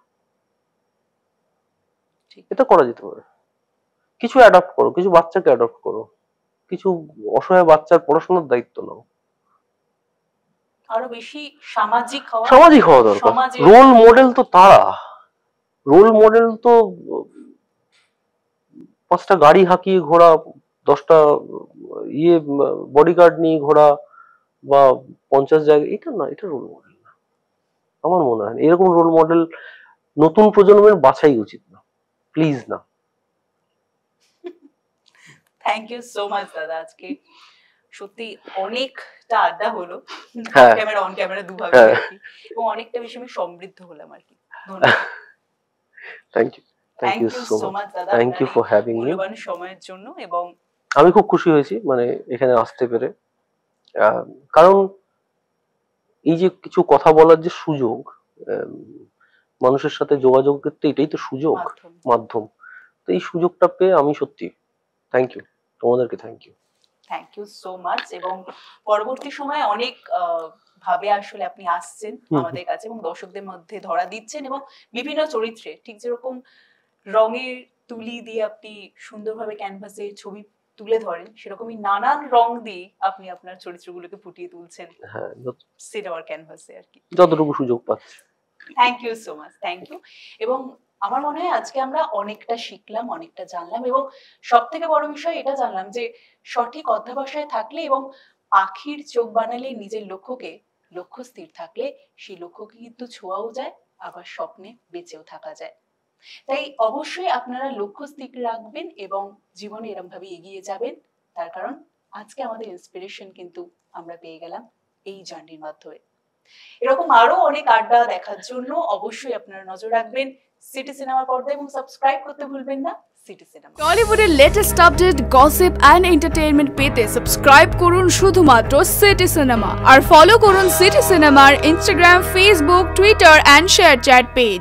এটা করা যেতে পারে। কিছু অ্যাডপ্ট করো, কিছু বাচ্চাকে অ্যাডপ্ট করো, কিছু অসহায় বাচ্চার পড়াশোনার দায়িত্ব নাও। আরো বেশি সামাজিক হওয়া দরকার। রোল মডেল তো তারা, রোল মডেল তো 5টা গাড়ি হাঁকিয়ে ঘোরা, 10টা বডিগার্ড নিয়ে ঘোরা, বা 50 জায়গায়, এটা না, এটা রোল মডেল না আমার মনে হয়। এরকম রোল মডেল নতুন প্রজন্মের বাছাই উচিত না, প্লিজ না। থ্যাংক ইউ সো মাচ দাদা, আজকে সত্যি অনেকটা আড্ডা হলো, ক্যামেরা অন ক্যামেরা দুভাবে, এবং অনেকটা বেশি আমি সমৃদ্ধ হলাম আর কি। ধন্যবাদ। থ্যাংক ইউ সো মাচ দাদা, thank you for having me সময়ের জন্য। এবং আমি খুব খুশি হয়েছি মানে এখানে আসতে পেরে, কারণ এই যে কিছু কথা বলার যে সুযোগ, মানুষের সাথে যোগাযোগ করতে, এটাই তো সুযোগ, মাধ্যম। তো এই সুযোগটা পেয়ে আমি সত্যি থ্যাংক ইউ, তোমাদেরকে থ্যাংক ইউ সো মাচ। এবং পরবর্তী সময়ে অনেক ভাবে আসলে আপনি আসছেন আমাদের কাছে এবং দর্শকদের মধ্যে ধরা দিচ্ছেন, এবং বিভিন্ন চরিত্রে ঠিক যেরকম রঙের তুলি দিয়ে আপনি সুন্দরভাবে ক্যানভাসে ছবি তুলে ধরেন, সেরকমই নানান রং দিয়ে আপনি আপনার চরিত্রগুলোকে ফুটিয়ে তুলছেন সিনেমার ক্যানভাসে আর কি, যতটুকু সুযোগ পাচ্ছি। Thank you so much, thank you. এবং আমার মনে হয় আজকে আমরা অনেকটা শিখলাম, অনেকটা জানলাম, এবং সব থেকে বড় বিষয় এটা জানলাম যে সঠিক অধ্যবসায় থাকলে এবং পাখির চোখ বানালে নিজের লক্ষ্য স্থির থাকলে সেই লক্ষ্যকে কিন্তু ছোঁয়াও যায়, আবার স্বপ্নে বেঁচেও থাকা যায়। তাই অবশ্যই আপনারা লক্ষ্য স্থির রাখবেন এবং জীবনে এরকম ভাবে এগিয়ে যাবেন। তার কারণ আজকে আমাদের ইন্সপিরেশন কিন্তু আমরা পেয়ে গেলাম এই জার্নির মাধ্যমে। এরকম আরো অনেক আড্ডা দেখার জন্য অবশ্যই আপনারা নজর রাখবেন সিটি সিনেমা পর্দায়, এবং সাবস্ক্রাইব করতে ভুলবেন না সিটি সিনেমা। টলিউডের latest update, gossip and entertainment পেতে সাবস্ক্রাইব করুন শুধুমাত্র সিটি সিনেমা, আর ফলো করুন সিটি সিনেমার Instagram, Facebook, Twitter and ShareChat page.